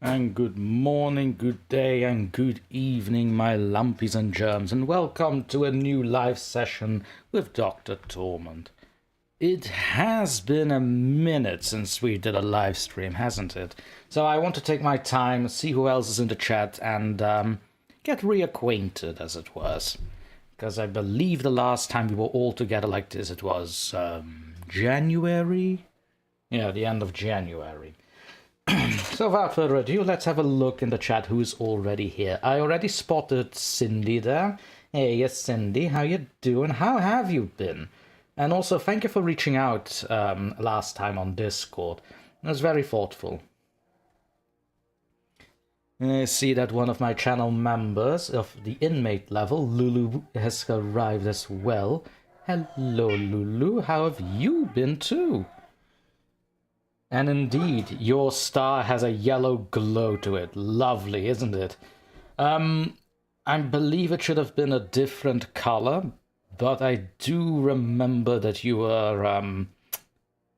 And good morning, good day, and good evening, my lumpies and germs, and welcome to a new live session with DrTorment. It has been a minute since we did a live stream, hasn't it? So I want to take my time, see who else is in the chat, and get reacquainted, as it was. Because I believe the last time we were all together like this, it was January? Yeah, the end of January. So without further ado, let's have a look in the chat who's already here. I already spotted Cindy there. Hey, yes, Cindy, how you doing? How have you been? And also, thank you for reaching out last time on Discord. It was very thoughtful. I see that one of my channel members of the inmate level, Lulu, has arrived as well. Hello, Lulu. How have you been too? And indeed, your star has a yellow glow to it. Lovely, isn't it? I believe it should have been a different color, but I do remember that you were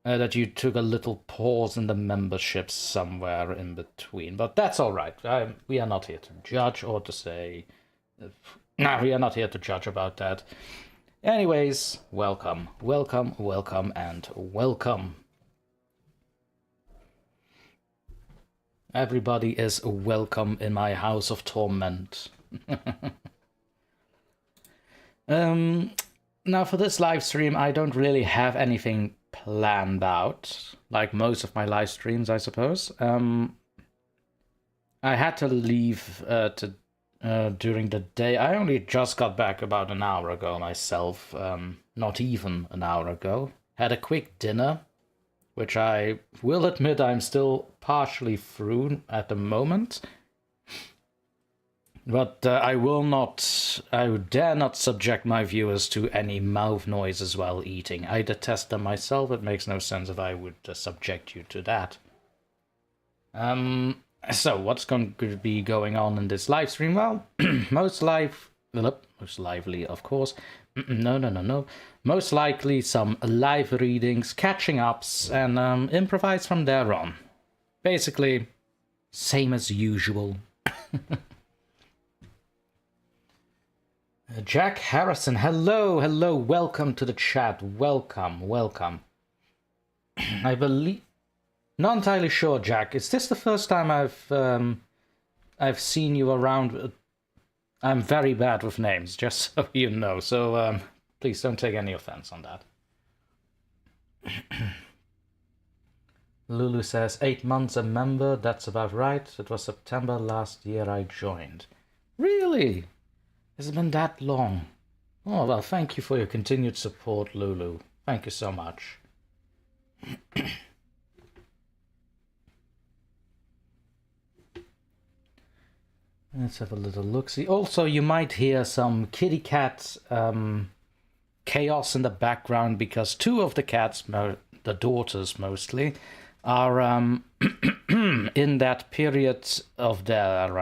that you took a little pause in the membership somewhere in between. But that's all right. We are not here to judge or to say. No, we are not here to judge about that. Anyways, welcome, welcome, welcome, and welcome. Everybody is welcome in my house of torment. Now for this live stream, I don't really have anything planned out, like most of my live streams, I suppose. I had to leave during the day. I only just got back about an hour ago myself, not even an hour ago. Had a quick dinner, which I will admit I'm still partially through at the moment. But I dare not subject my viewers to any mouth noises while eating. I detest them myself. It makes no sense if I would subject you to that. So what's going to be going on in this live stream? Well, most lively, of course. No. Most likely some live readings, catching ups, and improvise from there on. Basically, same as usual. Jack Harrison, hello, welcome to the chat. Welcome. I believe, not entirely sure, Jack. Is this the first time I've seen you around? I'm very bad with names, just so you know. So please don't take any offense on that. Lulu says 8 months a member. That's about right. It was September last year I joined. Really? Has it been that long? Oh, well, thank you for your continued support, Lulu. Thank you so much. Let's have a little look-see. Also, you might hear some kitty cat chaos in the background because two of the cats, the daughters mostly, are in that period of their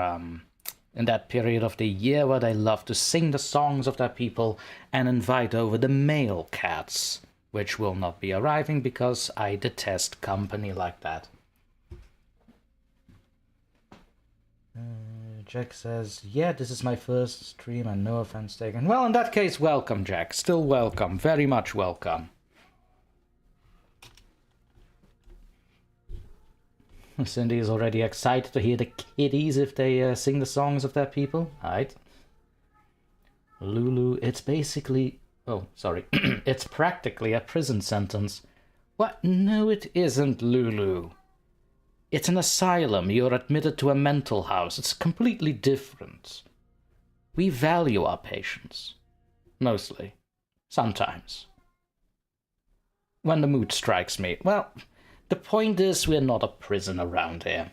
in that period of the year where they love to sing the songs of their people and invite over the male cats, which will not be arriving because I detest company like that. Jack says, yeah, this is my first stream and no offense taken. Well, in that case, welcome, Jack. Still welcome. Very much welcome. Cindy is already excited to hear the kitties if they sing the songs of their people. Right. Lulu, it's basically... Oh, sorry. It's practically a prison sentence. What? No, it isn't, Lulu. It's an asylum. You're admitted to a mental house. It's completely different. We value our patients. Mostly. Sometimes. When the mood strikes me. Well... The point is, we're not a prison around here.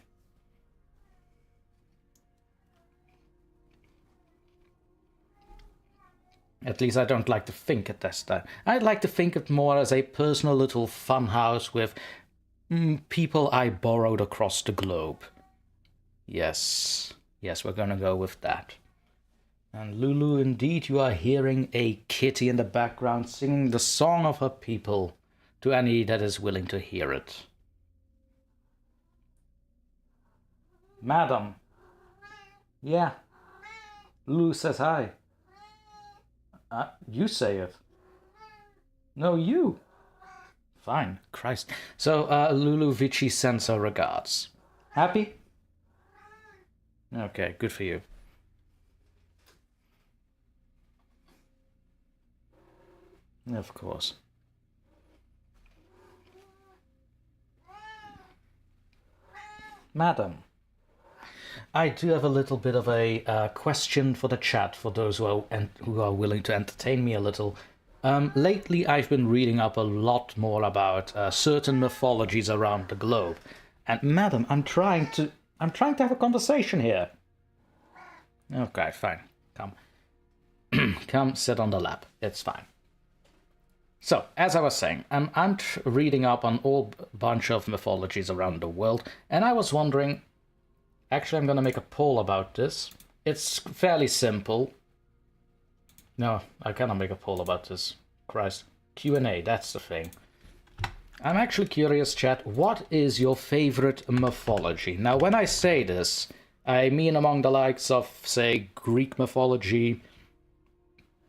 At least I don't like to think it this time. I'd like to think it more as a personal little fun house with people I borrowed across the globe. Yes, we're gonna go with that. And Lulu, indeed, you are hearing a kitty in the background singing the song of her people to any that is willing to hear it. Madam. Yeah. Lulu says hi. You say it. No, you. Fine. Christ. So, Lulu Vici sends her regards. Happy? Okay, good for you. Of course. Madam, I do have a little bit of a question for the chat, for those who are willing to entertain me a little. Lately, I've been reading up a lot more about certain mythologies around the globe, and madam, I'm trying to have a conversation here. Okay, fine. Come, come, sit on the lap. It's fine. So, as I was saying, I'm reading up on all bunch of mythologies around the world, and I was wondering. Actually, I'm going to make a poll about this. It's fairly simple. No, I cannot make a poll about this. Christ. Q&A, that's the thing. I'm actually curious, chat, what is your favorite mythology? Now, when I say this, I mean among the likes of, say, Greek mythology,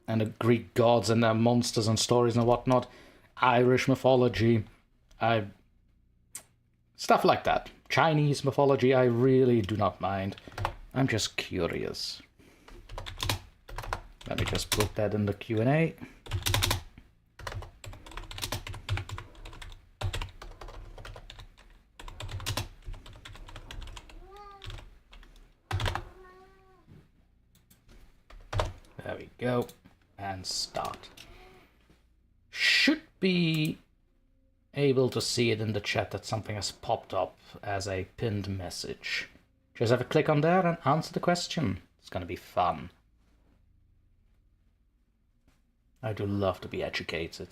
and the Greek gods and their monsters and stories and whatnot, Irish mythology, stuff like that. Chinese mythology, I really do not mind. I'm just curious. Let me just put that in the Q&A. There we go. And start. Should be able to see it in the chat that something has popped up as a pinned message. Just have a click on there and answer the question. It's gonna be fun. I do love to be educated.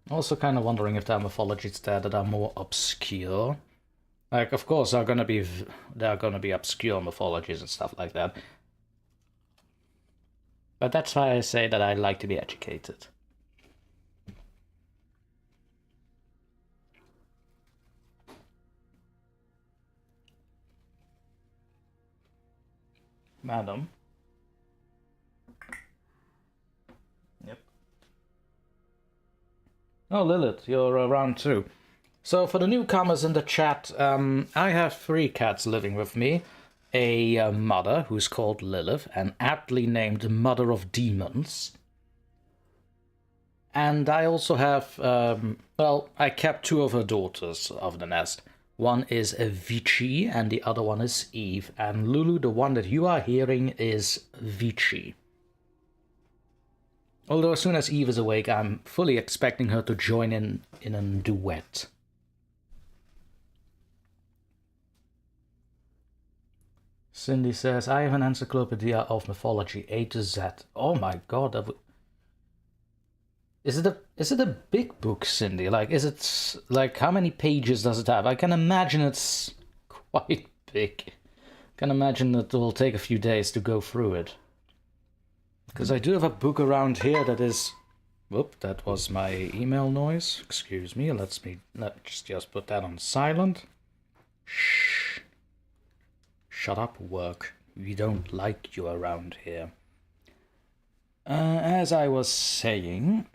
Also kind of wondering if there are mythologies there that are more obscure. Like, of course, there are gonna be obscure mythologies and stuff like that. But that's why I say that I like to be educated. Madam. Yep. Oh, Lilith, you're around too. So for the newcomers in the chat, I have 3 cats living with me. A mother who's called Lilith, an aptly named Mother of Demons. And I also have, well, I kept 2 of her daughters of the nest. One is Vici and the other one is Eve. And Lulu, the one that you are hearing, is Vici. Although as soon as Eve is awake, I'm fully expecting her to join in a duet. Cindy says, I have an encyclopedia of mythology, A to Z. Oh my god, that would... Is it a big book, Cindy? Like, is it, like, how many pages does it have? I can imagine it's quite big. I can imagine that it will take a few days to go through it. Because I do have a book around here that is... Whoop, that was my email noise. Excuse me, let's just put that on silent. Shh. Shut up, work. We don't like you around here. As I was saying...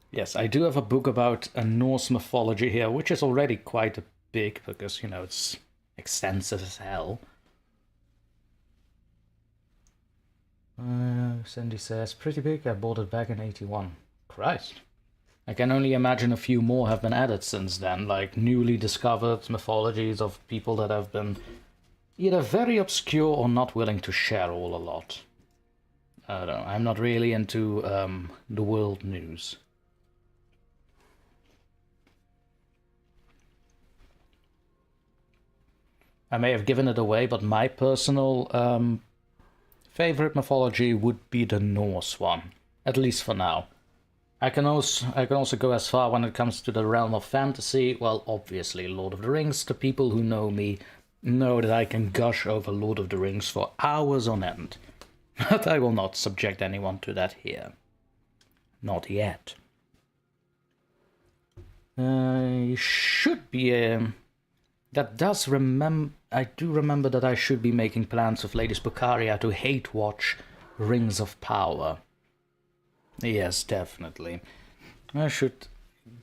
Yes, I do have a book about a Norse mythology here, which is already quite big, because, you know, it's extensive as hell. Cindy says, pretty big, I bought it back in 81. Christ. I can only imagine a few more have been added since then, like newly discovered mythologies of people that have been either very obscure or not willing to share all a lot. I don't know, I'm not really into the world news. I may have given it away, but my personal favorite mythology would be the Norse one, at least for now. I can also go as far when it comes to the realm of fantasy. Well, obviously, Lord of the Rings. The people who know me know that I can gush over Lord of the Rings for hours on end. But I will not subject anyone to that here. Not yet. You should be... that does remember... I do remember that I should be making plans with Lady Bucaria to hate watch Rings of Power. Yes, definitely. I should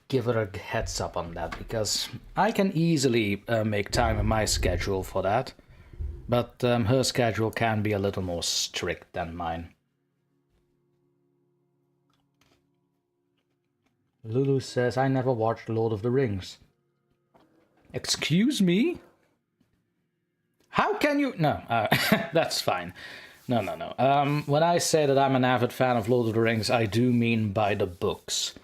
give her a heads up on that, because I can easily make time in my schedule for that. But her schedule can be a little more strict than mine. Lulu says, I never watched Lord of the Rings. Excuse me? How can you... No, that's fine. No. When I say that I'm an avid fan of Lord of the Rings, I do mean by the books.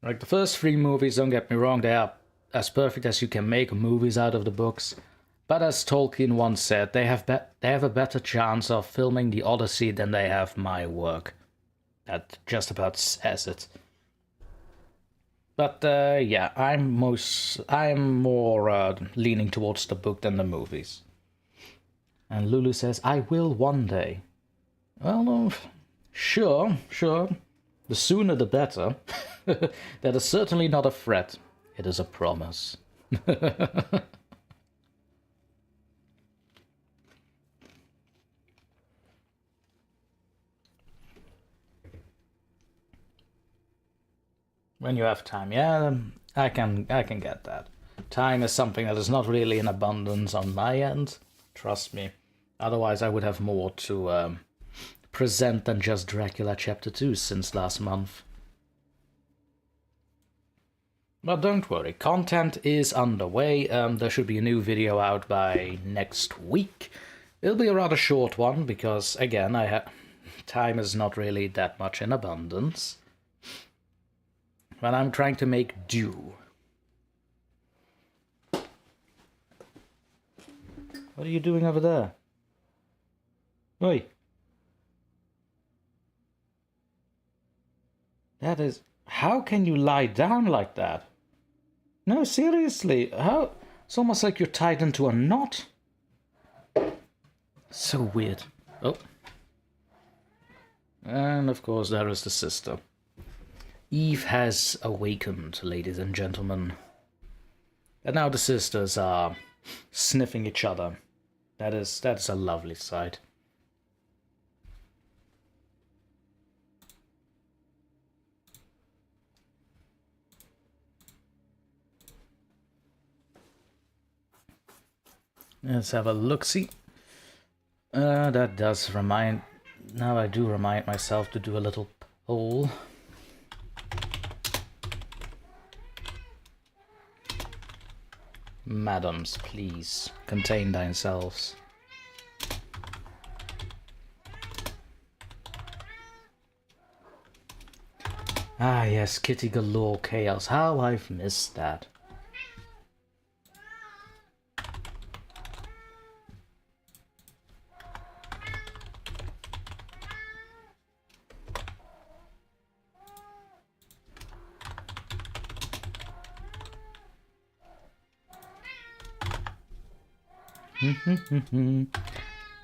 Like, the first 3 movies, don't get me wrong, they are as perfect as you can make movies out of the books. But as Tolkien once said, they have a better chance of filming the Odyssey than they have my work. That just about says it. But yeah, I'm more leaning towards the book than the movies. And Lulu says, I will one day. Well, sure. The sooner the better. That is certainly not a threat. It is a promise. When you have time, yeah, I can get that. Time is something that is not really in abundance on my end. Trust me. Otherwise, I would have more to present than just Dracula Chapter 2 since last month. But don't worry, content is underway. There should be a new video out by next week. It'll be a rather short one because, again, time is not really that much in abundance. But I'm trying to make do. What are you doing over there? Oi. That is... How can you lie down like that? No, seriously. How? It's almost like you're tied into a knot. So weird. Oh. And of course there is the sister. Eve has awakened, ladies and gentlemen. And now the sisters are sniffing each other. That's a lovely sight. Let's have a look-see. That does remind... Now I do remind myself to do a little poll. Madams, please, contain thyselves. Ah yes, Kitty Galore Chaos. How I've missed that.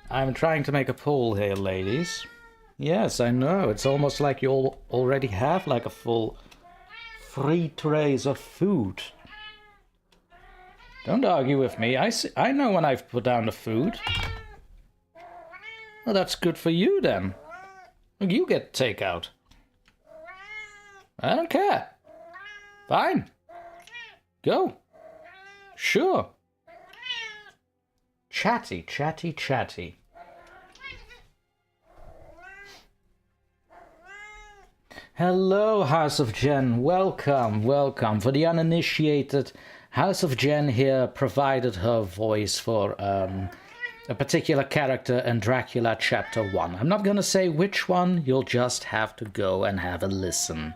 I'm trying to make a poll here, ladies. Yes, I know. It's almost like you all already have like a full 3 trays of food. Don't argue with me. I know when I've put down the food. Well, that's good for you then. You get takeout. I don't care. Fine. Go. Sure. Chatty, chatty, chatty. Hello, House of Jen. Welcome, welcome. For the uninitiated, House of Jen here provided her voice for a particular character in Dracula Chapter 1. I'm not going to say which one. You'll just have to go and have a listen.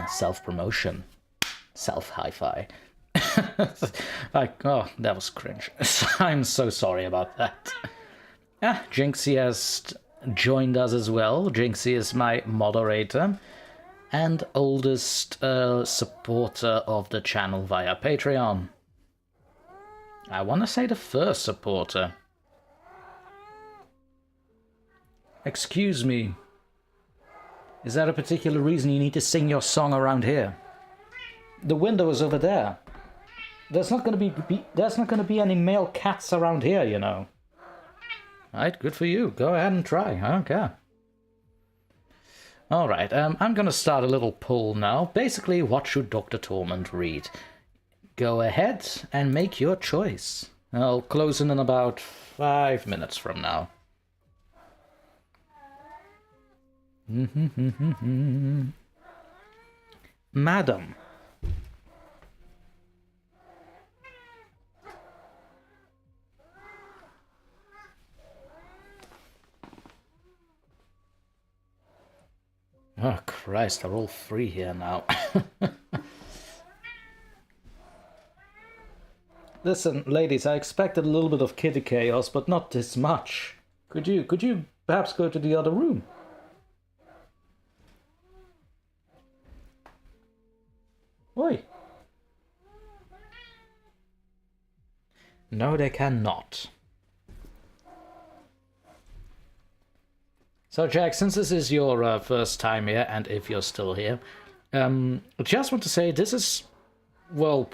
Self-promotion. Self-hi-fi. Like, oh, that was cringe. I'm so sorry about that. Jinxie has joined us as well. Jinxie is my moderator and oldest supporter of the channel via Patreon. I want to say the first supporter. Excuse me. Is there a particular reason you need to sing your song around here? The window is over there. There's not going to be any male cats around here, you know. Right, good for you. Go ahead and try. I don't care. Alright, I'm going to start a little poll now. Basically, what should Dr. Torment read? Go ahead and make your choice. I'll close in about 5 minutes from now. Madam. Oh, Christ, they're all free here now. Listen, ladies, I expected a little bit of kitty chaos, but not this much. Could you perhaps go to the other room? Oi. No, they cannot. So, Jack, since this is your first time here, and if you're still here, I just want to say this is, well,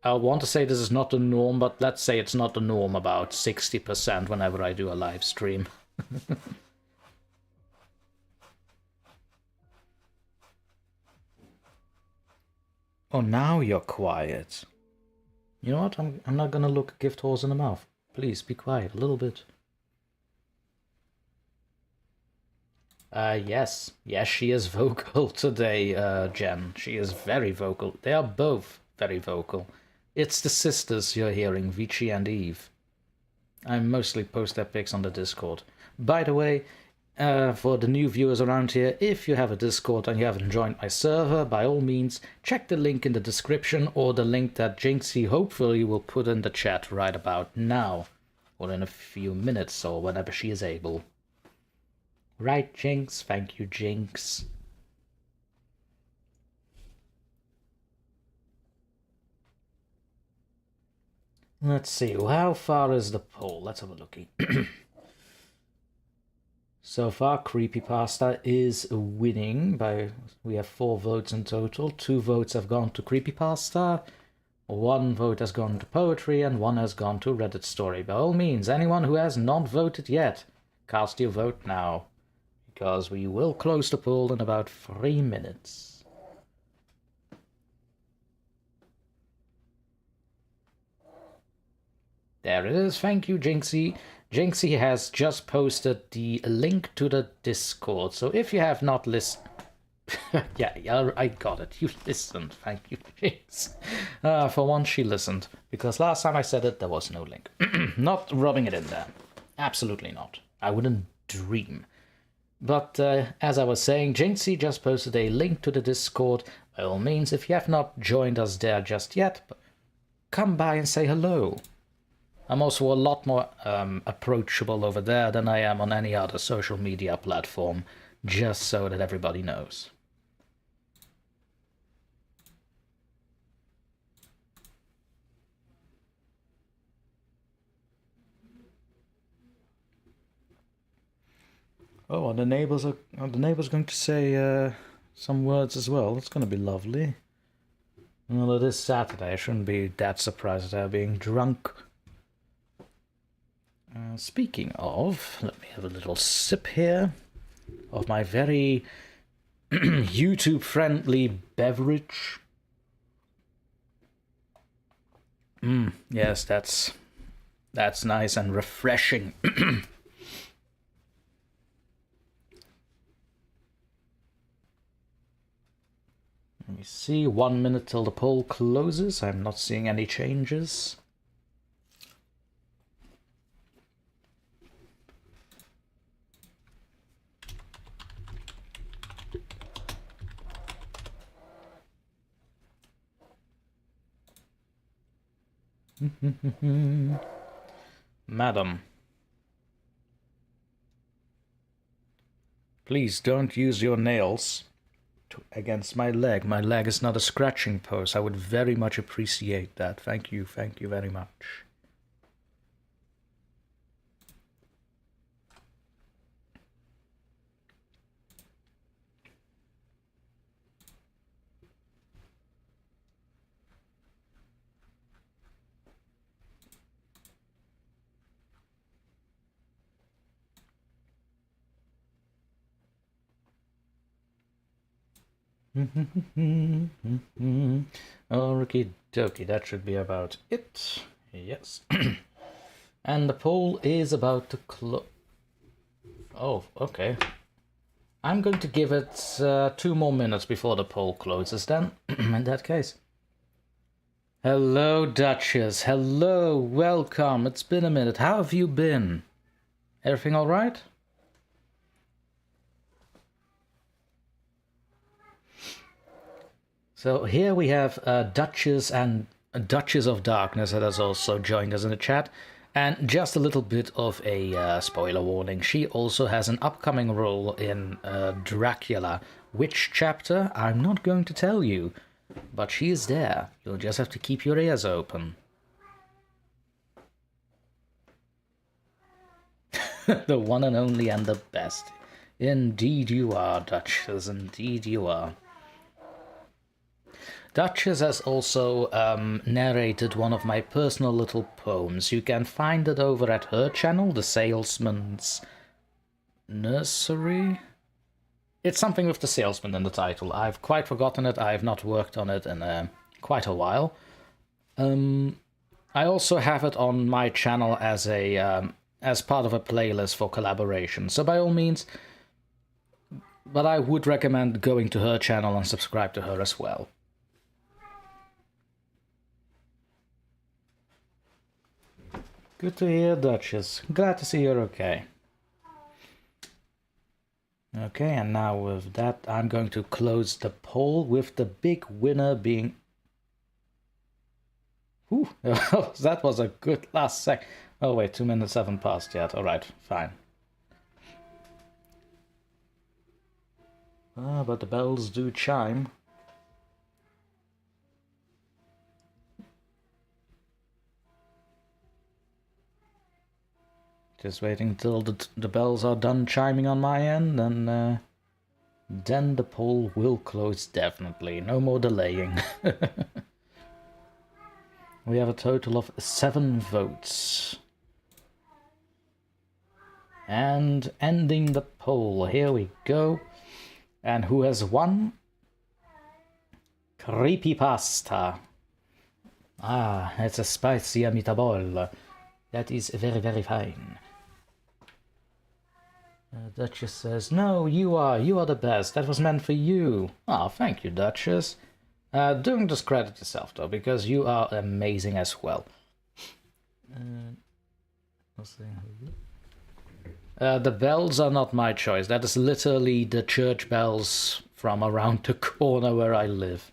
I want to say this is not the norm, but let's say it's not the norm about 60% whenever I do a live stream. Oh, now you're quiet. You know what? I'm not gonna look a gift horse in the mouth. Please be quiet a little bit. Yes, she is vocal today, Jen. She is very vocal. They are both very vocal. It's the sisters you're hearing, Vici and Eve. I mostly post their pics on the Discord. By the way, for the new viewers around here, if you have a Discord and you haven't joined my server, by all means, check the link in the description or the link that Jinxie hopefully will put in the chat right about now, or in a few minutes, or whenever she is able. Right, Jinx? Thank you, Jinx. Let's see, how far is the poll? Let's have a looky. So far, Creepypasta is winning by... We have 4 votes in total. 2 votes have gone to Creepypasta, 1 vote has gone to Poetry, and 1 has gone to Reddit Story. By all means, anyone who has not voted yet, cast your vote now, because we will close the poll in about 3 minutes. There it is. Thank you, Jinxie. Jinxie has just posted the link to the Discord. So if you have not listened... yeah, I got it. You listened. Thank you, Jinx. For once, she listened. Because last time I said it, there was no link. Not rubbing it in there. Absolutely not. I wouldn't dream. But as I was saying, Jinxie just posted a link to the Discord. By all means, if you have not joined us there just yet, come by and say hello. I'm also a lot more approachable over there than I am on any other social media platform, just so that everybody knows. Oh, and the neighbors going to say some words as well. That's going to be lovely. Well, it is Saturday. I shouldn't be that surprised at her being drunk. Speaking of, let me have a little sip here of my very YouTube-friendly beverage. Yes, that's nice and refreshing. Let me see, 1 minute till the poll closes. I'm not seeing any changes. Madam, please don't use your nails against my leg. My leg is not a scratching post. I would very much appreciate that. Thank you very much. Okie dokie, that should be about it. Yes. And the poll is about to close. Oh, okay. I'm going to give it 2 more minutes before the poll closes then, in that case. Hello, Duchess. Hello, welcome. It's been a minute. How have you been? Everything all right? So here we have Duchess and Duchess of Darkness that has also joined us in the chat. And just a little bit of a spoiler warning. She also has an upcoming role in Dracula. Which chapter? I'm not going to tell you. But she is there. You'll just have to keep your ears open. The one and only and the best. Indeed you are, Duchess. Indeed you are. Duchess has also narrated one of my personal little poems. You can find it over at her channel, The Salesman's Nursery. It's something with the salesman in the title. I've quite forgotten it. I've not worked on it in quite a while. I also have it on my channel as a as part of a playlist for collaboration. So by all means, but I would recommend going to her channel and subscribe to her as well. Good to hear, Duchess. Glad to see you're okay. Okay, and now with that, I'm going to close the poll with the big winner being... Ooh, that was a good last sec. Oh wait, 2 minutes haven't passed yet. Alright, fine. Ah, but the bells do chime. Just waiting till the bells are done chiming on my end, and then the poll will close definitely. No more delaying. We have a total of 7 votes. And ending the poll. Here we go. And who has won? Creepypasta. Ah, it's a spicy meatball. That is very, very fine. Duchess says, no, you are the best. That was meant for you. Ah, thank you, Duchess. Don't discredit yourself, though, because you are amazing as well. The bells are not my choice. That is literally the church bells from around the corner where I live.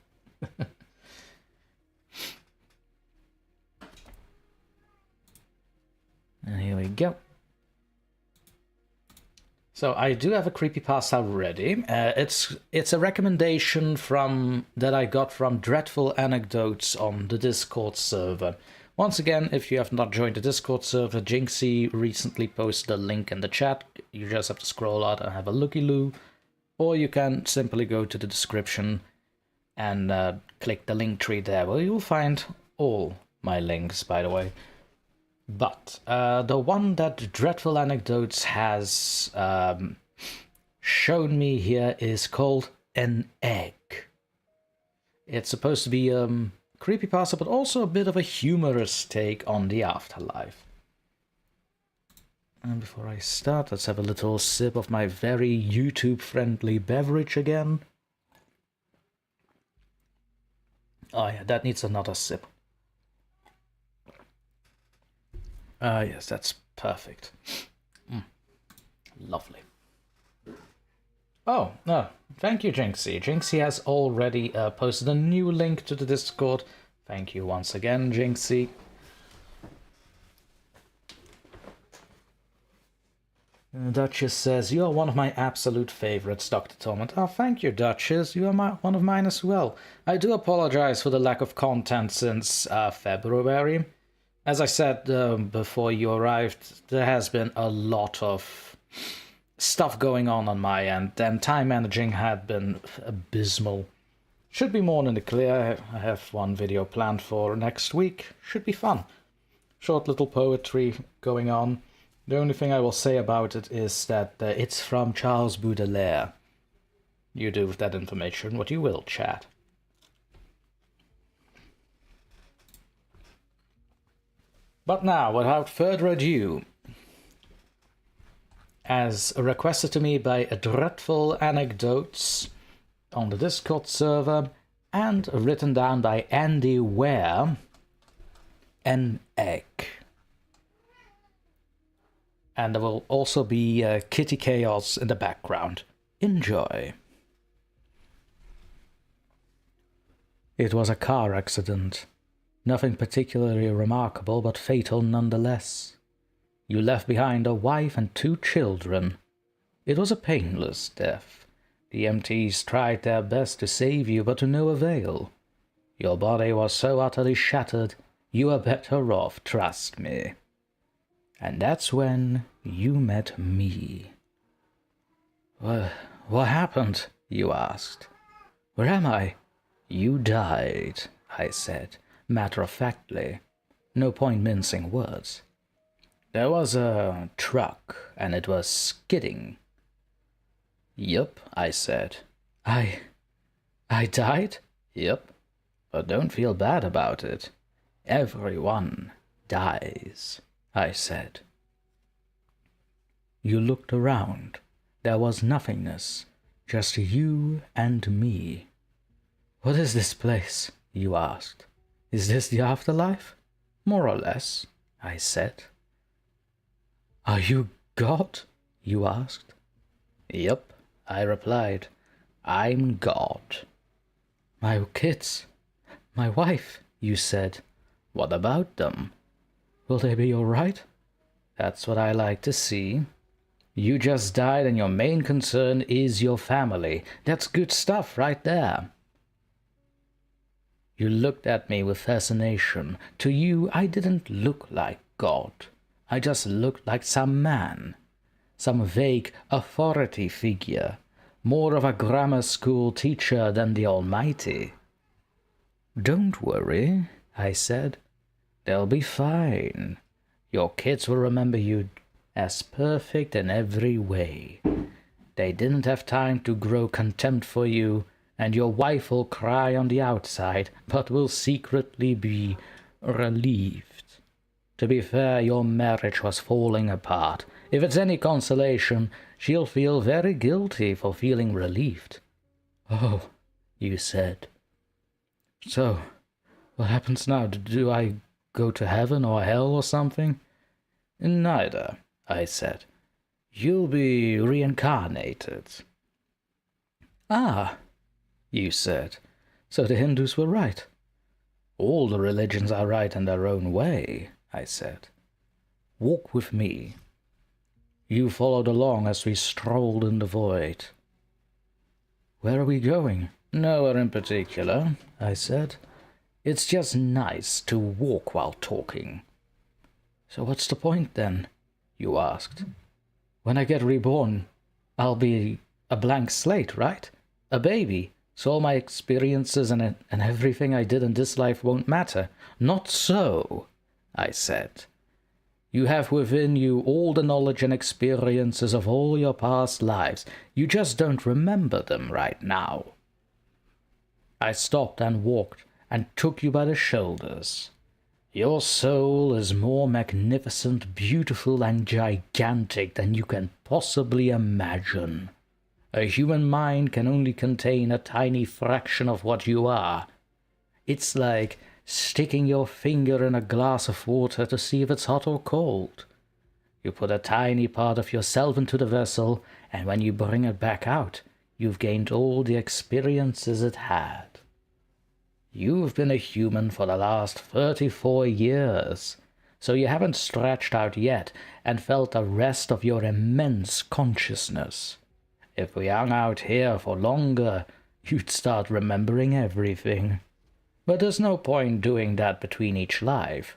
And here we go. So I do have a creepypasta ready. It's a recommendation that I got from Dreadful Anecdotes on the Discord server. Once again, if you have not joined the Discord server, Jinxie recently posted a link in the chat. You just have to scroll out and have a looky-loo, or you can simply go to the description and click the link tree there, where you'll find all my links, by the way. But the one that Dreadful Anecdotes has shown me here is called An Egg. It's supposed to be creepypasta, but also a bit of a humorous take on the afterlife. And before I start, let's have a little sip of my very YouTube-friendly beverage again. Oh yeah, that needs another sip. Yes, that's perfect. Lovely. Oh, no, thank you, Jinxie. Jinxie has already posted a new link to the Discord. Thank you once again, Jinxie. Duchess says, you are one of my absolute favorites, DrTorment. Oh, thank you, Duchess. You are one of mine as well. I do apologize for the lack of content since February. As I said before you arrived, there has been a lot of stuff going on my end, and time managing had been abysmal. Should be more in the clear. I have one video planned for next week. Should be fun. Short little poetry going on. The only thing I will say about it is that it's from Charles Baudelaire. You do with that information what you will, chat. But now, without further ado, as requested to me by Dreadful Anecdotes on the Discord server, and written down by Andy Weir, an egg. And there will also be kitty chaos in the background. Enjoy. It was a car accident. Nothing particularly remarkable, but fatal nonetheless. You left behind a wife and 2 children. It was a painless death. The EMTs tried their best to save you, but to no avail. Your body was so utterly shattered, you were better off, trust me. And that's when you met me. What happened? You asked. Where am I? You died, I said, matter-of-factly. No point mincing words. There was a truck, and it was skidding. Yup, I said. I died? Yup. But don't feel bad about it. Everyone dies, I said. You looked around. There was nothingness, just you and me. What is this place? You asked. Is this the afterlife? More or less, I said. Are you God? You asked. Yup, I replied. I'm God. My kids, my wife, you said. What about them? Will they be all right? That's what I like to see. You just died and your main concern is your family. That's good stuff right there. You looked at me with fascination. To you, I didn't look like God. I just looked like some man. Some vague authority figure. More of a grammar school teacher than the Almighty. Don't worry, I said. They'll be fine. Your kids will remember you as perfect in every way. They didn't have time to grow contempt for you, and your wife will cry on the outside, but will secretly be relieved. To be fair, your marriage was falling apart. If it's any consolation, she'll feel very guilty for feeling relieved. Oh, you said. So, what happens now? Do I go to heaven or hell or something? Neither, I said. You'll be reincarnated. Ah, you said. So the Hindus were right. All the religions are right in their own way, I said. Walk with me. You followed along as we strolled in the void. Where are we going? Nowhere in particular, I said. It's just nice to walk while talking. So what's the point then? You asked. When I get reborn, I'll be a blank slate, right? A baby. So all my experiences and everything I did in this life won't matter. Not so, I said. You have within you all the knowledge and experiences of all your past lives. You just don't remember them right now. I stopped and walked and took you by the shoulders. Your soul is more magnificent, beautiful, and gigantic than you can possibly imagine. A human mind can only contain a tiny fraction of what you are. It's like sticking your finger in a glass of water to see if it's hot or cold. You put a tiny part of yourself into the vessel, and when you bring it back out, you've gained all the experiences it had. You've been a human for the last 34 years, so you haven't stretched out yet and felt the rest of your immense consciousness. If we hung out here for longer, you'd start remembering everything. But there's no point doing that between each life.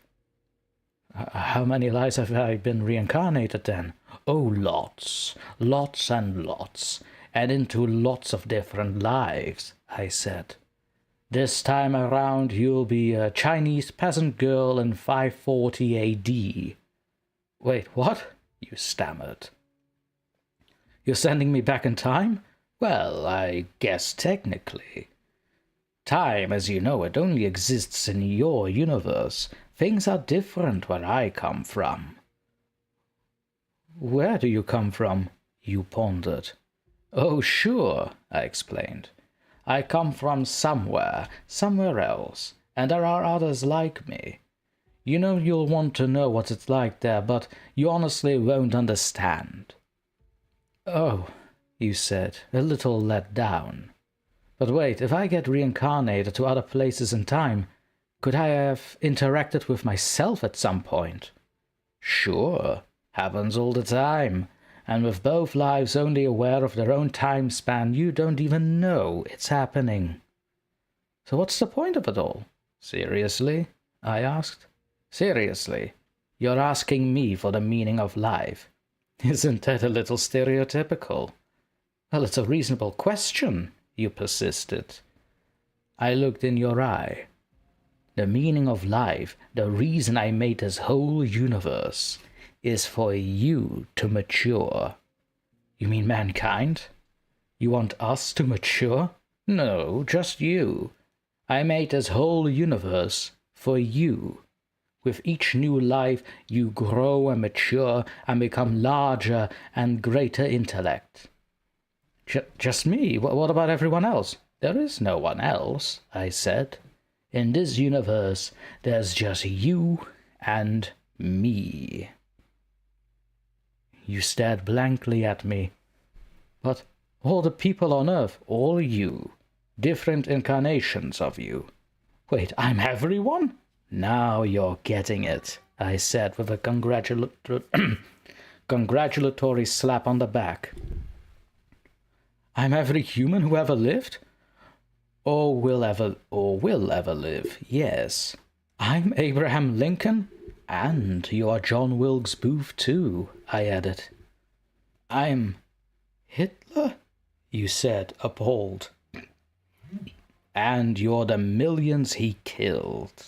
How many lives have I been reincarnated then? Oh, lots. Lots and lots. And into lots of different lives, I said. This time around you'll be a Chinese peasant girl in 540 AD. Wait, what? You stammered. You're sending me back in time? Well, I guess technically. Time, as you know it, only exists in your universe. Things are different where I come from. Where do you come from? You pondered. Oh, sure, I explained. I come from somewhere else, and there are others like me. You know you'll want to know what it's like there, but you honestly won't understand. Oh, you said, a little let down. But wait, if I get reincarnated to other places in time, could I have interacted with myself at some point? Sure, happens all the time. And with both lives only aware of their own time span, you don't even know it's happening. So what's the point of it all? Seriously? I asked. Seriously? You're asking me for the meaning of life. Isn't that a little stereotypical? Well, it's a reasonable question, you persisted. I looked in your eye. The meaning of life, the reason I made this whole universe, is for you to mature. You mean mankind? You want us to mature? No, just you. I made this whole universe for you. With each new life, you grow and mature and become larger and greater intellect. Just me? What about everyone else? There is no one else, I said. In this universe, there's just you and me. You stared blankly at me. But all the people on Earth, all you, different incarnations of you. Wait, I'm everyone? Now you're getting it, I said with a congratulatory slap on the back. I'm every human who ever lived? Or will ever live, yes. I'm Abraham Lincoln, and you're John Wilkes Booth too, I added. I'm Hitler? You said, appalled. And you're the millions he killed.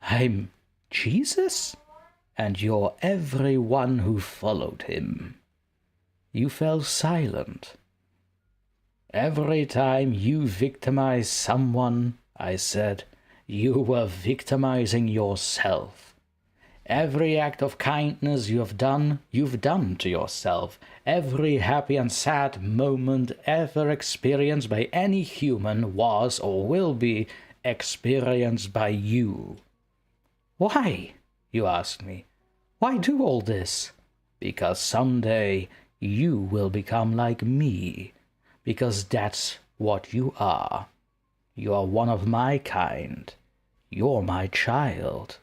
I'm Jesus? And you're everyone who followed him. You fell silent. Every time you victimize someone, I said, you were victimizing yourself. Every act of kindness you've done to yourself. Every happy and sad moment ever experienced by any human was or will be experienced by you. Why? You asked me. Why do all this? Because someday you will become like me. Because that's what you are. You are one of my kind. You're my child.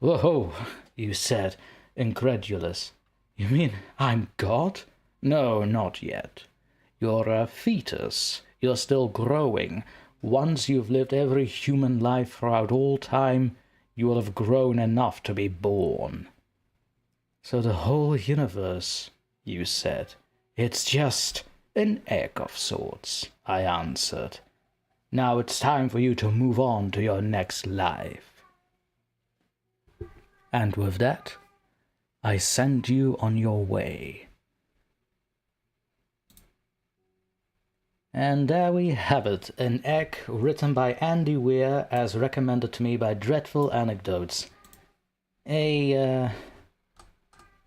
Whoa, you said, incredulous. You mean I'm God? No, not yet. You're a fetus. You're still growing. Once you've lived every human life throughout all time, you will have grown enough to be born. So the whole universe, you said, it's just an egg of sorts, I answered. Now it's time for you to move on to your next life. And with that, I send you on your way. And there we have it, an egg written by Andy Weir as recommended to me by Dreadful Anecdotes. A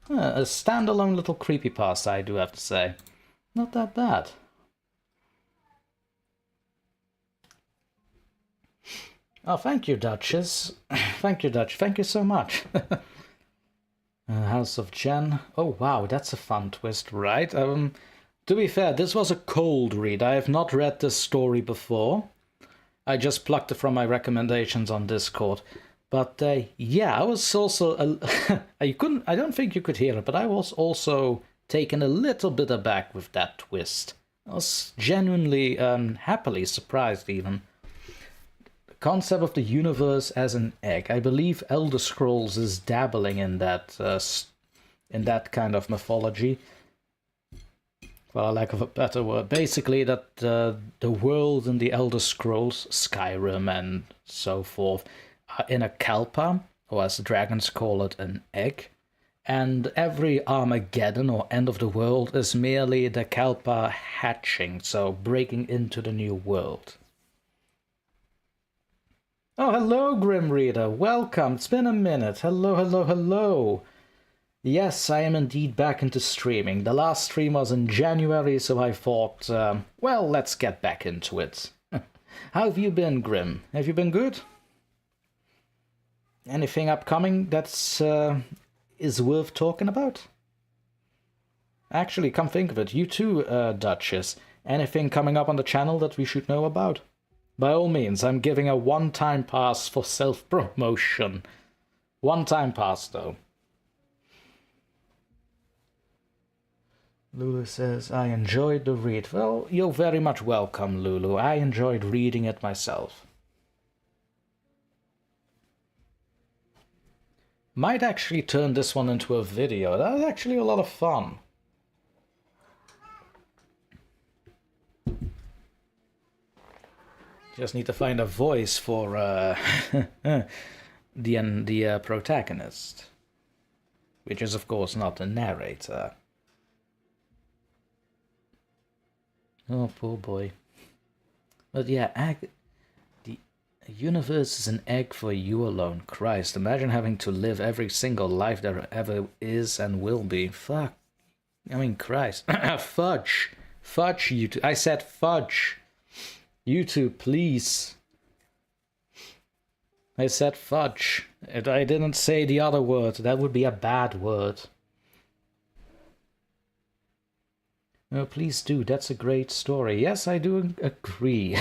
standalone little creepypasta, I do have to say. Not that bad. Oh, thank you, Duchess. Thank you, Dutch. Thank you so much. House of Jen. Oh, wow, that's a fun twist, right? To be fair, this was a cold read. I have not read this story before. I just plucked it from my recommendations on Discord. But yeah, I was also I don't think you could hear it, but I was also taken a little bit aback with that twist. I was genuinely happily surprised even. The concept of the universe as an egg. I believe Elder Scrolls is dabbling in that kind of mythology. For lack of a better word, basically that the world in the Elder Scrolls, Skyrim and so forth, are in a kalpa, or as the dragons call it, an egg. And every Armageddon or end of the world is merely the Kalpa hatching, so breaking into the new world. Oh, hello, Grim Reader. Welcome. It's been a minute. Hello, hello, hello. Yes, I am indeed back into streaming. The last stream was in January, so I thought, well, let's get back into it. How have you been, Grim? Have you been good? Anything upcoming that's is worth talking about? Actually, come think of it, you too, Duchess. Anything coming up on the channel that we should know about? By all means, I'm giving a one-time pass for self-promotion. One-time pass, though. Lulu says, I enjoyed the read. Well, you're very much welcome, Lulu. I enjoyed reading it myself. Might actually turn this one into a video. That was actually a lot of fun. Just need to find a voice for the protagonist, which is of course not the narrator. Oh, poor boy. But yeah, the universe is an egg for you alone. Christ, imagine having to live every single life there ever is and will be. Fuck. I mean, Christ. Fudge. Fudge, you two. I said fudge. You two, please. I said fudge. I didn't say the other word. That would be a bad word. Oh, please do. That's a great story. Yes, I do agree.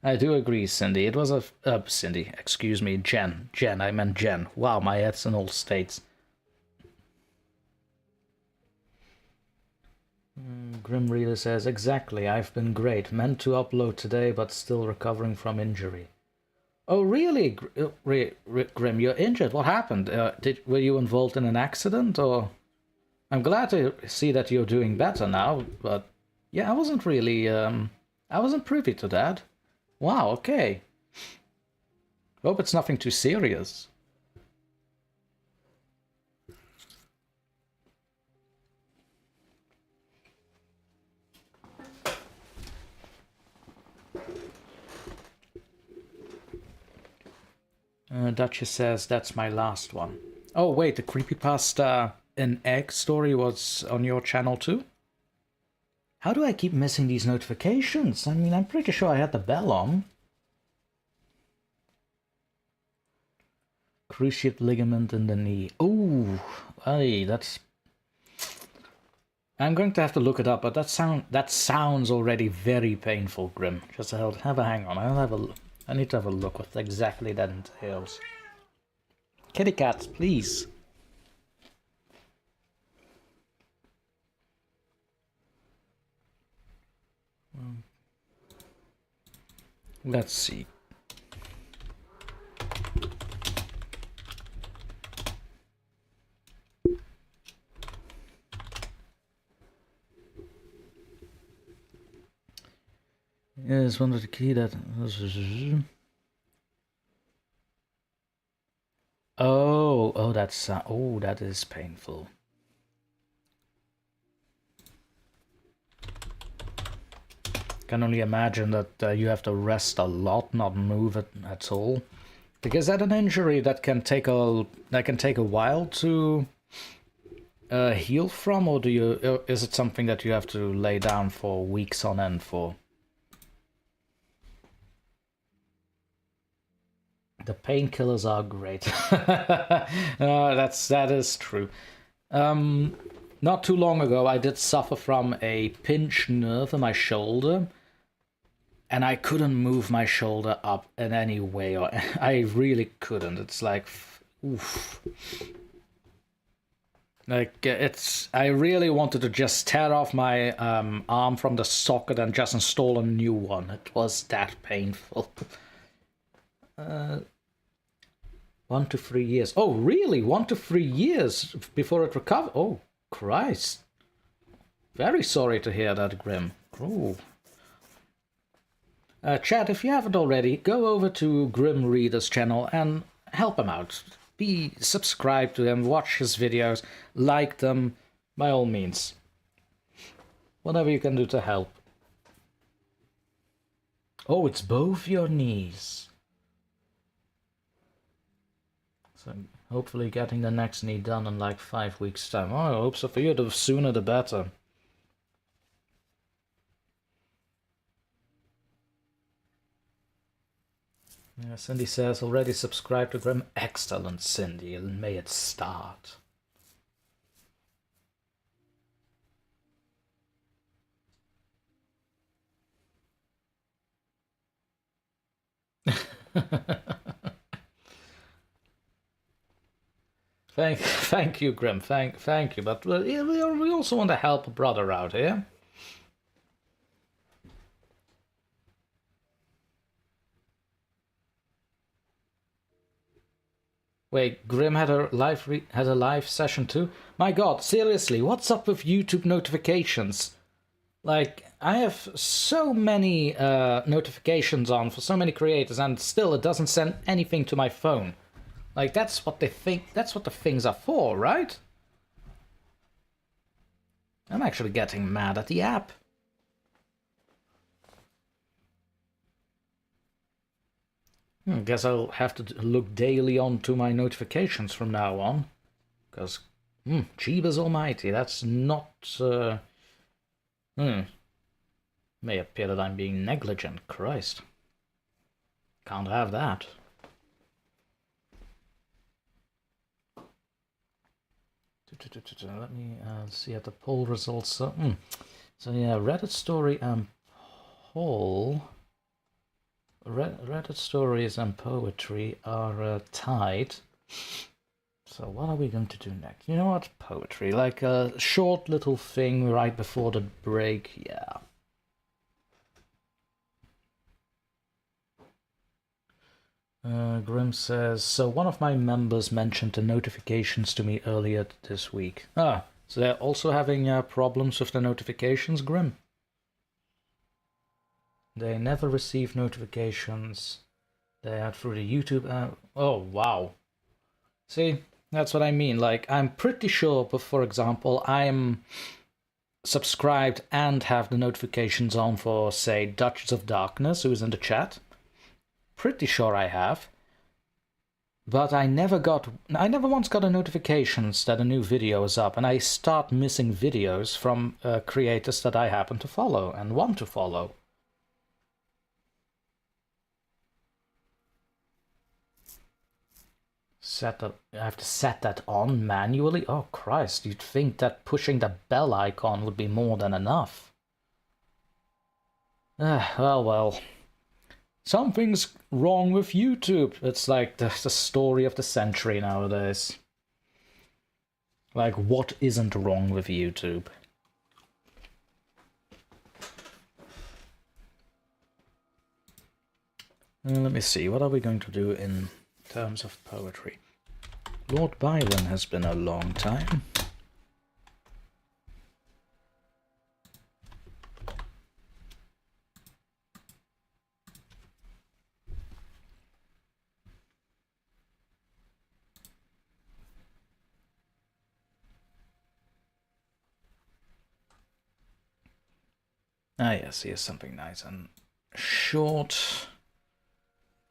I do agree, Cindy. It was a... Cindy, excuse me, Jen. Jen, I meant Jen. Wow, my head's in all states. Grim Reader says, exactly, I've been great. Meant to upload today, but still recovering from injury. Oh, really? Grim, you're injured? What happened? Were you involved in an accident, or...? I'm glad to see that you're doing better now, but... Yeah, I wasn't really, I wasn't privy to that. Wow, okay. Hope it's nothing too serious. Duchess says, that's my last one. Oh, wait, the Creepypasta an egg story was on your channel too? How do I keep missing these notifications? I mean, I'm pretty sure I had the bell on. Cruciate ligament in the knee. Ooh, hey, that's... I'm going to have to look it up, but that sounds already very painful, Grim. Just have a hang on. I need to have a look what exactly that entails. Kitty cats, please. Let's see. Yes, one of the key that... Oh, that's... oh, that is painful. Can only imagine that you have to rest a lot, not move it at all. Because that an injury that can take a while to heal from, or is it something that you have to lay down for weeks on end for? The painkillers are great. That is true. Not too long ago, I did suffer from a pinched nerve in my shoulder, and I couldn't move my shoulder up in any way, or I really couldn't. It's like, oof. Like, I really wanted to just tear off my arm from the socket and just install a new one. It was that painful. 1 to 3 years. Oh, really? 1 to 3 years before it recovered? Oh, Christ. Very sorry to hear that, Grim. Oh. Chat, if you haven't already, go over to Grim Reader's channel and help him out. be subscribed to him, watch his videos, like them, by all means. Whatever you can do to help. Oh, it's both your knees. So hopefully getting the next knee done in like 5 weeks' time. Oh, I hope so for you. The sooner the better. Yeah, Cindy says, already subscribed to Grim. Excellent, Cindy. May it start. Thank you, Grim. Thank you. But we also want to help a brother out here. Wait, Grim had a live session too? My God, seriously, what's up with YouTube notifications? Like, I have so many notifications on for so many creators, and still it doesn't send anything to my phone. Like, that's what they think. That's what the things are for, right? I'm actually getting mad at the app. I guess I'll have to look daily onto my notifications from now on. Because, Jeebus almighty, that's not... May appear that I'm being negligent, Christ. Can't have that. Let me see at the poll results. So yeah, Reddit story and poll... Reddit stories and poetry are tied. So what are we going to do next? You know what? Poetry. Like a short little thing right before the break. Yeah. Grim says, so one of my members mentioned the notifications to me earlier this week. Ah, so they're also having problems with the notifications, Grim? They never receive notifications. They are through the YouTube app. Oh, wow. See, that's what I mean. Like, I'm pretty sure, but for example, I'm subscribed and have the notifications on for, say, Duchess of Darkness, who is in the chat. Pretty sure I have. But I never once got a notifications that a new video is up, and I start missing videos from creators that I happen to follow and want to follow. I have to set that on manually? Oh Christ, you'd think that pushing the bell icon would be more than enough. Well. Something's wrong with YouTube. It's like the story of the century nowadays. Like, what isn't wrong with YouTube? Let me see, what are we going to do in terms of poetry? Lord Byron has been a long time. Ah yes, here's something nice and short.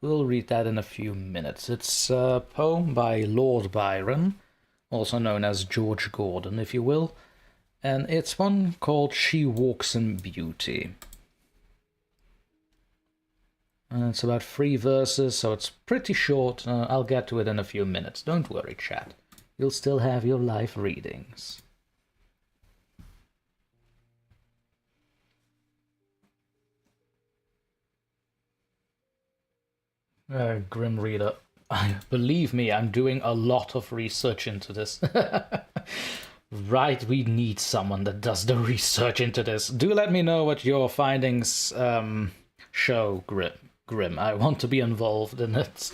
We'll read that in a few minutes. It's a poem by Lord Byron, also known as George Gordon, if you will. And it's one called She Walks in Beauty. And it's about 3 verses, so it's pretty short. I'll get to it in a few minutes. Don't worry, chat. You'll still have your live readings. Grim Reader, believe me, I'm doing a lot of research into this. Right, we need someone that does the research into this. Do let me know what your findings show, Grim. I want to be involved in it.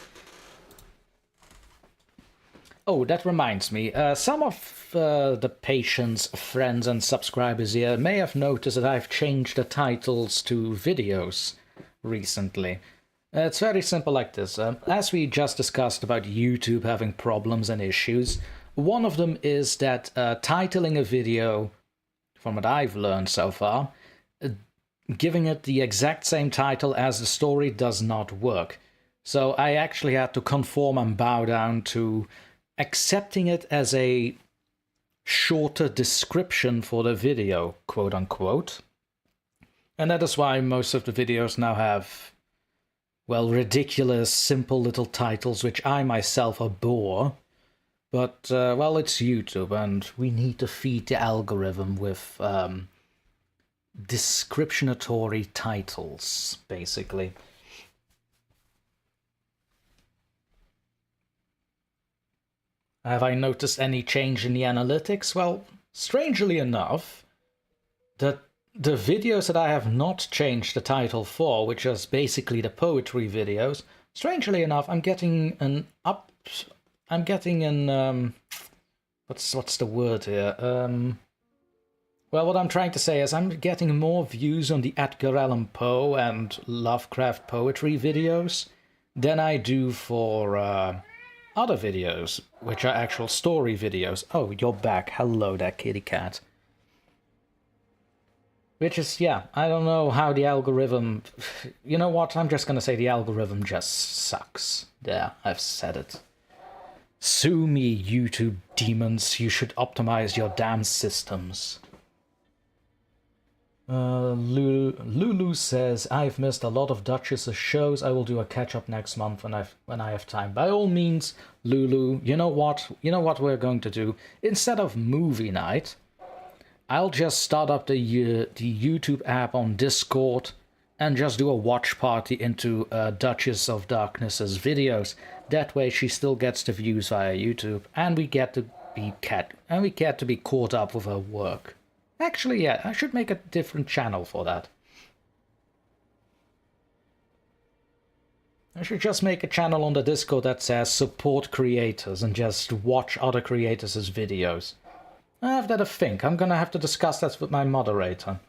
Oh, that reminds me. Some of the patients, friends and subscribers here may have noticed that I've changed the titles to videos recently. It's very simple like this. As we just discussed about YouTube having problems and issues, one of them is that titling a video, from what I've learned so far, giving it the exact same title as the story does not work. So I actually had to conform and bow down to accepting it as a shorter description for the video, quote unquote. And that is why most of the videos now have, well, ridiculous, simple little titles, which I myself abhor. But, well, it's YouTube, and we need to feed the algorithm with descriptionatory titles, basically. Have I noticed any change in the analytics? Well, strangely enough, the videos that I have not changed the title for, which is basically the poetry videos, strangely enough, I'm getting an what's the word here? Well, what I'm trying to say is I'm getting more views on the Edgar Allan Poe and Lovecraft poetry videos than I do for other videos, which are actual story videos. Oh, you're back. Hello there, kitty cat. Which is, yeah, I don't know how the algorithm... You know what? I'm just gonna say the algorithm just sucks. There, I've said it. Sue me, YouTube demons. You should optimize your damn systems. Lulu says, I've missed a lot of Duchess's shows. I will do a catch-up next month when I have time. By all means, Lulu, you know what? You know what we're going to do? Instead of movie night, I'll just start up the YouTube app on Discord and just do a watch party into Duchess of Darkness's videos. That way she still gets the views via YouTube, and we get to be caught up with her work. Actually, yeah, I should make a different channel for that. I should just make a channel on the Discord that says support creators and just watch other creators' videos. I have that a think. I'm gonna have to discuss that with my moderator.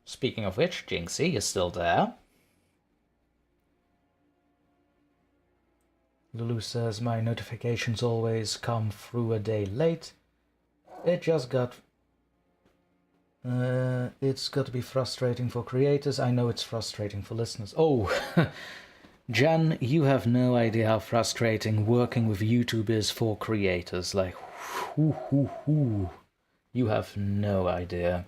Speaking of which, Jinxie is still there. Lulu says, my notifications always come through a day late. It just got... it's got to be frustrating for creators. I know it's frustrating for listeners. Oh, Jen, you have no idea how frustrating working with YouTube is for creators. Like, you have no idea.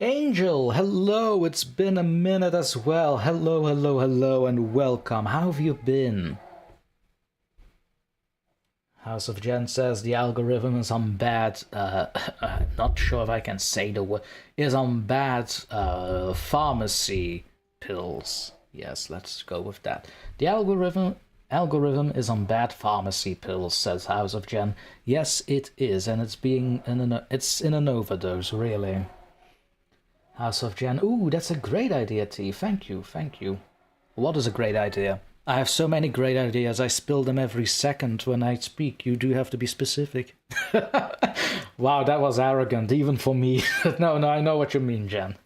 Angel, hello, it's been a minute as well. Hello, hello, hello, and welcome. How have you been? House of Jen says the algorithm is on bad, not sure if I can say the word, is on bad pharmacy pills. Yes, let's go with that. The algorithm is on bad pharmacy pills, says House of Jen. Yes, it is, and it's in an overdose, really. House of Jen, ooh, that's a great idea, T. Thank you, thank you. What is a great idea? I have so many great ideas, I spill them every second when I speak. You do have to be specific. Wow, that was arrogant, even for me. No, I know what you mean, Jen.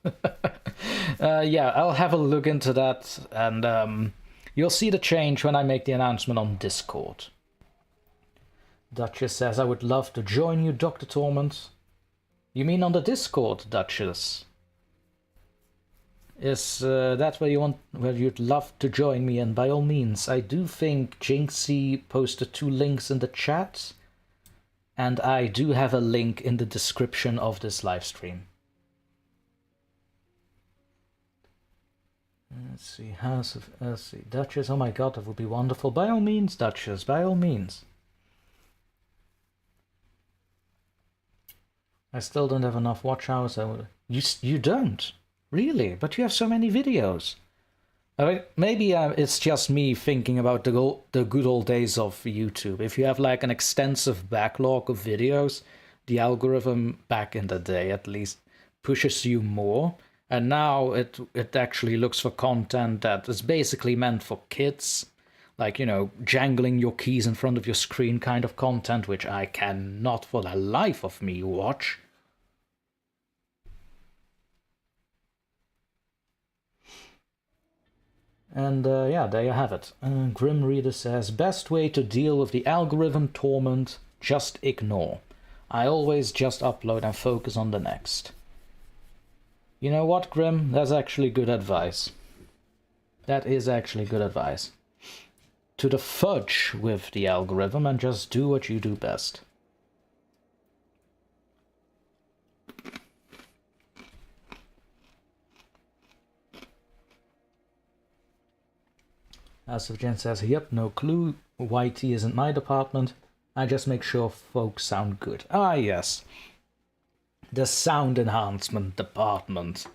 Yeah, I'll have a look into that, and you'll see the change when I make the announcement on Discord. Duchess says, I would love to join you, Dr. Torment. You mean on the Discord, Duchess? Is that where you'd love to join me? And by all means, I do think Jinxie posted 2 links in the chat, and I do have a link in the description of this live stream. Let's see, let's see, Duchess, oh my god, that would be wonderful. By all means, Duchess, by all means. I still don't have enough watch hours. You don't? Really? But you have so many videos. I mean, maybe it's just me thinking about the good old days of YouTube. If you have like an extensive backlog of videos, the algorithm back in the day at least pushes you more. And now it actually looks for content that is basically meant for kids. Like, you know, jangling your keys in front of your screen kind of content, which I cannot for the life of me watch. And yeah, there you have it. Grim Reader says, best way to deal with the algorithm torment, just ignore. I always just upload and focus on the next. You know what, Grim? That's actually good advice. That is actually good advice. To the fudge with the algorithm and just do what you do best. As of Jen says, yep, no clue. Whitey isn't my department. I just make sure folks sound good. Ah, yes. The sound enhancement department.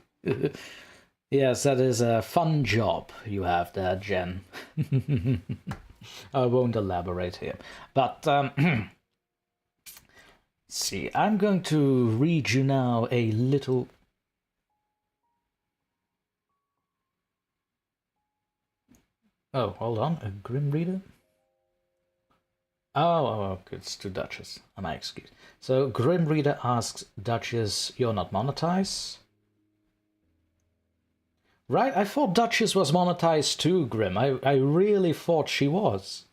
Yes, that is a fun job you have there, Jen. I won't elaborate here. But, see, I'm going to read you now a little... Oh, hold on, a Grim Reader? Oh, it's to Duchess. My excuse. So, Grim Reader asks, Duchess, you're not monetized? Right, I thought Duchess was monetized too, Grim. I really thought she was.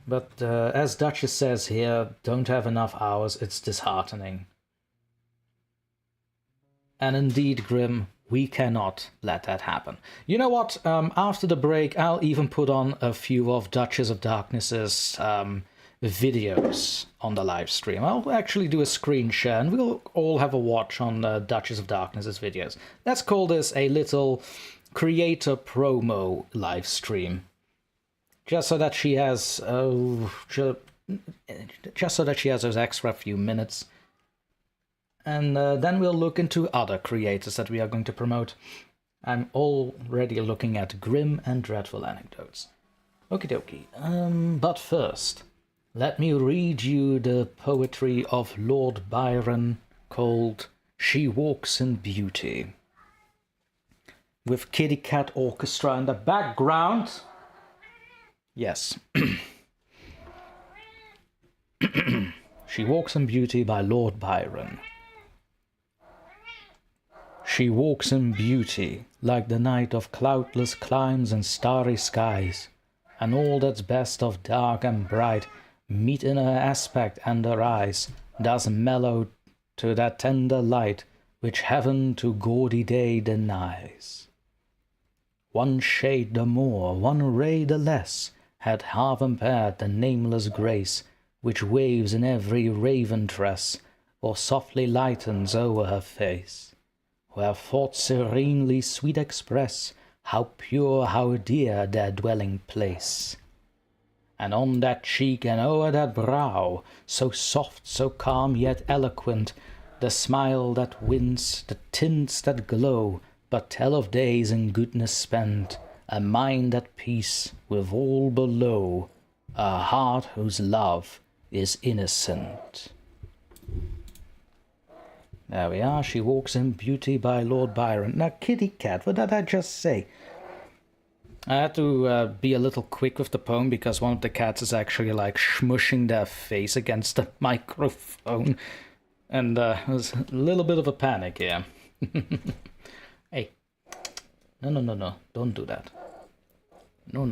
But as Duchess says here, don't have enough hours, it's disheartening. And indeed, Grim, we cannot let that happen. You know what? After the break, I'll even put on a few of Duchess of Darkness's videos on the live stream. I'll actually do a screen share, and we'll all have a watch on Duchess of Darkness's videos. Let's call this a little creator promo live stream, just so that she has, just so that she has those extra few minutes. And then we'll look into other creators that we are going to promote. I'm already looking at grim and dreadful anecdotes. Okie dokie. But first, let me read you the poetry of Lord Byron called She Walks in Beauty. With Kitty Cat Orchestra in the background. Yes. She Walks in Beauty by Lord Byron. She walks in beauty, like the night of cloudless climes and starry skies, and all that's best of dark and bright meet in her aspect and her eyes, thus mellow to that tender light which heaven to gaudy day denies. One shade the more, one ray the less, had half impaired the nameless grace which waves in every raven tress, or softly lightens o'er her face. Where thoughts serenely sweet express how pure, how dear their dwelling place. And on that cheek and o'er that brow, so soft, so calm, yet eloquent, the smile that wins, the tints that glow, but tell of days in goodness spent, a mind at peace with all below, a heart whose love is innocent. There we are, She Walks in Beauty by Lord Byron. Now, Kitty Cat, what did I just say? I had to be a little quick with the poem because one of the cats is actually like smushing their face against the microphone. And there's a little bit of a panic here. Hey. No. Don't do that. No.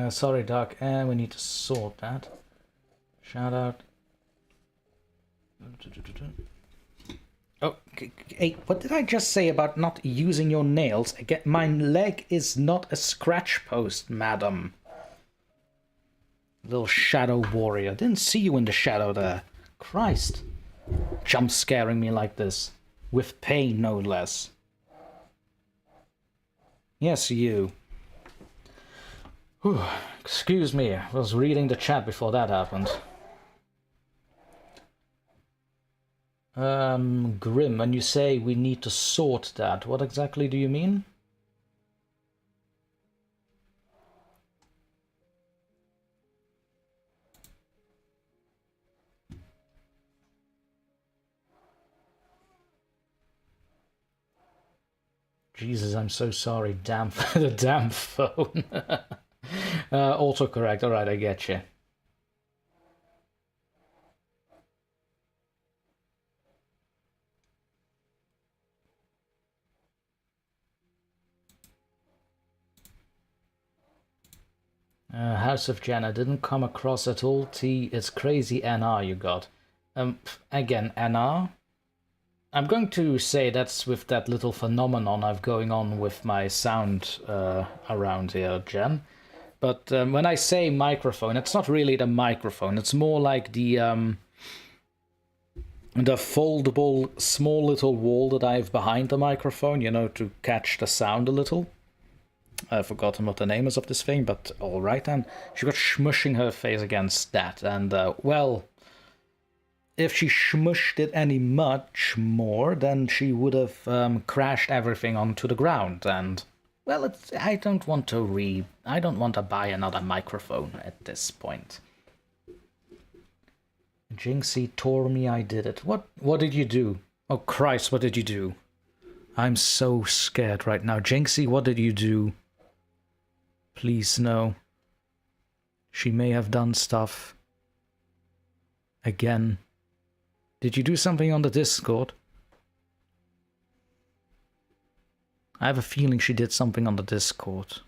Sorry, Doc. We need to sort that. Shout out. Oh, hey, what did I just say about not using your nails? Again, my leg is not a scratch post, madam. Little shadow warrior. Didn't see you in the shadow there. Christ. Jump scaring me like this. With pain, no less. Yes, you. Whew, excuse me, I was reading the chat before that happened. Grim, when you say we need to sort that, what exactly do you mean? Jesus, I'm so sorry. Damn, the damn phone. Autocorrect, alright, I get you. House of Jen, I didn't come across at all. T, it's crazy NR you got. Again, NR? I'm going to say that's with that little phenomenon I've going on with my sound around here, Jen. But when I say microphone, it's not really the microphone. It's more like the foldable small little wall that I have behind the microphone, you know, to catch the sound a little. I've forgotten what the name is of this thing, but alright then. She got smushing her face against that, and well, if she smushed it any much more, then she would have crashed everything onto the ground, and well, I don't want to buy another microphone at this point. Jinxie tore me, I did it. What did you do? Oh Christ, what did you do? I'm so scared right now. Jinxie, what did you do? Please, no. She may have done stuff. Again. Did you do something on the Discord? I have a feeling she did something on the Discord.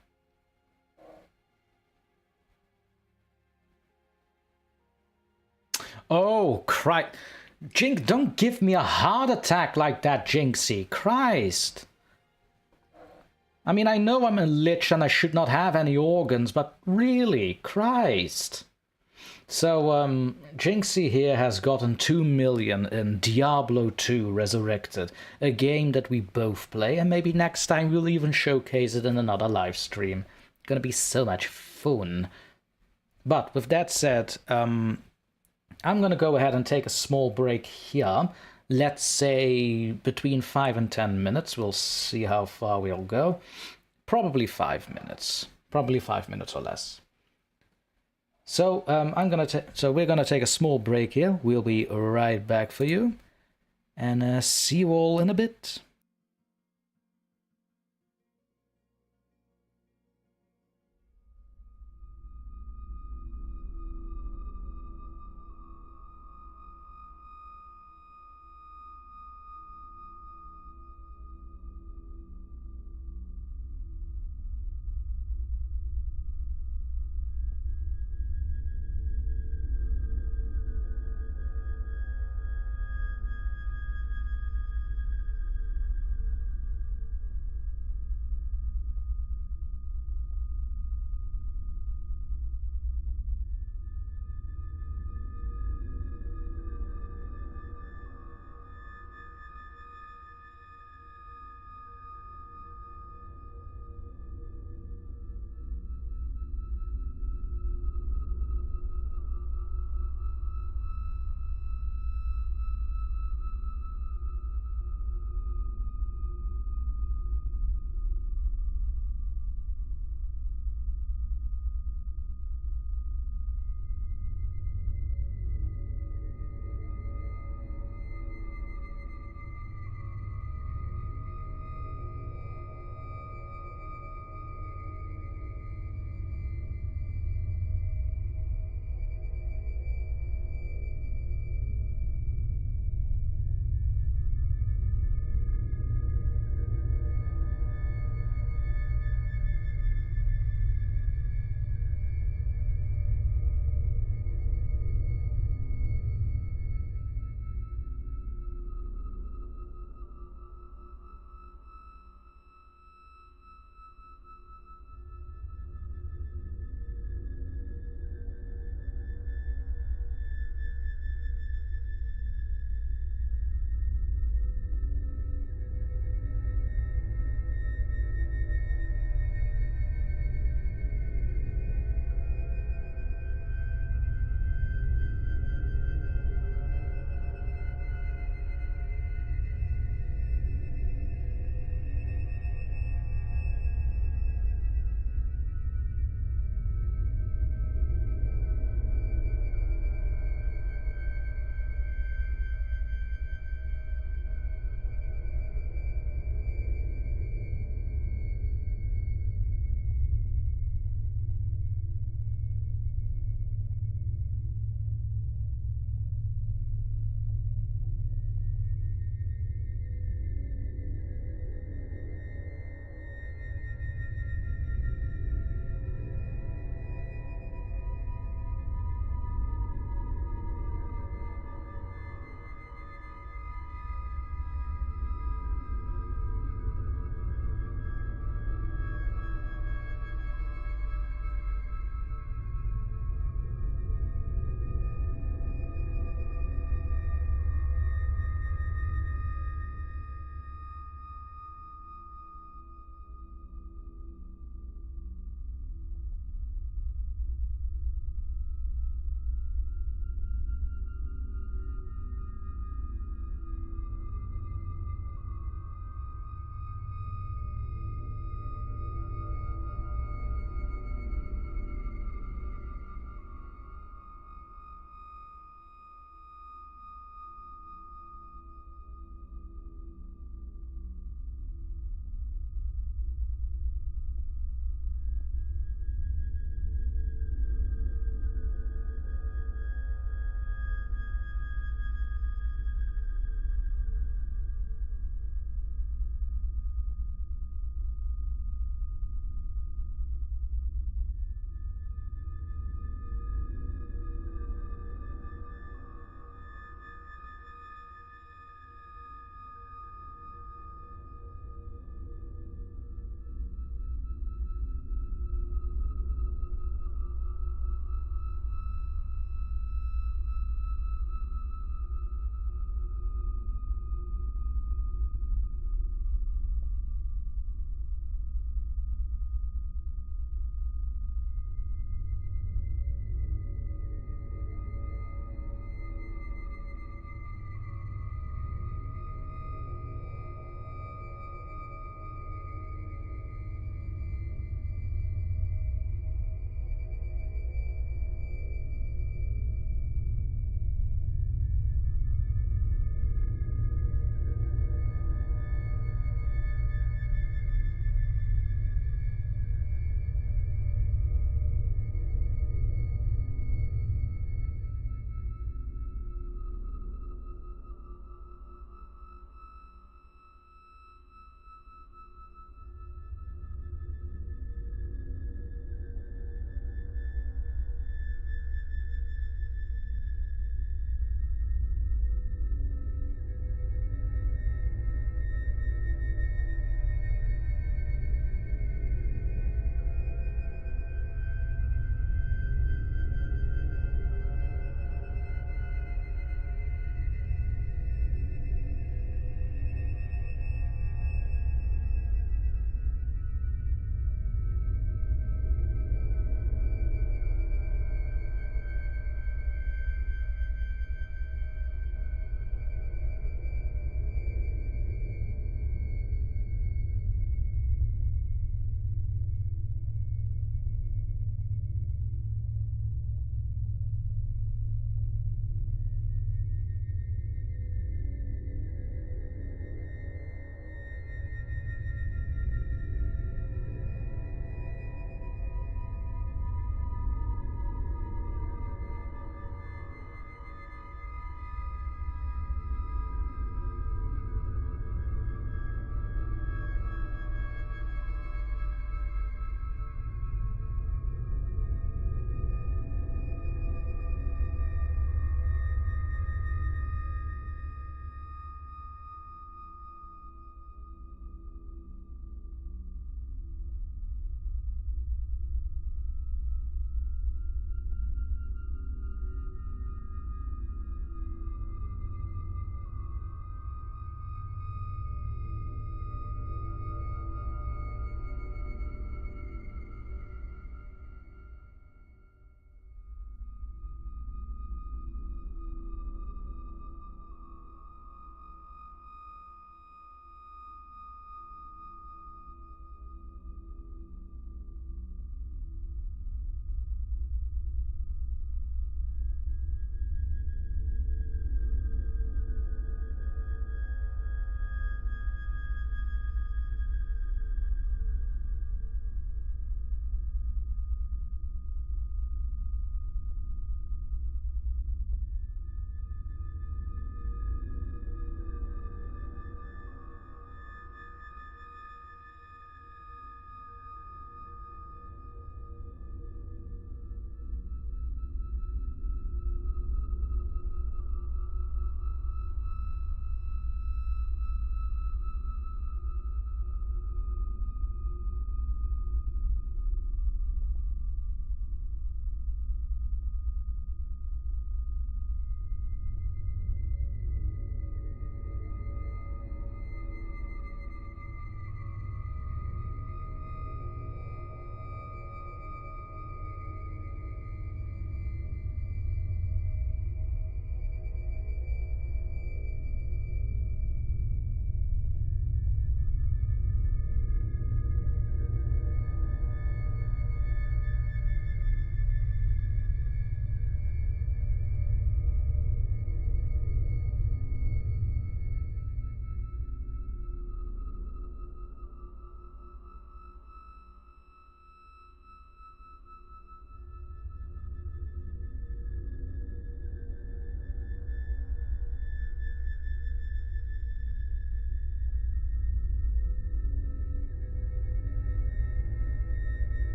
Oh, Christ. Jinx, don't give me a heart attack like that, Jinxie. Christ. I mean, I know I'm a lich and I should not have any organs, but really, Christ. So, Jinxie here has gotten 2 million in Diablo 2 Resurrected, a game that we both play, and maybe next time we'll even showcase it in another live stream. Gonna be so much fun. But with that said, I'm gonna go ahead and take a small break here. Let's say between 5 and 10 minutes. We'll see how far we'll go. Probably 5 minutes. Probably 5 minutes or less. So we're gonna take a small break here. We'll be right back for you, and see you all in a bit.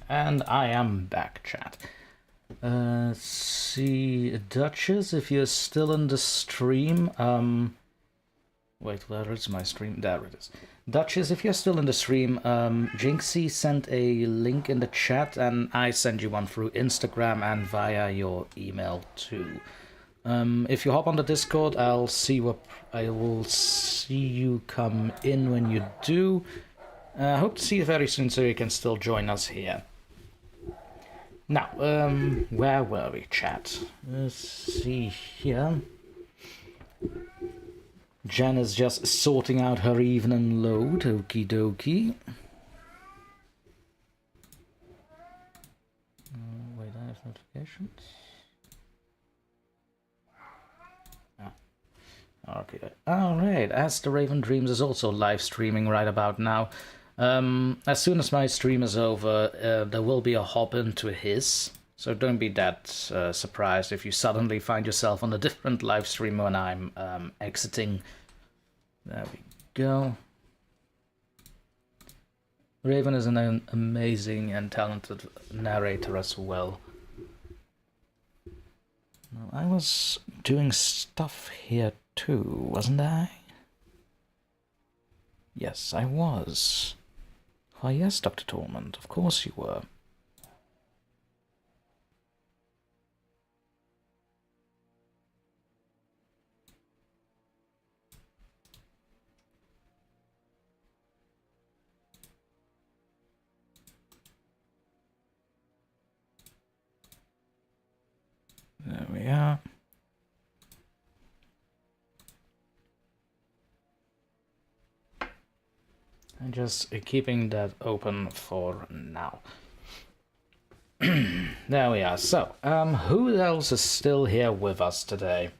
And I am back, chat. Let's see, Duchess, if you're still in the stream, wait, where is my stream? There it is. Duchess, if you're still in the stream, Jinxie sent a link in the chat, and I send you one through Instagram and via your email too. If you hop on the Discord, I will see you come in when you do. I hope to see you very soon so you can still join us here. Now, where were we, chat? Let's see here. Jen is just sorting out her evening load, okie dokie. Wait, I have notifications. Okay. Alright, As the Raven Dreams is also live streaming right about now. As soon as my stream is over, there will be a hop into his, so don't be that surprised if you suddenly find yourself on a different live stream when I'm exiting. There we go. Raven is an amazing and talented narrator as well. Now, I was doing stuff here too, wasn't I? Yes, I was. Why, yes, DrTorment, of course you were. There we are. I'm just keeping that open for now. There we are. So, who else is still here with us today?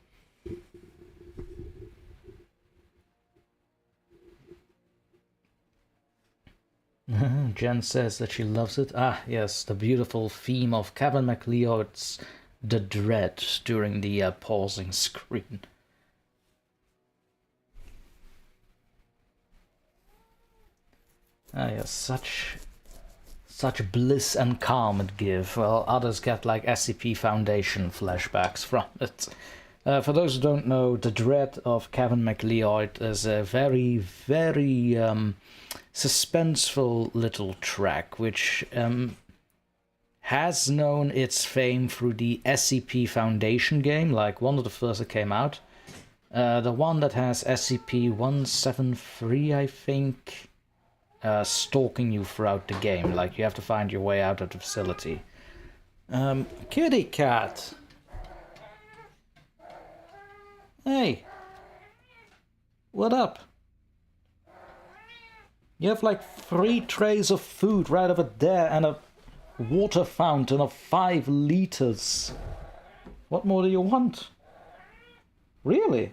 Jen says that she loves it. Ah, yes, the beautiful theme of Kevin MacLeod's The Dread during the pausing screen. Ah, yes, such bliss and calm it gives, while others get like SCP Foundation flashbacks from it. For those who don't know, The Dread of Kevin MacLeod is a very, very suspenseful little track, which has known its fame through the SCP Foundation game, like one of the first that came out. The one that has SCP-173, I think, stalking you throughout the game, like you have to find your way out of the facility. Kitty cat! Hey! What up? You have like 3 trays of food right over there and a water fountain of 5 liters. What more do you want? Really?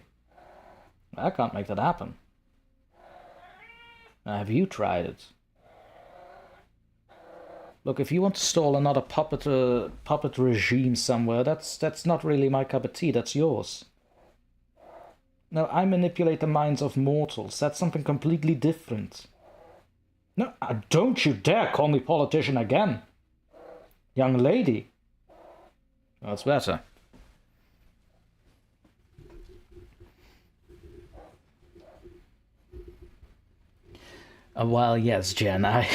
I can't make that happen. Have you tried it? Look, if you want to stall another puppet regime somewhere, that's not really my cup of tea, that's yours. No, I manipulate the minds of mortals. That's something completely different. No, don't you dare call me politician again. Young lady. That's better. Well, yes, Jen, I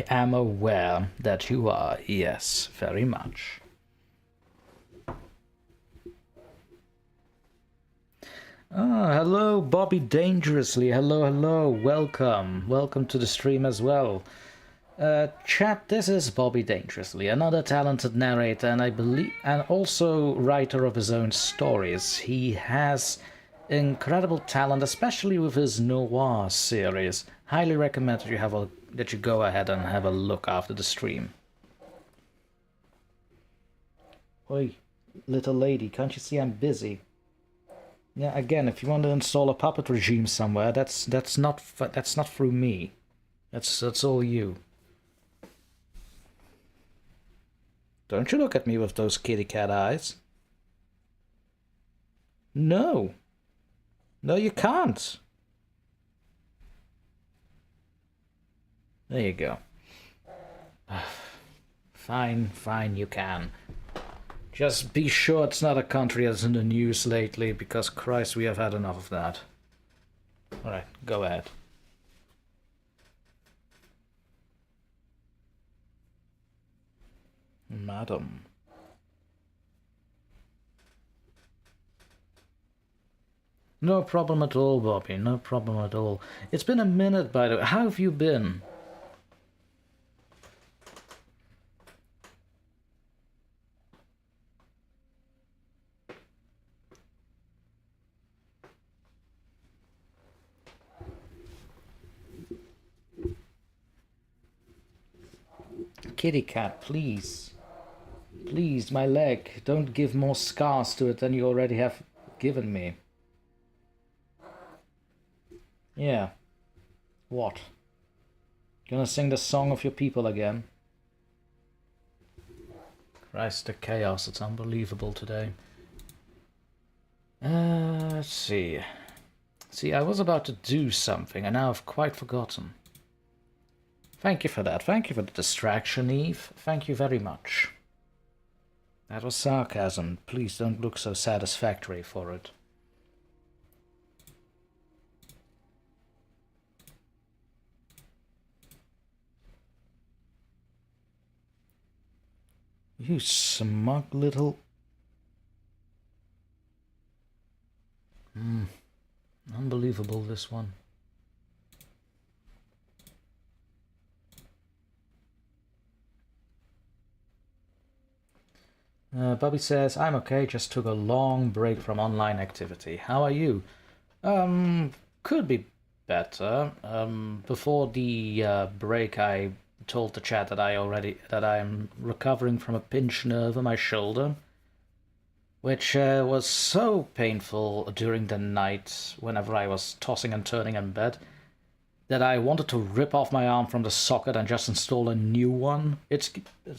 am aware that you are, yes, very much. Ah, hello, Bobby Dangerously. Hello, hello. Welcome. Welcome to the stream as well. Chat, this is Bobby Dangerously, another talented narrator and I believe, and also writer of his own stories. He has incredible talent, especially with his noir series. Highly recommend that you go ahead and have a look after the stream. Oi, little lady, can't you see I'm busy? Yeah, again, if you want to install a puppet regime somewhere, that's not through me. That's all you. Don't you look at me with those kitty cat eyes. No. No, you can't. There you go. Fine, fine, you can. Just be sure it's not a country that's in the news lately, because Christ, we have had enough of that. Alright, go ahead. Madam. No problem at all, Bobby, no problem at all. It's been a minute, by the way. How have you been? Kitty cat, please. Please, my leg. Don't give more scars to it than you already have given me. Yeah. What? Gonna sing the song of your people again? Christ, the chaos, it's unbelievable today. Let's see. See, I was about to do something, and now I've quite forgotten. Thank you for that. Thank you for the distraction, Eve. Thank you very much. That was sarcasm. Please don't look so satisfactory for it. You smug little... Unbelievable, this one. Bobby says, I'm okay, just took a long break from online activity. How are you? Could be better. Before the break, I told the chat that I'm recovering from a pinched nerve in my shoulder, which was so painful during the night whenever I was tossing and turning in bed that I wanted to rip off my arm from the socket and just install a new one. It's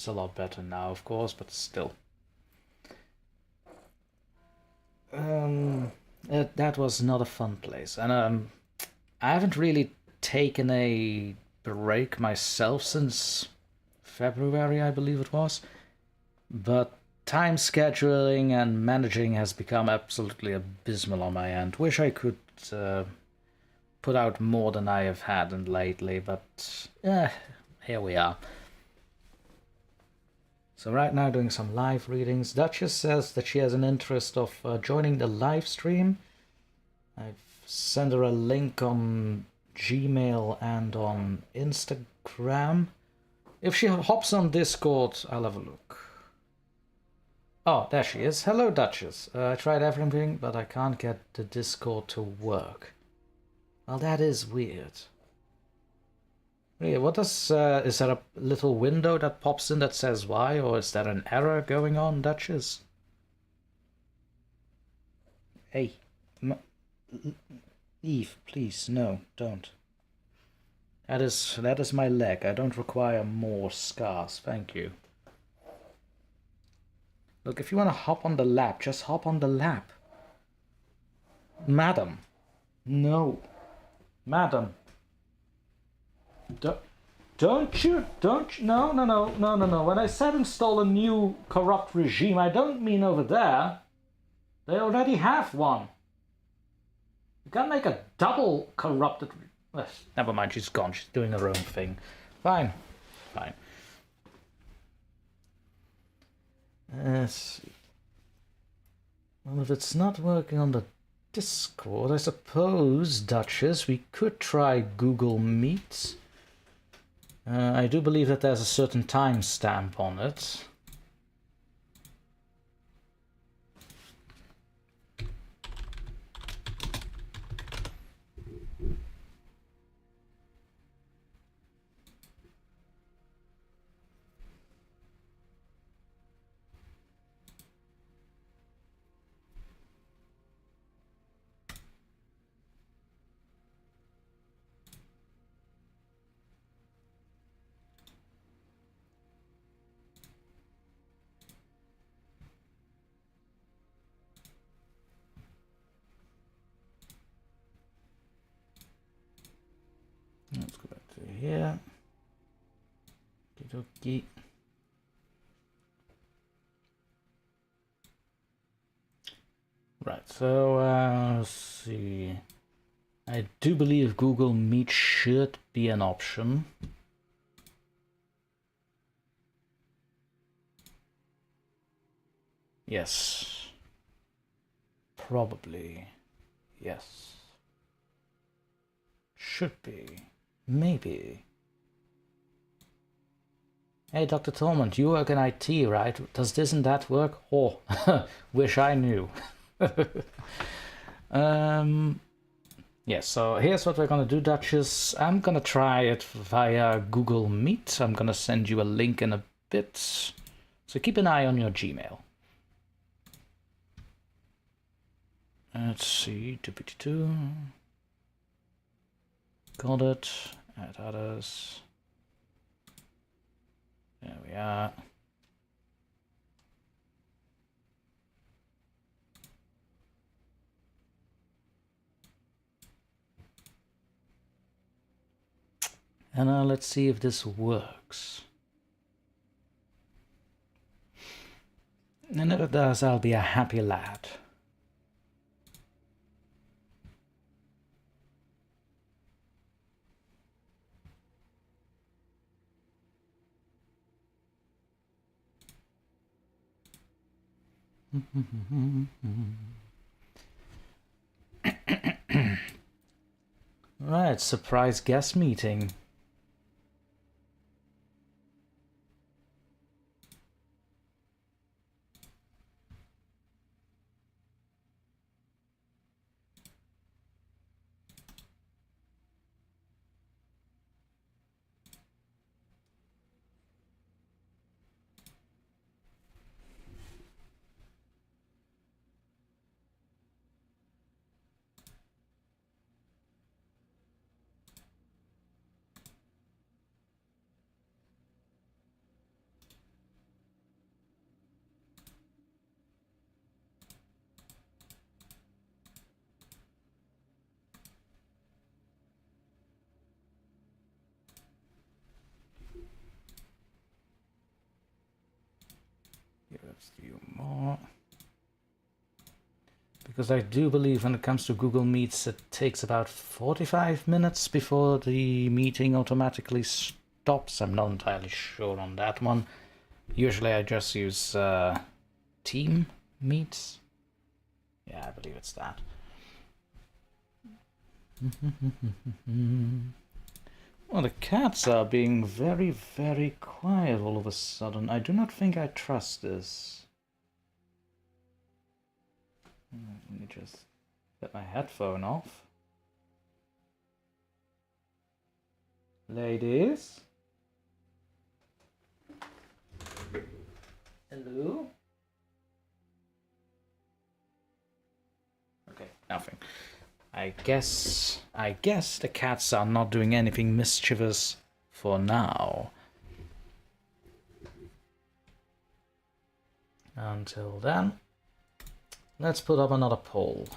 a lot better now, of course, but still. That was not a fun place, and I haven't really taken a break myself since February, I believe it was, but time scheduling and managing has become absolutely abysmal on my end. Wish I could put out more than I have had lately, but here we are. So right now doing some live readings. Duchess says that she has an interest of joining the live stream. I've sent her a link on Gmail and on Instagram. If she hops on Discord, I'll have a look. Oh, there she is. Hello, Duchess. I tried everything, but I can't get the Discord to work. Well, that is weird. What does, is there a little window that pops in that says why, or is there an error going on, Duchess? Hey, Eve, please, no, don't. That is my leg. I don't require more scars, thank you. Look, if you want to hop on the lap, just hop on the lap. Madam. No. Madam. Don't you, no. When I said install a new corrupt regime, I don't mean over there. They already have one. You can't make a double corrupted... Never mind, she's gone. She's doing her own thing. Fine. Fine. Let's see. Well, if it's not working on the Discord, I suppose, Duchess, we could try Google Meet. I do believe that there's a certain timestamp on it. Let's go back to here. Okie. Right, so let's see. I do believe Google Meet should be an option. Yes. Probably. Yes. Should be. Maybe. Hey, Dr. Torment, you work in IT, right? Does this and that work? Oh, wish I knew. Yeah, so here's what we're gonna do, Duchess. I'm gonna try it via Google Meet. I'm gonna send you a link in a bit. So keep an eye on your Gmail. Let's see, 252. Got it. Add others. There we are. And let's see if this works. And if it does, I'll be a happy lad. Right, surprise guest meeting. Give us a few more. Because I do believe when it comes to Google Meets, it takes about 45 minutes before the meeting automatically stops. I'm not entirely sure on that one. Usually I just use Team Meets. Yeah, I believe it's that. Well, the cats are being very, very quiet all of a sudden. I do not think I trust this. Let me just get my headphone off. Ladies? Hello? Okay, nothing. I guess the cats are not doing anything mischievous for now. Until then, let's put up another poll.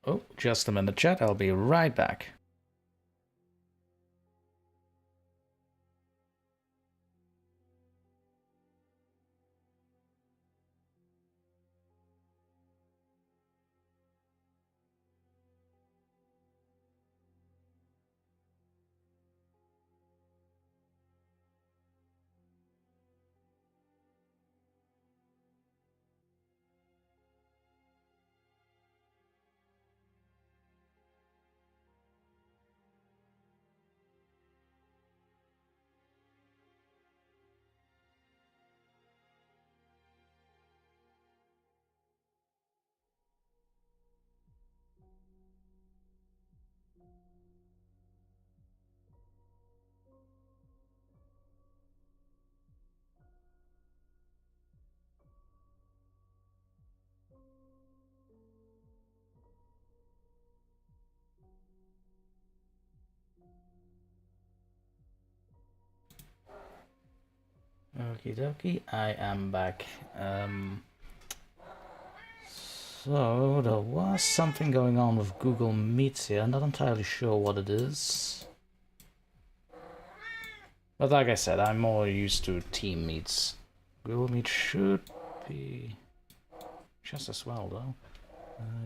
Oh, just a minute, chat. I'll be right back. Okie dokie, I am back. So, there was something going on with Google Meets here. I'm not entirely sure what it is. But like I said, I'm more used to Team Meets. Google Meet should be just as well, though.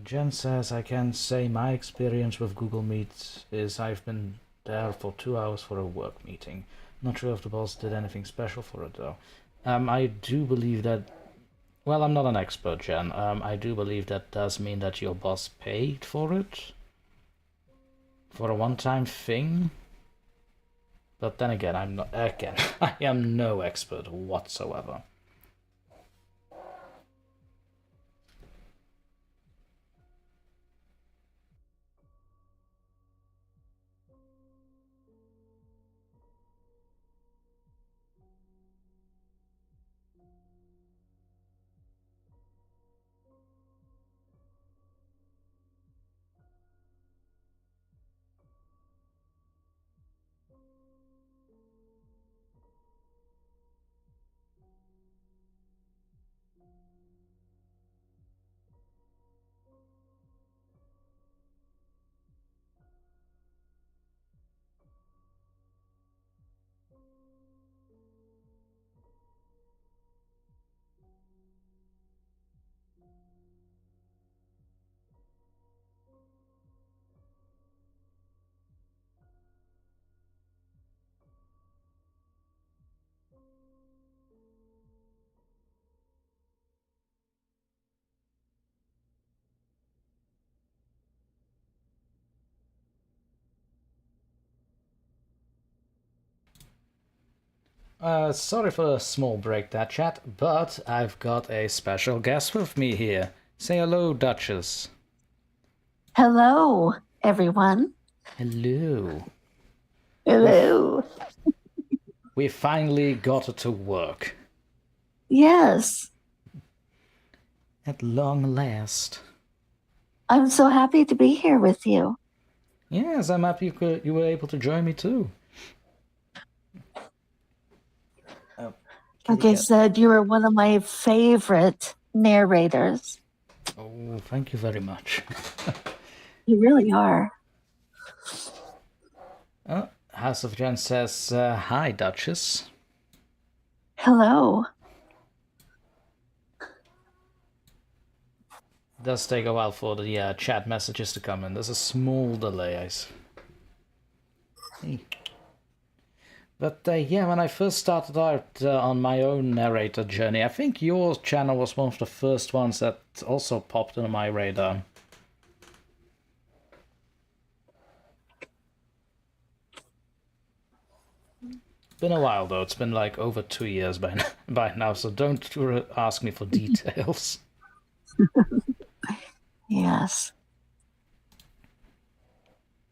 Jen says, I can say my experience with Google Meet is I've been there for 2 hours for a work meeting. Not sure if the boss did anything special for it, though. I do believe that... Well, I'm not an expert, Jen. I do believe that does mean that your boss paid for it. For a one-time thing. But then again, I'm not... Again, I am no expert whatsoever. Sorry for a small break there, chat, but I've got a special guest with me here. Say hello, Duchess. Hello, everyone. Hello. Hello. We finally got it to work. Yes. At long last. I'm so happy to be here with you. Yes, I'm happy you were able to join me too. Like I said, you are one of my favorite narrators. Oh, thank you very much. You really are. House of Jen says, hi, Duchess. Hello. It does take a while for the chat messages to come in. There's a small delay, But yeah, when I first started out on my own narrator journey, I think your channel was one of the first ones that also popped on my radar. Been a while though. It's been like over 2 years by now, so don't ask me for details. Yes.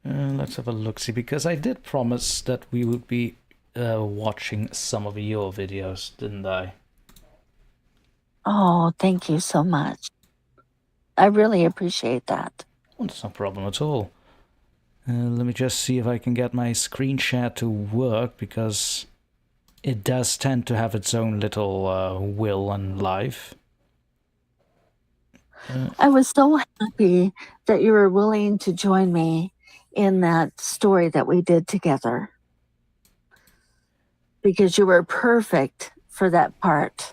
Let's have a look-see, because I did promise that we would be watching some of your videos, didn't I? Oh, thank you so much. I really appreciate that. Well, it's no problem at all. Let me just see if I can get my screen share to work, because it does tend to have its own little will and life. I was so happy that you were willing to join me in that story that we did together, because you were perfect for that part.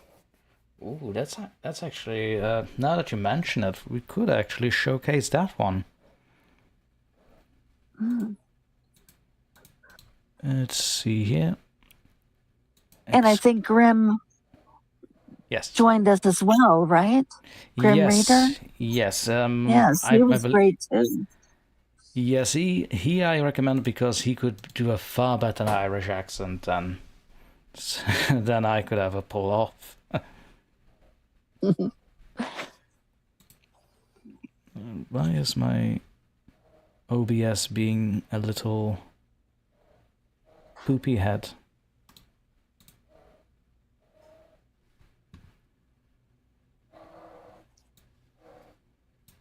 Ooh, that's actually, now that you mention it, we could actually showcase that one. Let's see here. And I think Grim joined us as well, right? Grim Reader? Yes. Yes, he was great too. Yes, he I recommend because he could do a far better Irish accent than I could ever pull off. Why is my OBS being a little poopy head?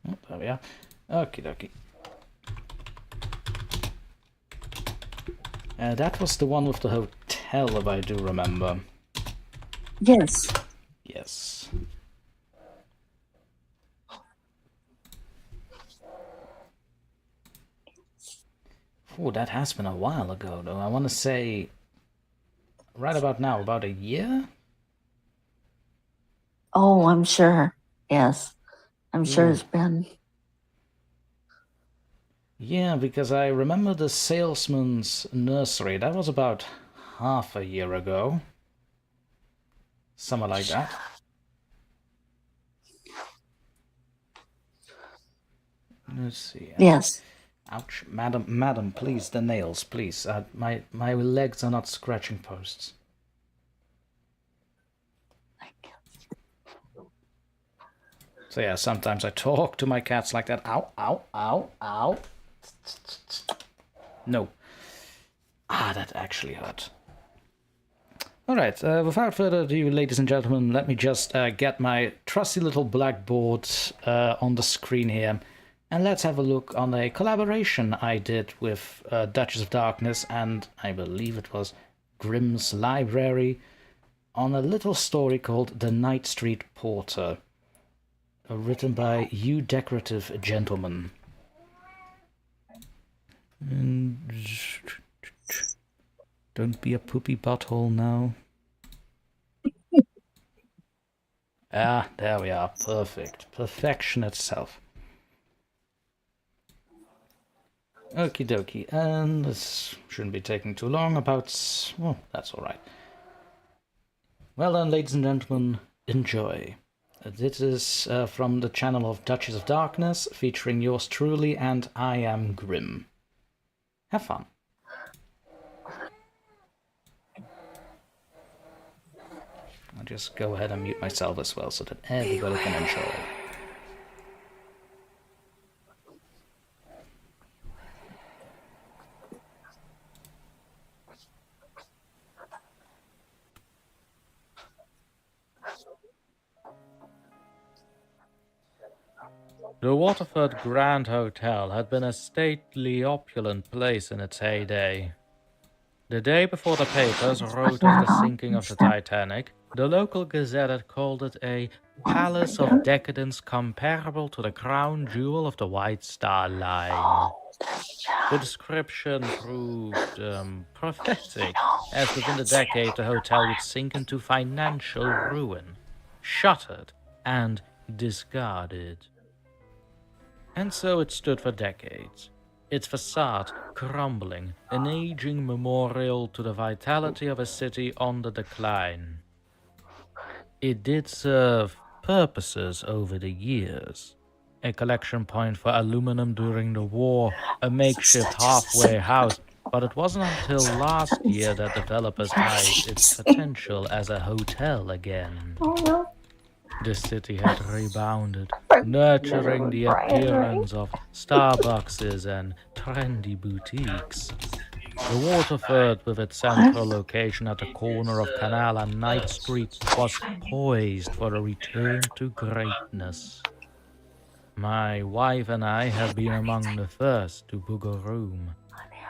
Oh, there we are. Okie dokie. That was the one with the hotel, if I do remember. Yes. Yes. Oh, that has been a while ago, though. I want to say, right about now, about a year? Oh, I'm sure. Yes. I'm sure it's been. Yeah, because I remember the salesman's nursery. That was about half a year ago. Something like that. Let's see. Yes. Ouch, madam, please, the nails, please. My legs are not scratching posts. So yeah, sometimes I talk to my cats like that. Ow, ow, ow, ow. No. Ah, that actually hurt. Alright, without further ado, ladies and gentlemen, let me just get my trusty little blackboard on the screen here. And let's have a look on a collaboration I did with Duchess of Darkness and I believe it was Grimm's Library on a little story called The Night Street Porter. Written by You Decorative Gentleman. And don't be a poopy butthole now. Ah, there we are. Perfect. Perfection itself. Okie dokie. And this shouldn't be taking too long. Well, that's alright. Well then, ladies and gentlemen, enjoy. This is from the channel of Duchess of Darkness, featuring yours truly, and I am Grim. Have fun. I'll just go ahead and mute myself as well, so that everybody can enjoy. The Waterford Grand Hotel had been a stately, opulent place in its heyday. The day before the papers wrote of the sinking of the Titanic, the local gazette had called it a palace of decadence comparable to the crown jewel of the White Star Line. The description proved prophetic, as within the decade the hotel would sink into financial ruin, shuttered and discarded. And so it stood for decades, its facade crumbling, an aging memorial to the vitality of a city on the decline. It did serve purposes over the years. A collection point for aluminum during the war, a makeshift halfway house, but it wasn't until last year that developers eyed its potential as a hotel again. The city had rebounded, nurturing the appearance of Starbuckses and trendy boutiques. The Waterford, with its central location at the corner of Canal and Knight Street, was poised for a return to greatness. My wife and I had been among the first to book a room,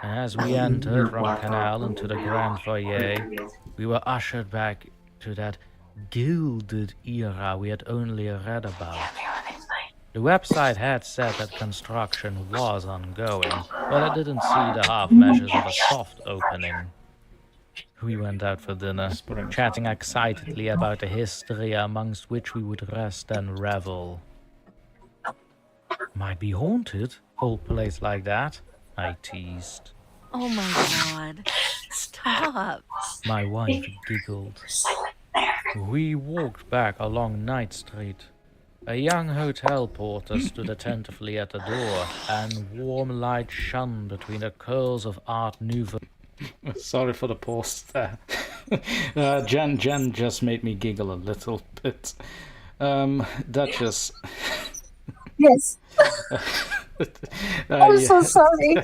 and as we entered from Canal into the Grand Foyer, we were ushered back to that gilded era we had only read about. The website had said that construction was ongoing, but I didn't see the half measures of a soft opening. We went out for dinner, chatting excitedly about the history amongst which we would rest and revel. Might be haunted, old place like that, I teased. Oh my god, stop. My wife giggled. We walked back along Knight Street. A young hotel porter stood attentively at the door, and warm light shone between the curls of Art Nouveau. Sorry for the pause there. Jen just made me giggle a little bit. Duchess. Yes. I'm so sorry.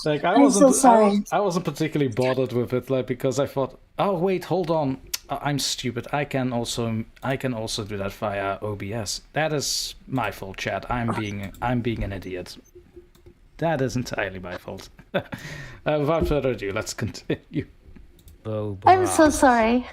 Like I wasn't particularly bothered with it, like because I thought, oh wait, hold on, I'm stupid. I can also do that via OBS. That is my fault, chat. I'm being an idiot. That is entirely my fault. Without further ado, let's continue. I'm so sorry.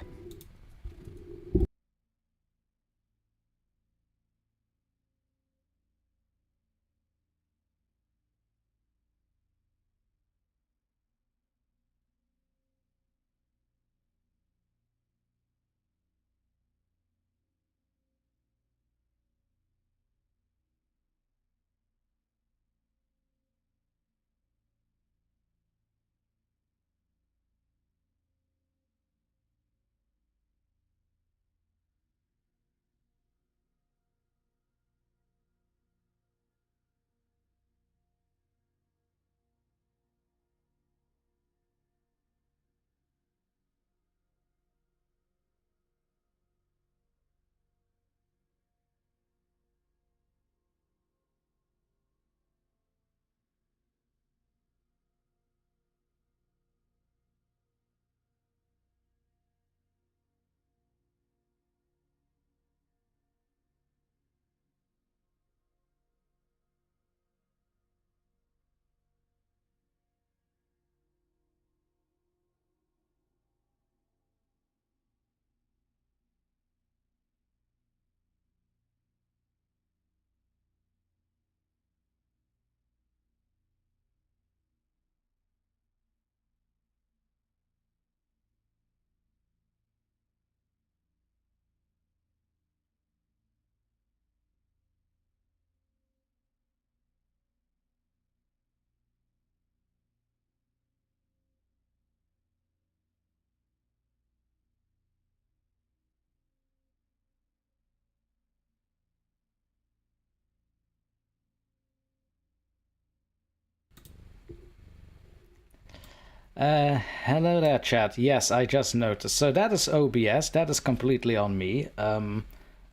Hello there, chat. Yes, I just noticed. So that is OBS. That is completely on me.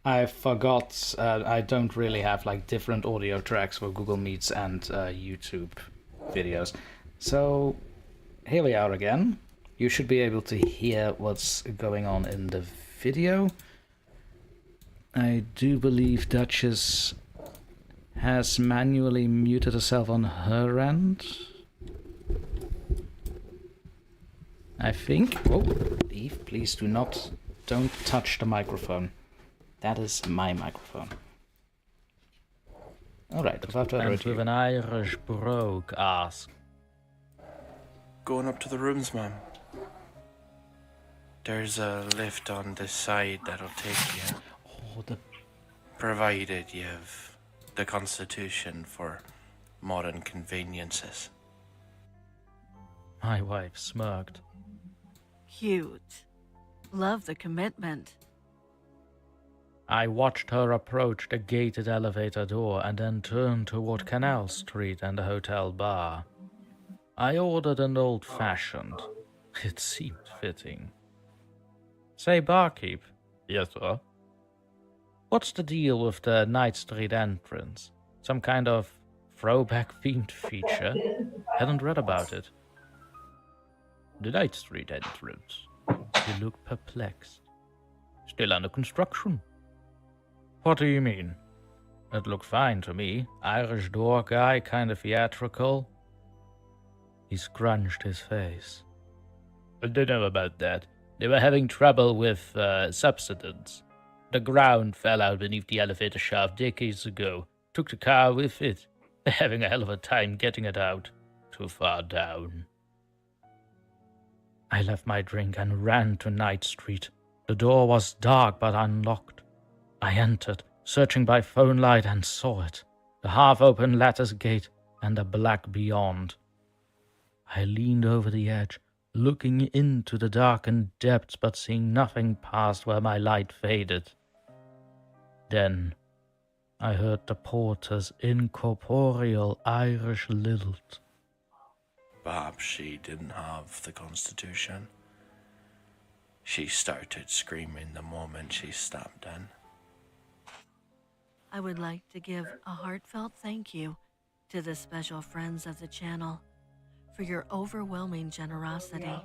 I forgot. I don't really have like different audio tracks for Google Meets and YouTube videos. So here we are again. You should be able to hear what's going on in the video. I do believe Duchess has manually muted herself on her end. I think. Oh, Eve, please don't touch the microphone. That is my microphone. Alright, without further ado. With an Irish brogue ask. Going up to the rooms, ma'am. There's a lift on this side that'll take you. Oh, provided you've the constitution for modern conveniences. My wife smirked. Cute. Love the commitment. I watched her approach the gated elevator door and then turn toward Canal Street and the hotel bar. I ordered an old-fashioned. It seemed fitting. Say, barkeep. Yes, sir? What's the deal with the Night Street entrance? Some kind of throwback-themed feature? Hadn't read about it. The Night Street entrance. You look perplexed. Still under construction. What do you mean? It looked fine to me. Irish door guy, kind of theatrical. He scrunched his face. I don't know about that. They were having trouble with subsidence. The ground fell out beneath the elevator shaft decades ago. Took the car with it. They're having a hell of a time getting it out. Too far down. I left my drink and ran to Night Street. The door was dark but unlocked. I entered, searching by phone light, and saw it. The half-open lattice gate and the black beyond. I leaned over the edge, looking into the darkened depths but seeing nothing past where my light faded. Then I heard the porter's incorporeal Irish lilt. Perhaps she didn't have the constitution. She started screaming the moment she stepped in. I would like to give a heartfelt thank you to the special friends of the channel for your overwhelming generosity.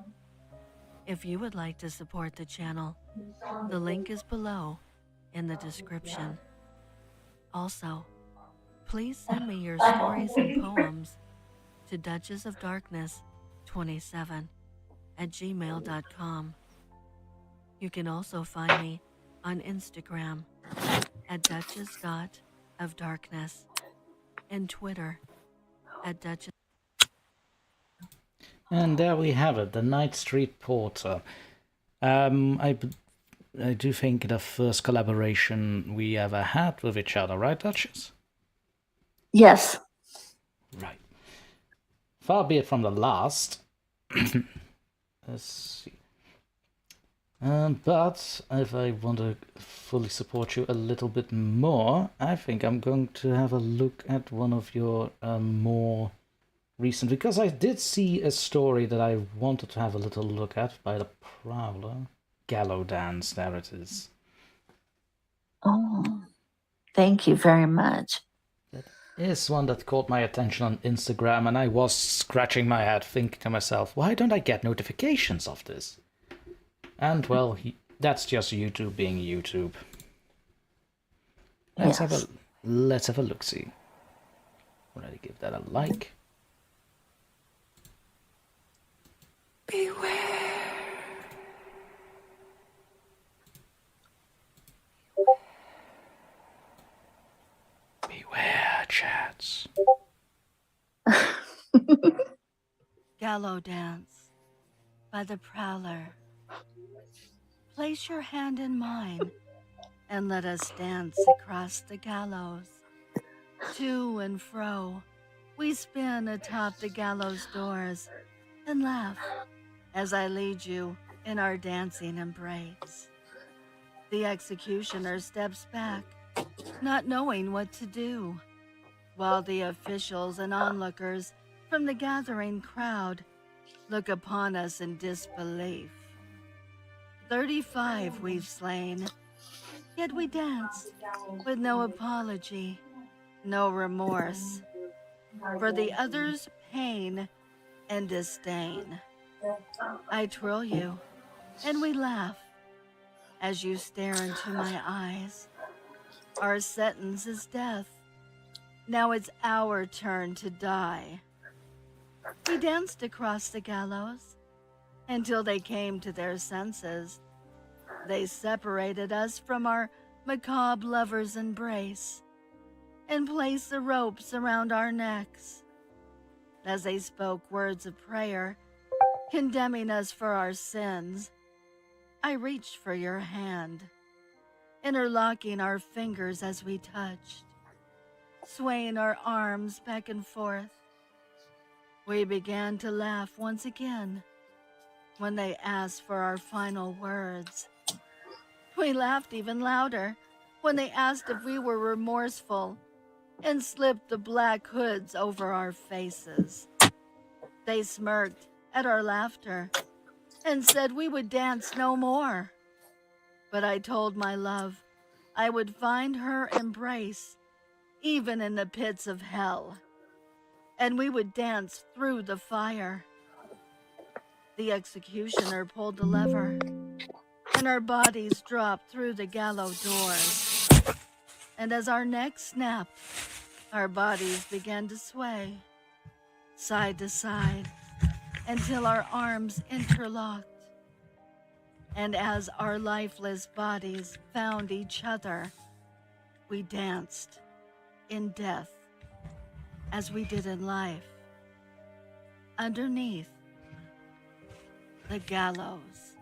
If you would like to support the channel, the link is below in the description. Also, please send me your stories and poems to duchessofdarkness27@gmail.com. You can also find me on Instagram at duchess.ofdarkness and Twitter at Duchess. And there we have it, the Night Street Porter. I do think the first collaboration we ever had with each other, right, Duchess? Yes. Right. Far be it from the last. Let's see. But if I want to fully support you a little bit more, I think I'm going to have a look at one of your more recent, because I did see a story that I wanted to have a little look at by the Prowler. Gallow Dance, there it is. Oh, thank you very much. That is one that caught my attention on Instagram, and I was scratching my head thinking to myself, why don't I get notifications of this? And well, that's just YouTube being YouTube. Let's have a look-see. Already give that a like. Beware. Beware, chats. Gallow Dance by the Prowler. Place your hand in mine and let us dance across the gallows. To and fro, we spin atop the gallows doors and laugh as I lead you in our dancing embrace. The executioner steps back, not knowing what to do, while the officials and onlookers from the gathering crowd look upon us in disbelief. 35 we've slain, yet we dance with no apology, no remorse for the other's pain and disdain. I twirl you, and we laugh as you stare into my eyes. Our sentence is death. Now it's our turn to die. We danced across the gallows until they came to their senses. They separated us from our macabre lover's embrace and placed the ropes around our necks. As they spoke words of prayer, condemning us for our sins, I reached for your hand, interlocking our fingers as we touched, swaying our arms back and forth. We began to laugh once again when they asked for our final words. We laughed even louder when they asked if we were remorseful and slipped the black hoods over our faces. They smirked at our laughter and said we would dance no more. But I told my love I would find her embrace even in the pits of hell, and we would dance through the fire. The executioner pulled the lever, and our bodies dropped through the gallows doors. And as our necks snapped, our bodies began to sway, side to side, until our arms interlocked. And as our lifeless bodies found each other, we danced in death as we did in life, underneath the gallows.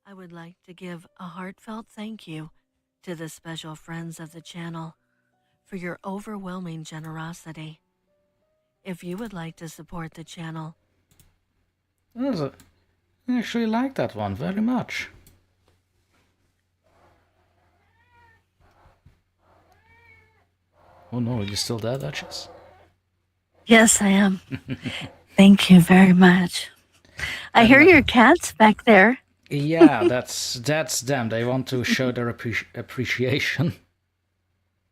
I would like to give a heartfelt thank you to the special friends of the channel for your overwhelming generosity. If you would like to support the channel, I actually like that one very much. Oh no, are you still there, Duchess? Yes, I am. Thank you very much. I hear your cats back there. Yeah, that's them. They want to show their appreciation.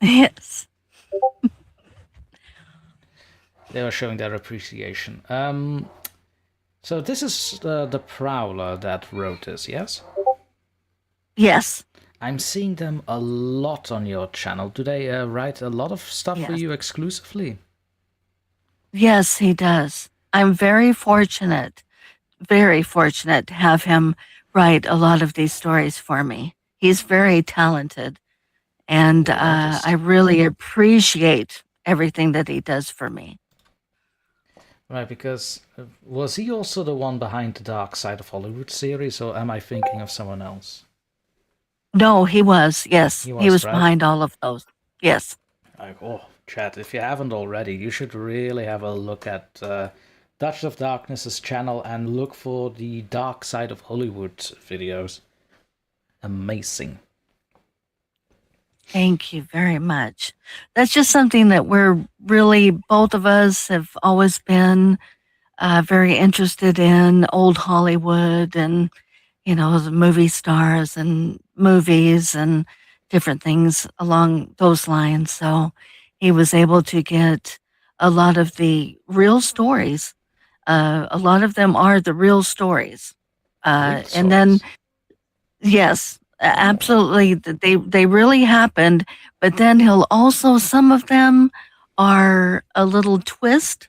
Yes. They are showing their appreciation. So this is the Prowler that wrote this, yes? Yes. I'm seeing them a lot on your channel. Do they write a lot of stuff for you exclusively? Yes, he does. I'm very fortunate to have him write a lot of these stories for me. He's very talented, and I really appreciate everything that he does for me. Right, because was he also the one behind the Dark Side of Hollywood series, or am I thinking of someone else? No, he was, yes. He was right? behind all of those. Yes. Like, oh, chat, if you haven't already, you should really have a look at Duchess of Darkness's channel and look for the Dark Side of Hollywood videos. Amazing. Thank you very much. That's just something that we're really, both of us have always been very interested in, old Hollywood and, you know, the movie stars and movies and different things along those lines. So he was able to get a lot of the real stories. A lot of them are the real stories. And then, yes, absolutely, they really happened, but then he'll also, some of them are a little twist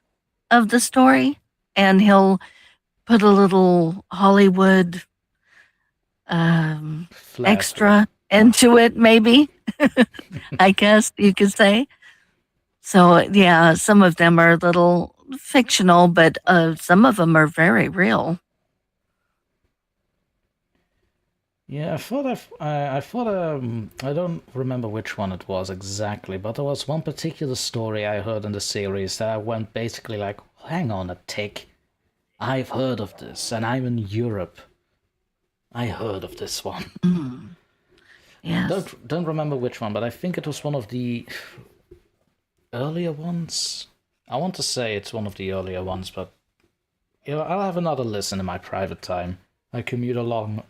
of the story, and he'll put a little Hollywood extra into it, maybe. I guess you could say. So yeah, some of them are a little fictional, but some of them are very real. Yeah, I thought I don't remember which one it was exactly, but there was one particular story I heard in the series that I went basically like, hang on a tick, I've heard of this, and I'm in Europe. I heard of this one. Yes. Don't remember which one, but I think it was one of the earlier ones. I want to say it's one of the earlier ones, but I'll have another listen in my private time. I commute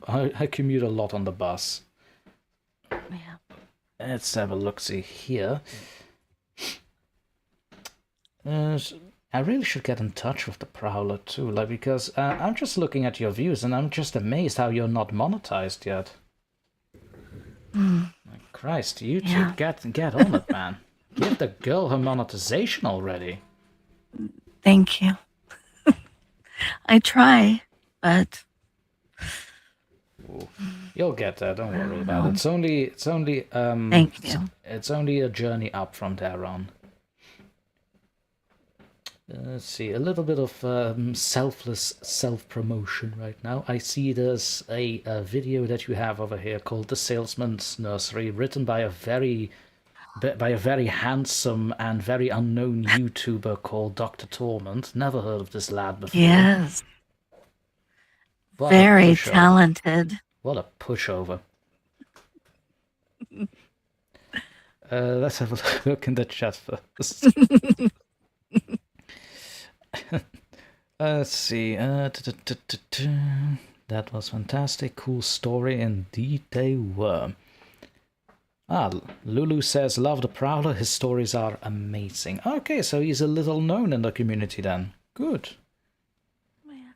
I commute a lot on the bus. Yeah. Let's have a look-see here. I really should get in touch with the Prowler too, because I'm just looking at your views and I'm just amazed how you're not monetized yet. My Christ, YouTube, get on it, man. Give the girl her monetization already. Thank you. I try, but You'll get there. Don't worry about it. It's only thank you. It's only a journey up from there on. Let's see, a little bit of selfless self-promotion right now. I see there's a video that you have over here called The Salesman's Nursery, written by a very handsome and very unknown YouTuber called DrTorment. Never heard of this lad before. Yes. What Very talented. What a pushover. Let's have a look in the chat first. Let's see. That was fantastic. Cool story indeed they were. Lulu says, love the Prowler. His stories are amazing. Okay, so he's a little known in the community then. Good. Yeah.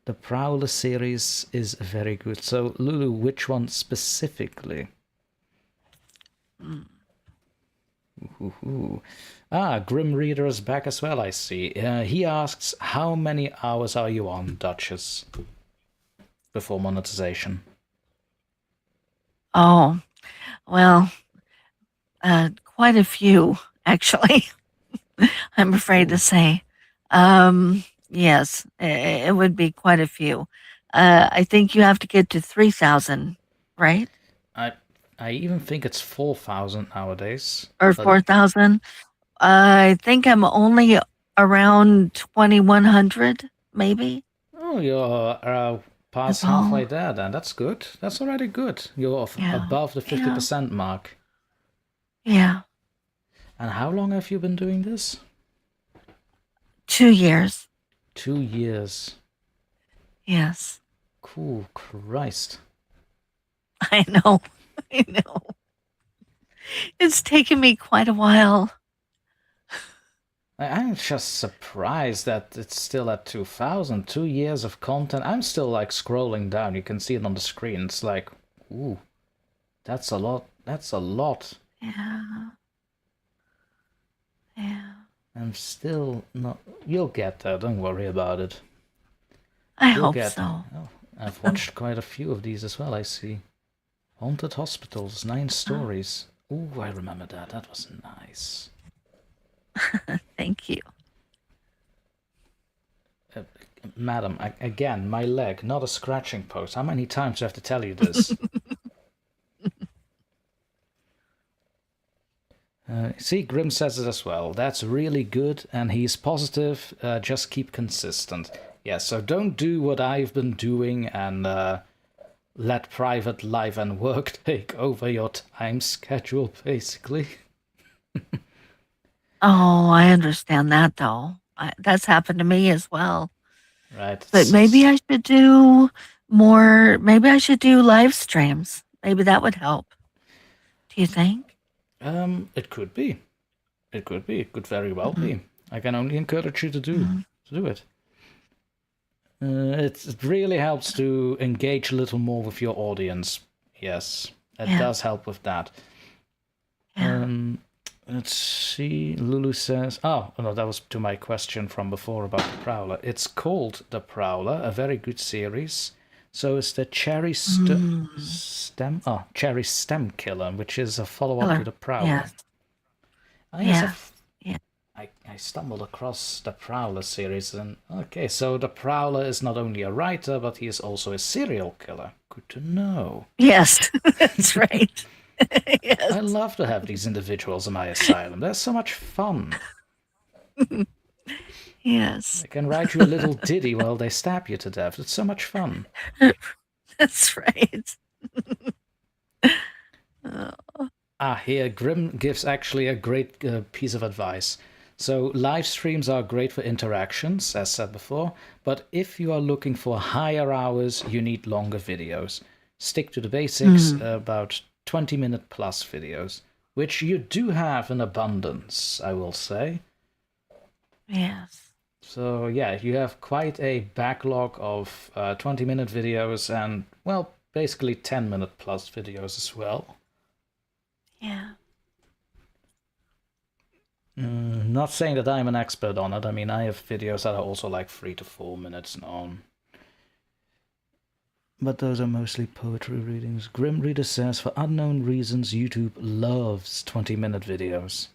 The Prowler series is very good. So, Lulu, which one specifically? Grim Reader is back as well, I see. He asks, how many hours are you on, Duchess, before monetization? Oh, well, quite a few, actually. I'm afraid to say. Yes, it would be quite a few. I think you have to get to 3,000, right? I even think it's 4,000 nowadays. Or 4,000. I think I'm only around 2,100, maybe. Oh, you're past halfway there then. That's good. That's already good. You're above the 50% mark. Yeah. And how long have you been doing this? 2 years. 2 years. Yes. Cool Christ. I know. I know. It's taken me quite a while. I'm just surprised that it's still at 2,000. 2 years of content. I'm still like scrolling down. You can see it on the screen. It's like, ooh, that's a lot. That's a lot. Yeah. Yeah. I'm still not. You'll get there. Don't worry about it. I hope so. Oh, I've watched quite a few of these as well, I see. Haunted Hospitals, 9 stories. Ooh, I remember that. That was nice. Thank you. Madam, again, my leg, not a scratching post. How many times do I have to tell you this? See, Grim says it as well. That's really good, and he's positive. Just keep consistent. Yeah, so don't do what I've been doing and let private life and work take over your time schedule, basically. Oh, I understand that, though. That's happened to me as well. Right. But maybe I should do more. Maybe I should do live streams. Maybe that would help. Do you think? It could be. It could be. It could very well be. I can only encourage you to do it. It really helps to engage a little more with your audience. Yes, it does help with that. Yeah. Let's see. Lulu says, oh, no, that was to my question from before about the Prowler. It's called The Prowler, a very good series. So it's the Cherry Stem Killer, which is a follow-up to The Prowler. Yes. I stumbled across the Prowler series, and okay, so the Prowler is not only a writer, but he is also a serial killer. Good to know. Yes, that's right. Yes. I love to have these individuals in my asylum. They're so much fun. Yes. I can write you a little ditty while they stab you to death. It's so much fun. That's right. Here, Grim gives actually a great piece of advice. So live streams are great for interactions, as said before, but if you are looking for higher hours, you need longer videos. Stick to the basics, about 20-minute plus videos, which you do have in abundance, I will say. Yes. So yeah, you have quite a backlog of 20-minute videos and, well, basically 10-minute plus videos as well. Yeah. Not saying that I'm an expert on it. I mean, I have videos that are also like 3 to 4 minutes on. But those are mostly poetry readings. Grim Reader says, for unknown reasons, YouTube loves 20-minute videos.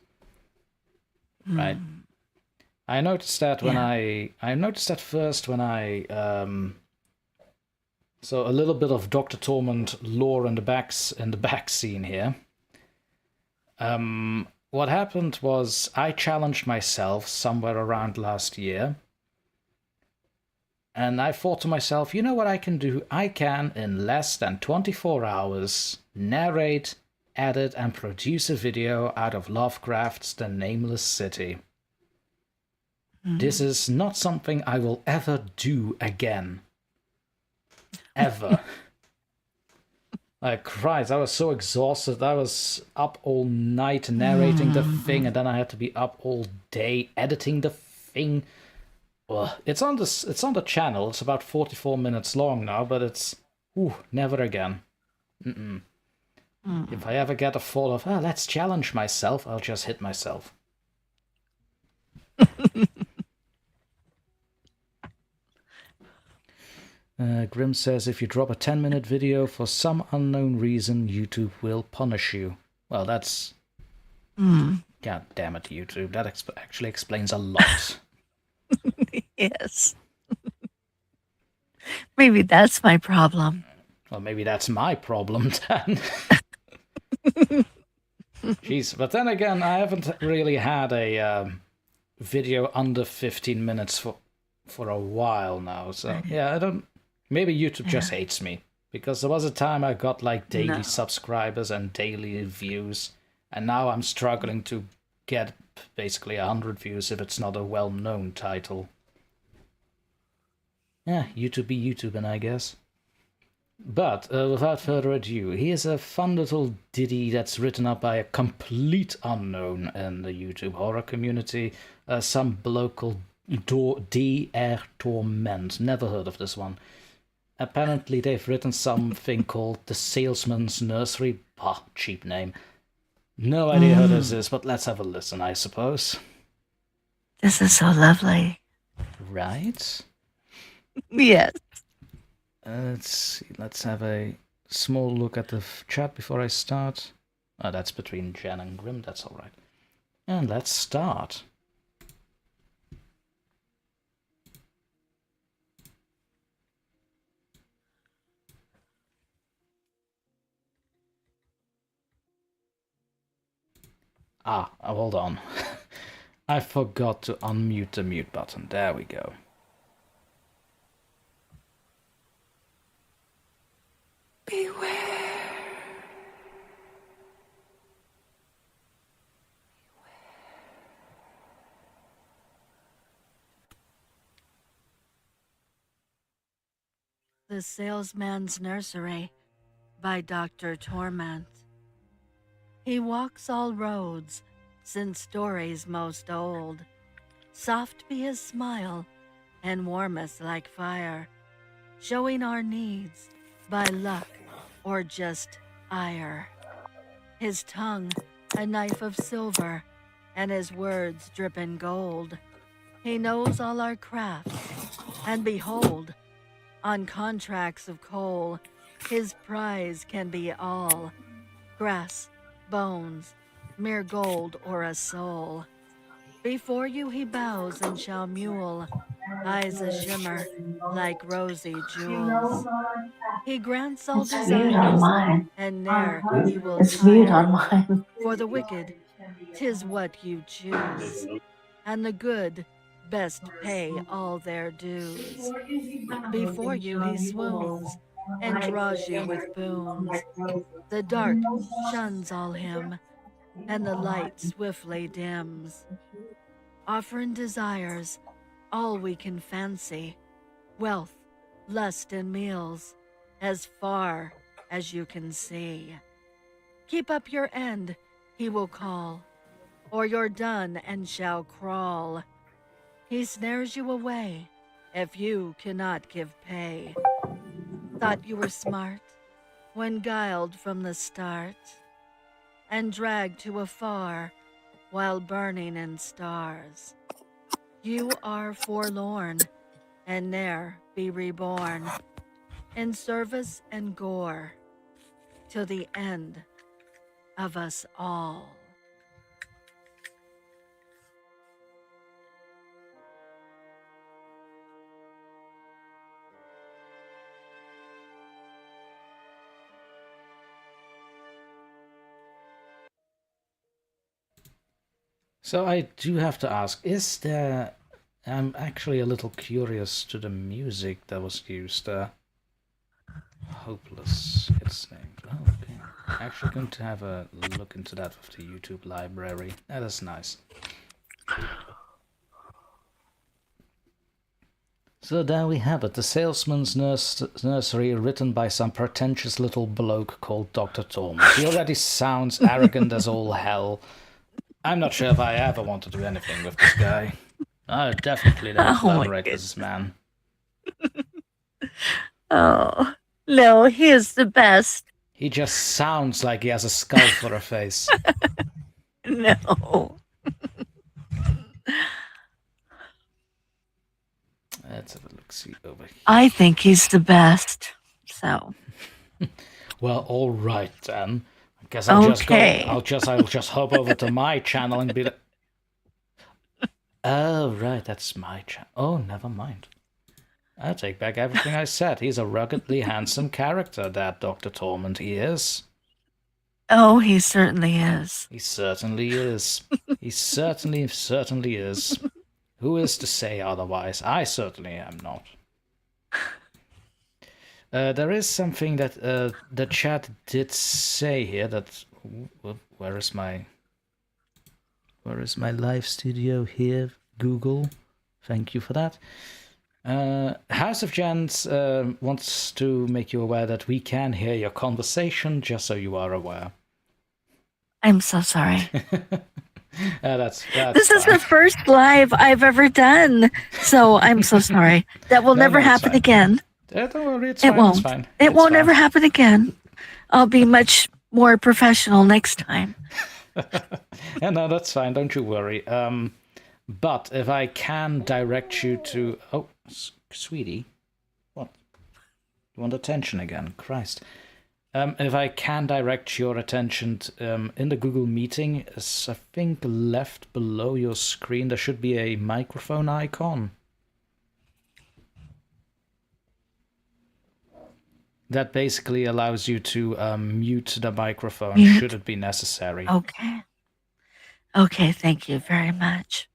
Right? I noticed that when I noticed that first when I so a little bit of DrTorment lore in the back scene here. What happened was I challenged myself somewhere around last year. And I thought to myself, you know what I can do? I can, in less than 24 hours, narrate, edit, and produce a video out of Lovecraft's The Nameless City. This is not something I will ever do again. Ever. Like, Christ, I was so exhausted. I was up all night narrating the thing, and then I had to be up all day editing the thing. Well, it's on the channel. It's about 44 minutes long now, but it's never again. If I ever get a thought of, let's challenge myself, I'll just hit myself. Grim says, if you drop a 10-minute video for some unknown reason, YouTube will punish you. Well, that's... God damn it, YouTube. That actually explains a lot. Yes. Maybe that's my problem. Well, maybe that's my problem then. Jeez, but then again, I haven't really had a video under 15 minutes for a while now. So, yeah, I don't... Maybe YouTube just hates me. Because there was a time I got, like, daily subscribers and daily views. And now I'm struggling to get basically 100 views if it's not a well-known title. Yeah, YouTube be YouTubing, I guess. But without further ado, here's a fun little ditty that's written up by a complete unknown in the YouTube horror community. Some bloke called DrTorment. Never heard of this one. Apparently they've written something called The Salesman's Nursery. Cheap name. No idea who this is, but let's have a listen, I suppose. This is so lovely. Right? Yes. Let's see. Let's have a small look at the chat before I start. Oh, that's between Jen and Grim. That's all right. And let's start. Hold on. I forgot to unmute the mute button. There we go. Beware. The Salesman's Nursery by DrTorment. He walks all roads, since stories most old. Soft be his smile, and warmest like fire, showing our needs by luck or just ire. His tongue a knife of silver, and his words dripping gold. He knows all our crafts, and behold, on contracts of coal, his prize can be all grass, bones, mere gold or a soul. Before you he bows and shall mule, eyes a shimmer like rosy jewels. He grants all desires, and ne'er he will tire. For the wicked, 'tis what you choose, and the good best pay all their dues. Before you he swoons, and draws you with boons. The dark shuns all him, and the light swiftly dims. Offering desires all we can fancy, wealth, lust, and meals, as far as you can see. Keep up your end, he will call, or you're done and shall crawl. He snares you away if you cannot give pay. Thought you were smart when guiled from the start, and dragged to afar while burning in stars. You are forlorn and ne'er be reborn in service and gore till the end of us all. So I do have to ask, is there... I'm actually a little curious to the music that was used there. Hopeless, it's named. Oh, okay. Actually going to have a look into that with the YouTube library. That is nice. So there we have it, The Salesman's Nursery, written by some pretentious little bloke called DrTorment. He already sounds arrogant as all hell. I'm not sure if I ever want to do anything with this guy. I definitely don't collaborate with this man. Oh, no, he is the best. He just sounds like he has a skull for a face. No. Let's have a look-see over here. I think he's the best. So. Well, all right then. I guess I'll just go. I'll just hop over to my channel and be like, oh right, that's my channel. Oh, never mind. I take back everything I said. He's a ruggedly handsome character, that DrTorment. He is. Oh, he certainly is. He certainly is. He certainly is. Who is to say otherwise? I certainly am not. There is something that the chat did say here. That where is my live studio here? Google, thank you for that. House of Gents wants to make you aware that we can hear your conversation, just so you are aware. I'm so sorry. That's this is the first live I've ever done, so I'm so sorry. That will never happen again. Don't worry, it won't. It's fine. It won't ever happen again. I'll be much more professional next time. Yeah, no, that's fine. Don't you worry. But if I can direct you to... Oh, sweetie. What? You want attention again? Christ. If I can direct your attention in the Google meeting, I think left below your screen, there should be a microphone icon. That basically allows you to mute the microphone should it be necessary. Okay. Okay, thank you very much.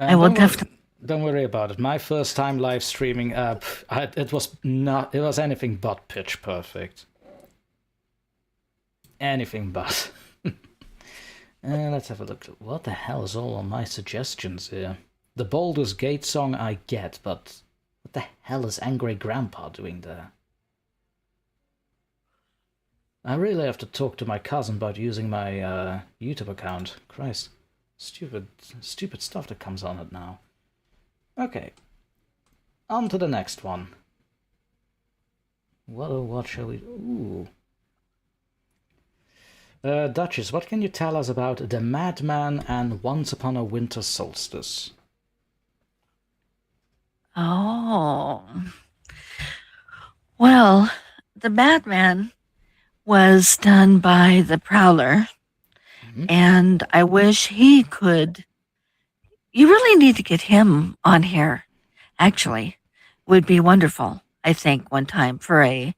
I will definitely... Don't worry about it. My first time live streaming, it was anything but pitch perfect. Anything but. Let's have a look. What the hell is all on my suggestions here? The Baldur's Gate song I get, but what the hell is Angry Grandpa doing there? I really have to talk to my cousin about using my YouTube account. Christ. Stupid stuff that comes on it now. Okay. On to the next one. What shall we... Ooh. Duchess, what can you tell us about The Madman and Once Upon a Winter Solstice? Oh. Well, The Madman was done by the Prowler, and I wish he could... You really need to get him on here, actually. Would be wonderful, I think, one time for a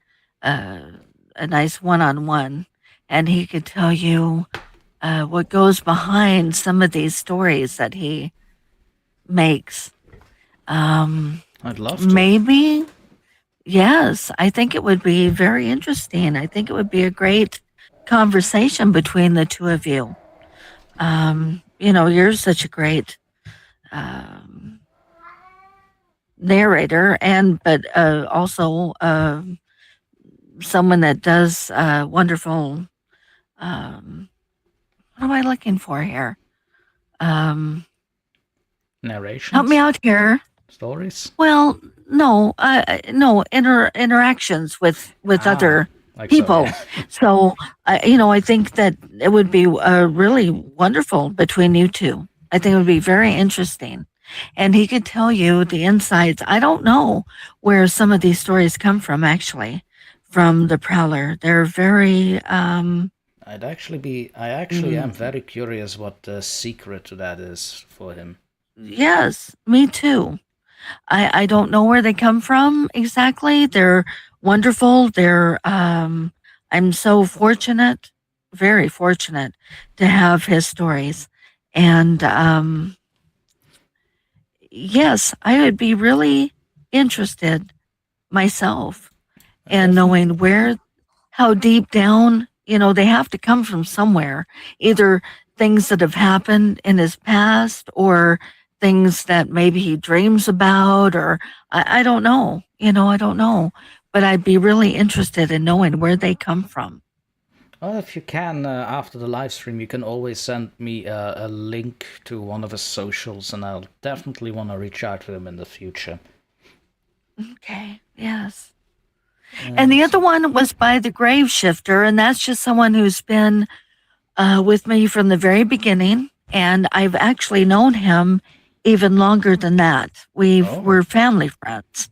nice one-on-one, and he could tell you what goes behind some of these stories that he makes. I'd love to. Maybe Yes, I think it would be very interesting. I think it would be a great conversation between the two of you. You're such a great um, narrator, but also someone that does wonderful. What am I looking for here? Um, Help me Narrations? out here. Stories? Well, no interactions with Ah, other like so, people. yeah. So, I think that it would be really wonderful between you two. I think it would be very interesting, and he could tell you the insights. I don't know where some of these stories come from, actually, from the Prowler. They're very. I actually am very curious what the secret to that is for him. Yes, me too. I don't know where they come from exactly. They're wonderful. I'm so fortunate, very fortunate to have his stories. And yes, I would be really interested myself in knowing how deep down, they have to come from somewhere, either things that have happened in his past or things that maybe he dreams about, or I don't know, I don't know, but I'd be really interested in knowing where they come from. Well, if you can, after the live stream, you can always send me a link to one of his socials, and I'll definitely want to reach out to him in the future. Okay, yes. And the other one was by the Grave Shifter, and that's just someone who's been with me from the very beginning, and I've actually known him even longer than that. We're family friends,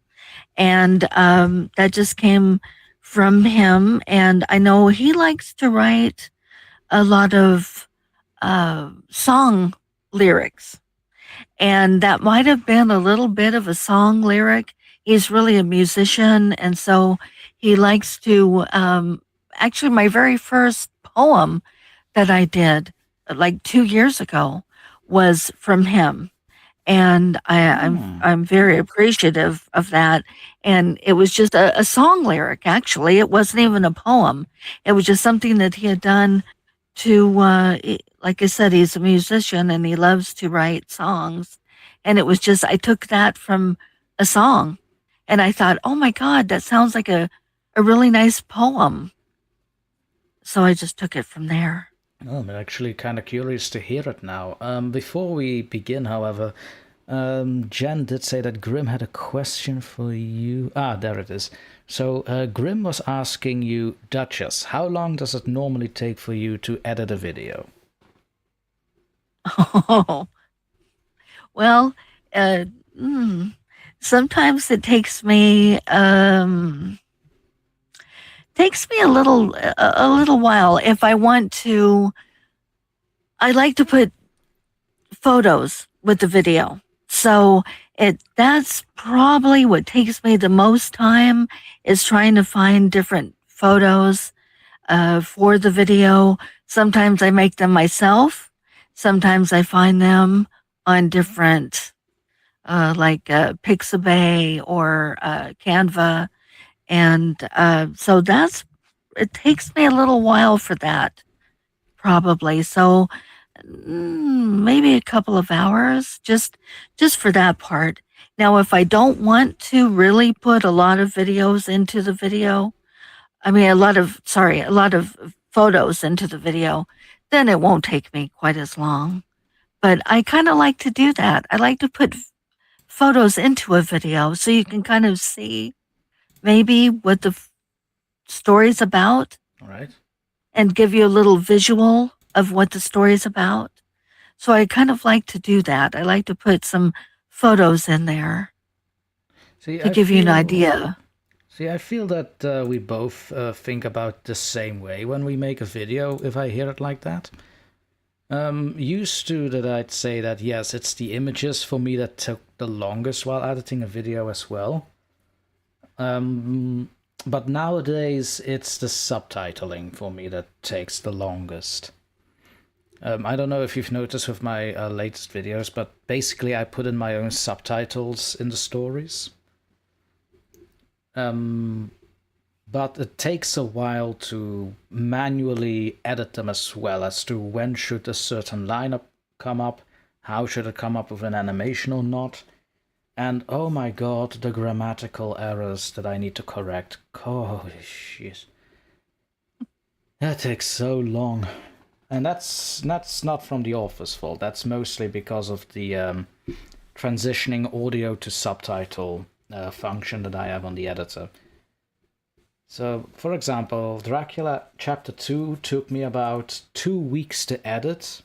and that just came from him. And I know he likes to write a lot of song lyrics, and that might have been a little bit of a song lyric. He's really a musician, and so he likes to. Actually, my very first poem that I did like 2 years ago was from him. And I'm very appreciative of that. And it was just a song lyric, actually. It wasn't even a poem. It was just something that he had done to, like I said, he's a musician and he loves to write songs. And it was just, I took that from a song and I thought, oh my God, that sounds like a really nice poem. So I just took it from there. Oh, I'm actually kind of curious to hear it now. Before we begin, however, Jen did say that Grim had a question for you. Ah, there it is. So Grim was asking you, Duchess, how long does it normally take for you to edit a video? Oh, well, sometimes it takes me a little while if I want to. I like to put photos with the video. So that's probably what takes me the most time is trying to find different photos for the video. Sometimes I make them myself. Sometimes I find them on different like Pixabay or Canva. And so it takes me a little while for that, probably. So maybe a couple of hours just for that part. Now, if I don't want to really put a lot of videos into the video, a lot of photos into the video, then it won't take me quite as long. But I kind of like to do that. I like to put photos into a video so you can kind of see maybe what the story's about. All right. And give you a little visual of what the story's about. So I kind of like to do that. I like to put some photos in there to give you an idea. See, I feel that we both think about the same way when we make a video, if I hear it like that. Used to that I'd say that, yes, it's the images for me that took the longest while editing a video as well. But nowadays, it's the subtitling for me that takes the longest. I don't know if you've noticed with my latest videos, but basically I put in my own subtitles in the stories. but it takes a while to manually edit them as well, as to when should a certain lineup come up, how should it come up with an animation or not. And oh my god, the grammatical errors that I need to correct. Holy shit. That takes so long. And that's not from the author's fault. That's mostly because of the transitioning audio to subtitle function that I have on the editor. So, for example, Dracula Chapter 2 took me about 2 weeks to edit,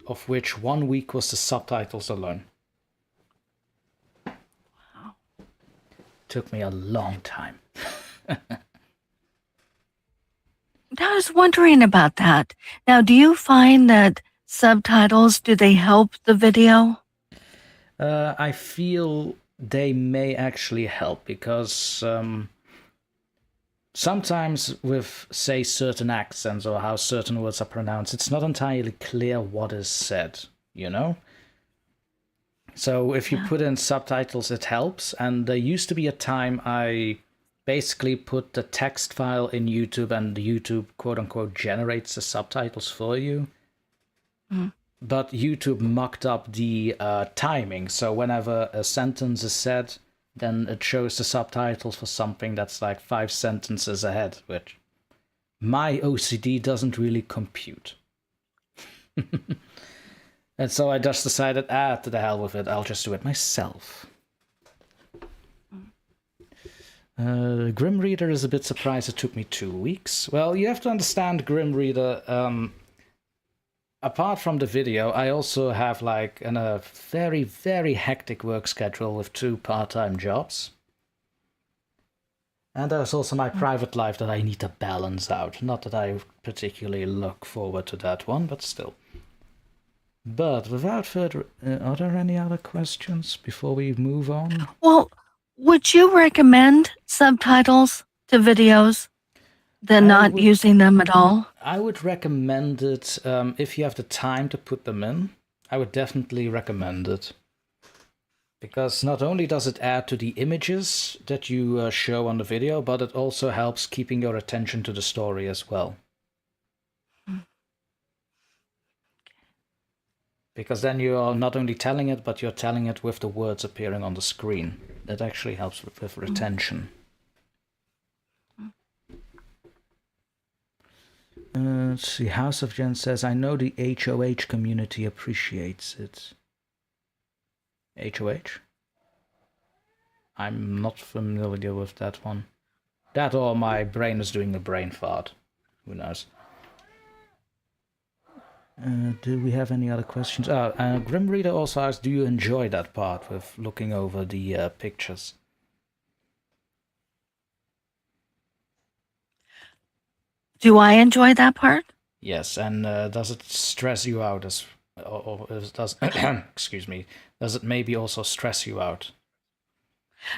of which 1 week was the subtitles alone. Wow. Took me a long time. I was wondering about that. Now, do you find that subtitles, do they help the video? I feel they may actually help because sometimes with, say, certain accents or how certain words are pronounced, it's not entirely clear what is said, you know? So if you put in subtitles, it helps. And there used to be a time I basically put the text file in YouTube and YouTube, quote-unquote, generates the subtitles for you. Mm. But YouTube mucked up the timing, so whenever a sentence is said, then it shows the subtitles for something that's like 5 sentences ahead, which my OCD doesn't really compute. And so I just decided, to the hell with it, I'll just do it myself. Grim Reader is a bit surprised it took me 2 weeks. Well, you have to understand, Grim Reader, apart from the video, I also have like a very, very hectic work schedule with 2 part-time jobs. And there's also my private life that I need to balance out. Not that I particularly look forward to that one, but still. But without further... are there any other questions before we move on? Well, would you recommend subtitles to videos than not using them at all? I would recommend it if you have the time to put them in. I would definitely recommend it. Because not only does it add to the images that you show on the video, but it also helps keeping your attention to the story as well. Because then you're not only telling it, but you're telling it with the words appearing on the screen. That actually helps with retention. Let's see, House of Jen says, I know the HOH community appreciates it. HOH? I'm not familiar with that one. That or my brain is doing a brain fart. Who knows? Do we have any other questions? Grim Reader also asks, do you enjoy that part with looking over the pictures? Do I enjoy that part? Yes, and does it stress you out or does excuse me, does it maybe also stress you out?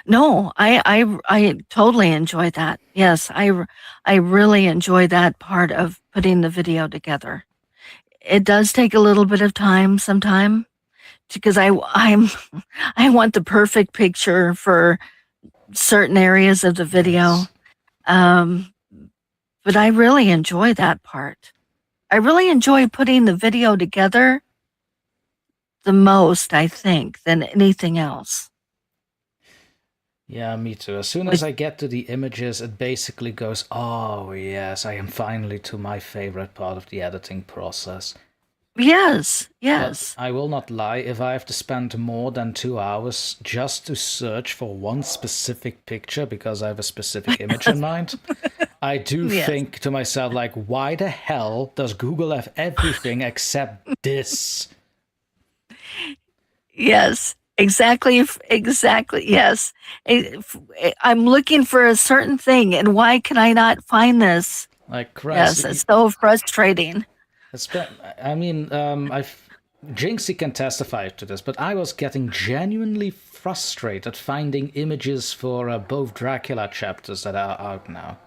No, I totally enjoy that. Yes, I really enjoy that part of putting the video together. It does take a little bit of time sometime because I want the perfect picture for certain areas of the video. Yes. But I really enjoy that part. I really enjoy putting the video together the most, I think, than anything else. Yeah, me too. As soon as I get to the images, it basically goes, oh yes, I am finally to my favorite part of the editing process. Yes. But I will not lie, if I have to spend more than 2 hours just to search for one specific picture because I have a specific image in mind, I do think to myself, like, why the hell does Google have everything except this? Yes. Exactly. Yes. I'm looking for a certain thing, and why can I not find this? Like, Christ. Yes, it's so frustrating. I mean, Jinxie can testify to this, but I was getting genuinely frustrated finding images for both Dracula chapters that are out now.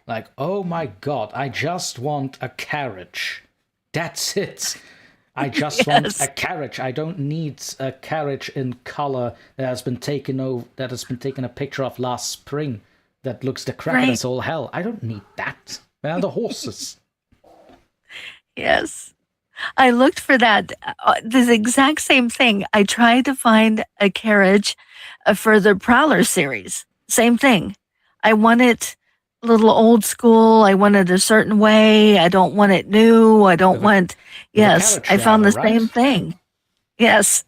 Like, oh my god, I just want a carriage. That's it. I just want a carriage. I don't need a carriage in color that has been taken a picture of last spring. that looks decrepit Right. as all hell. I don't need that. Where are the horses? Yes. I looked for that, this exact same thing. I tried to find a carriage for the Prowler series. Same thing. I want it a little old school. I want it a certain way. I don't want it new. I don't want. with a Yes, carriage I found the driver, same right? thing. Yes.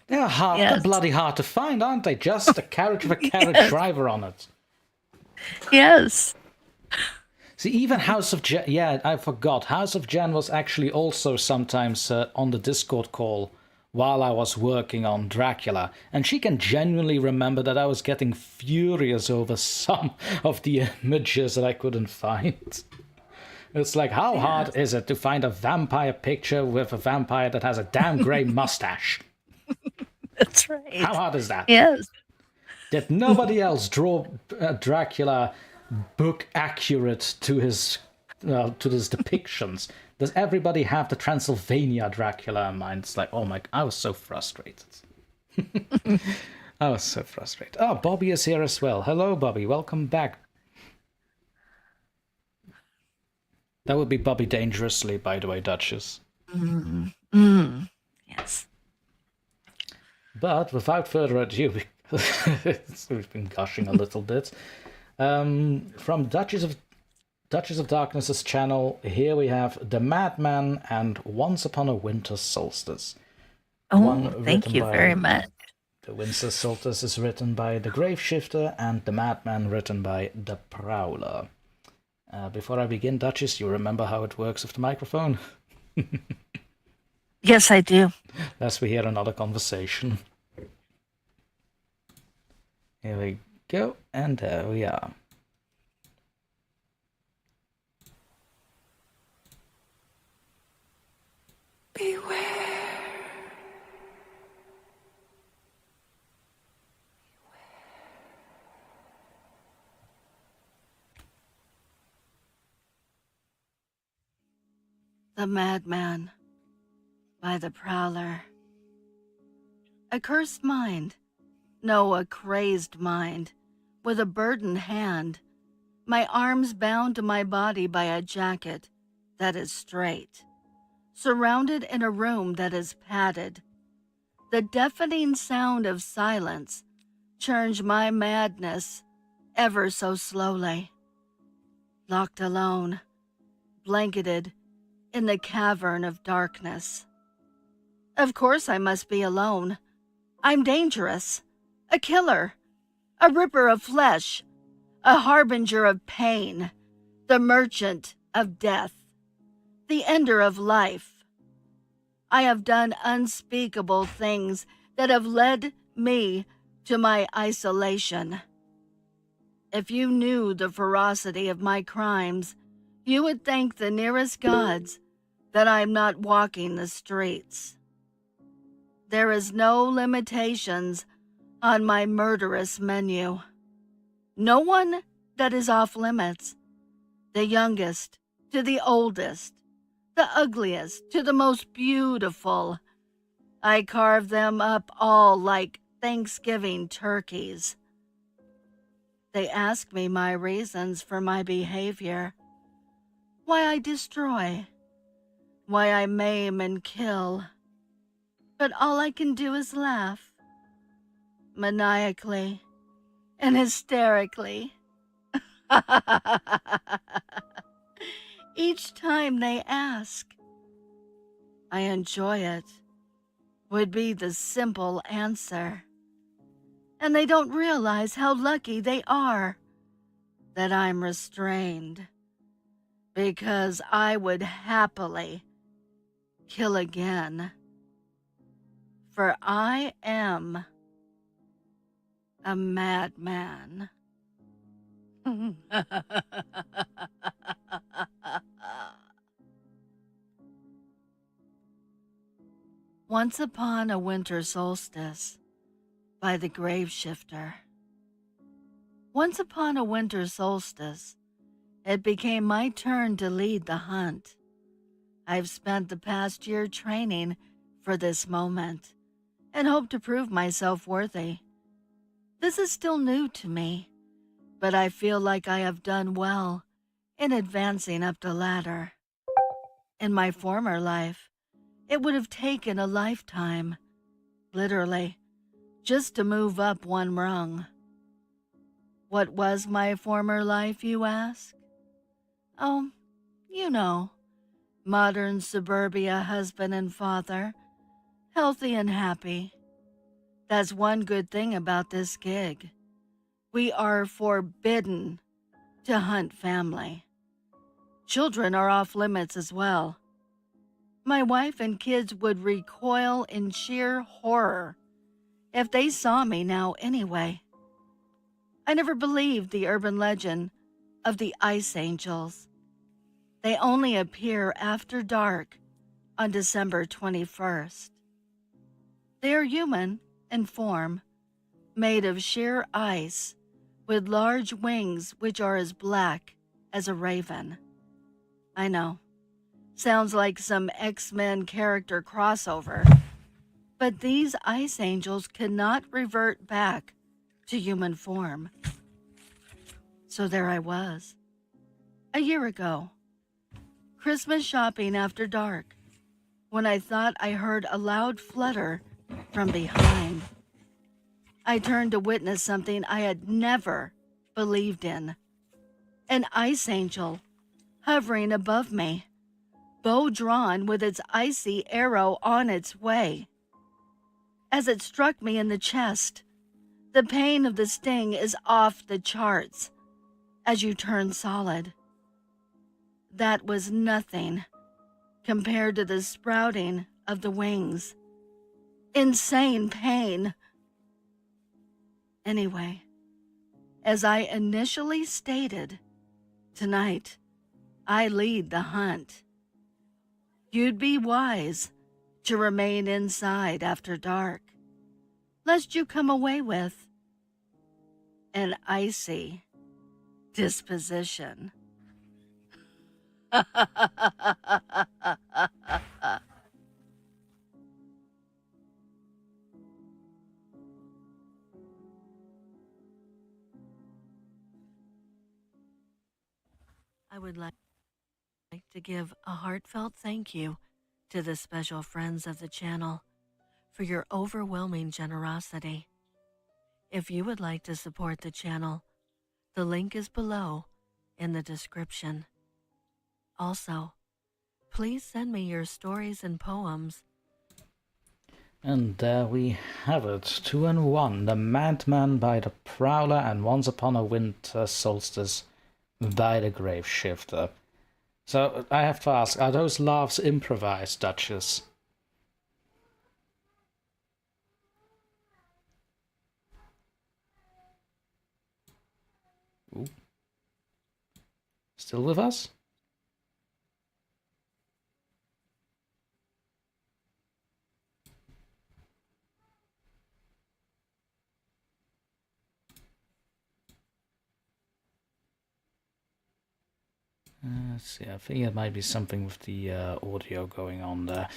They're hard. Yes. They're bloody hard to find, aren't they? Just a carriage with a carriage Yes. driver on it. Yes. See, even House of Jen... Yeah, I forgot. House of Jen was actually also sometimes on the Discord call while I was working on Dracula. And she can genuinely remember that I was getting furious over some of the images that I couldn't find. It's like, how hard is it to find a vampire picture with a vampire that has a damn grey mustache? That's right. How hard is that? Yes. Did nobody else draw Dracula book accurate to his depictions? Does everybody have the Transylvania Dracula in mind? It's like, oh my, I was so frustrated. I was so frustrated. Oh, Bobby is here as well. Hello, Bobby. Welcome back. That would be Bobby Dangerously, by the way, Duchess. Yes. But without further ado, we've been gushing a little bit. From Duchess of Darkness's channel, here we have The Madman and Once Upon a Winter Solstice. Oh, thank you very much. The Winter Solstice is written by The Graveshifter and The Madman written by The Prowler. Before I begin, Duchess, you remember how it works with the microphone? Yes, I do. Lest we hear another conversation. Here we go, and there we are. Beware. The Madman by the Prowler. A cursed mind, no, a crazed mind, with a burdened hand, my arms bound to my body by a jacket that is straight, surrounded in a room that is padded. The deafening sound of silence churns my madness ever so slowly. Locked alone, blanketed in the cavern of darkness. Of course I must be alone. I'm dangerous, a killer, a ripper of flesh, a harbinger of pain, the merchant of death, the ender of life. I have done unspeakable things that have led me to my isolation. If you knew the ferocity of my crimes, you would thank the nearest gods that I'm not walking the streets. There is no limitations on my murderous menu. No one that is off limits. The youngest to the oldest, the ugliest to the most beautiful. I carve them up all like Thanksgiving turkeys. They ask me my reasons for my behavior, why I destroy, why I maim and kill. But all I can do is laugh, maniacally and hysterically. Each time they ask, I enjoy it, would be the simple answer. And they don't realize how lucky they are that I'm restrained, because I would happily kill again. For I am a madman. Once Upon a Winter Solstice by the Graveshifter. Once upon a winter solstice, it became my turn to lead the hunt. I've spent the past year training for this moment and hope to prove myself worthy. This is still new to me, but I feel like I have done well in advancing up the ladder. In my former life, it would have taken a lifetime, literally, just to move up one rung. What was my former life, you ask? Oh, you know, modern suburbia husband and father, healthy and happy. That's one good thing about this gig. We are forbidden to hunt family. Children are off limits as well. My wife and kids would recoil in sheer horror if they saw me now anyway. I never believed the urban legend of the ice angels. They only appear after dark on December 21st. They are human in form, made of sheer ice, with large wings which are as black as a raven. I know, sounds like some X-Men character crossover, but these ice angels cannot revert back to human form. So there I was, a year ago, Christmas shopping after dark, when I thought I heard a loud flutter from behind. I turned to witness something I had never believed in. An ice angel hovering above me, bow drawn with its icy arrow on its way. As it struck me in the chest, the pain of the sting is off the charts as you turn solid. That was nothing compared to the sprouting of the wings. Insane pain. Anyway, as I initially stated, tonight I lead the hunt. You'd be wise to remain inside after dark, lest you come away with an icy disposition. I would like to give a heartfelt thank you to the special friends of the channel for your overwhelming generosity. If you would like to support the channel, the link is below in the description. Also, please send me your stories and poems. And there we have it, 2 and 1, The Madman by the Prowler and Once Upon a Winter Solstice by the Graveshifter. So I have to ask, are those laughs improvised, Duchess? Ooh. Still with us? Let's see, I think it might be something with the audio going on there.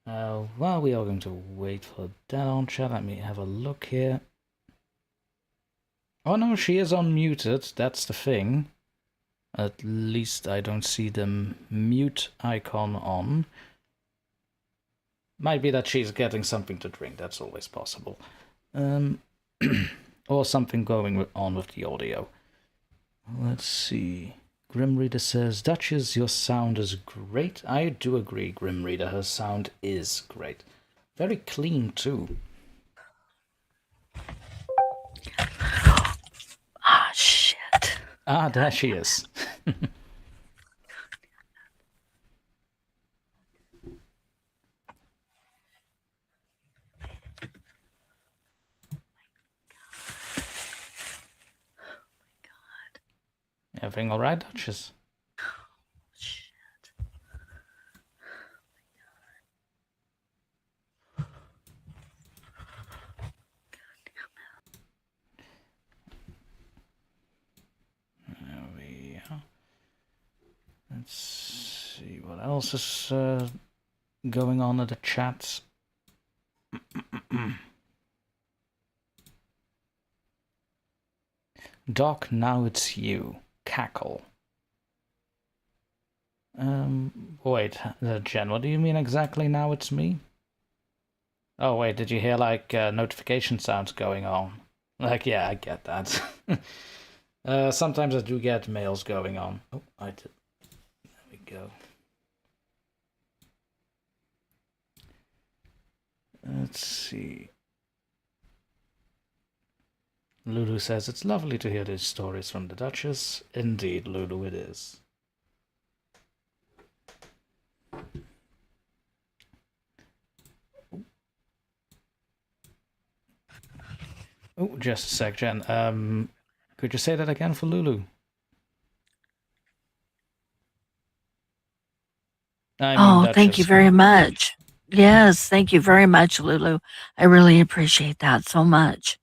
Well, we are going to wait for that on chat. Let me have a look here. Oh no, she is unmuted, that's the thing. At least I don't see the mute icon on. Might be that she's getting something to drink, that's always possible. Or something going on with the audio. Let's see. Grim Reader says, Duchess, your sound is great. I do agree, Grim Reader, her sound is great. Very clean, too. Ah, shit. Ah, there she is. Everything all right, Duchess? Shit. There we are. Let's see what else is going on in the chat. Doc, now it's you. Cackle. Wait, Jen, what do you mean exactly now it's me? Oh, wait, did you hear, like, notification sounds going on? Like, yeah, I get that. Sometimes I do get mails going on. Oh, I did. There we go. Let's see. Lulu says, it's lovely to hear these stories from the Duchess. Indeed, Lulu, it is. Oh, just a sec, Jen. Could you say that again for Lulu? Thank you very much. Yes, thank you very much, Lulu. I really appreciate that so much.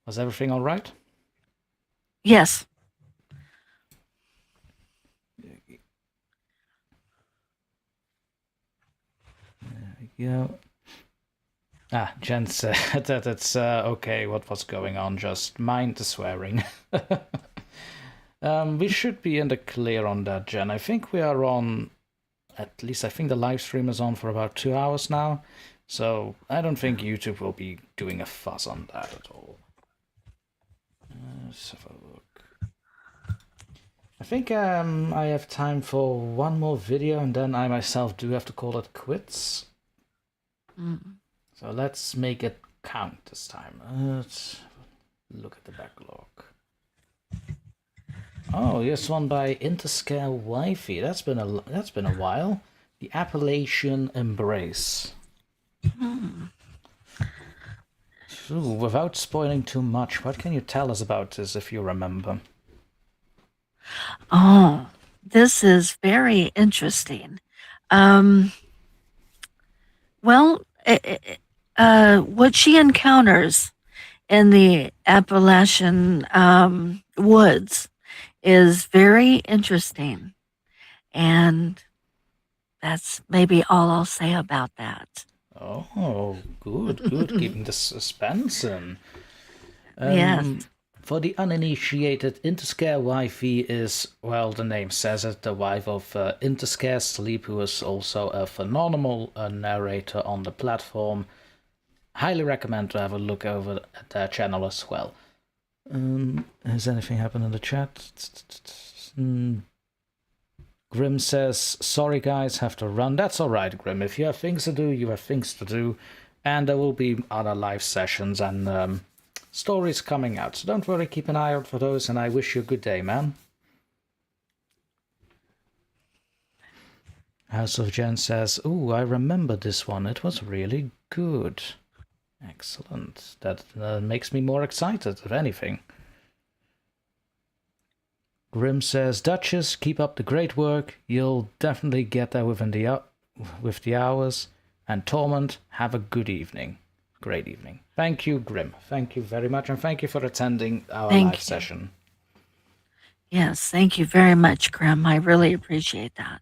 Was everything all right? Yes. There we go. Jen said that it's okay what was going on, just mind the swearing. We should be in the clear on that, Jen. I think we are on, at least I think the live stream is on for about 2 hours now, so I don't think YouTube will be doing a fuss on that at all. Let's have a look. I think I have time for one more video, and then I myself do have to call it quits. So let's make it count this time. Let's look at the backlog. Oh, here's one by Interscale Wifey. That's been a while. The Appalachian Embrace. Ooh, without spoiling too much, what can you tell us about this if you remember? Oh, this is very interesting. Well, what she encounters in the Appalachian woods is very interesting, and that's maybe all I'll say about that. Oh, good, keeping the suspense in. Yes. For the uninitiated, Interscare Wifey is, well, the name says it, the wife of Interscare Sleep, who is also a phenomenal narrator on the platform. Highly recommend to have a look over at their channel as well. Has anything happened in the chat? Grim says, sorry guys, have to run. That's alright, Grim. If you have things to do, you have things to do. And there will be other live sessions and stories coming out. So don't worry, keep an eye out for those, and I wish you a good day, man. House of Jen says, ooh, I remember this one. It was really good. Excellent. That makes me more excited, if anything. Grim says, Duchess, keep up the great work. You'll definitely get there with the hours. And Torment, have a good evening. Great evening. Thank you, Grim. Thank you very much, and thank you for attending our live session. Yes, thank you very much, Grim. I really appreciate that.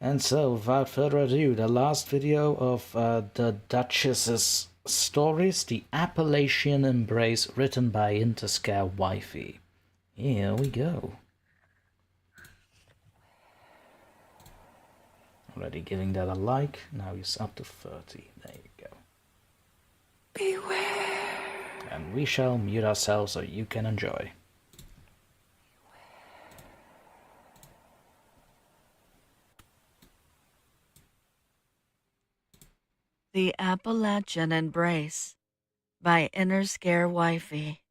And so, without further ado, the last video of the Duchess's stories, The Appalachian Embrace, written by Interscare Wifey. Here we go. Already giving that a like. Now he's up to 30. There you go. Beware. And we shall mute ourselves so you can enjoy. The Appalachian Embrace by Interscare Wifey.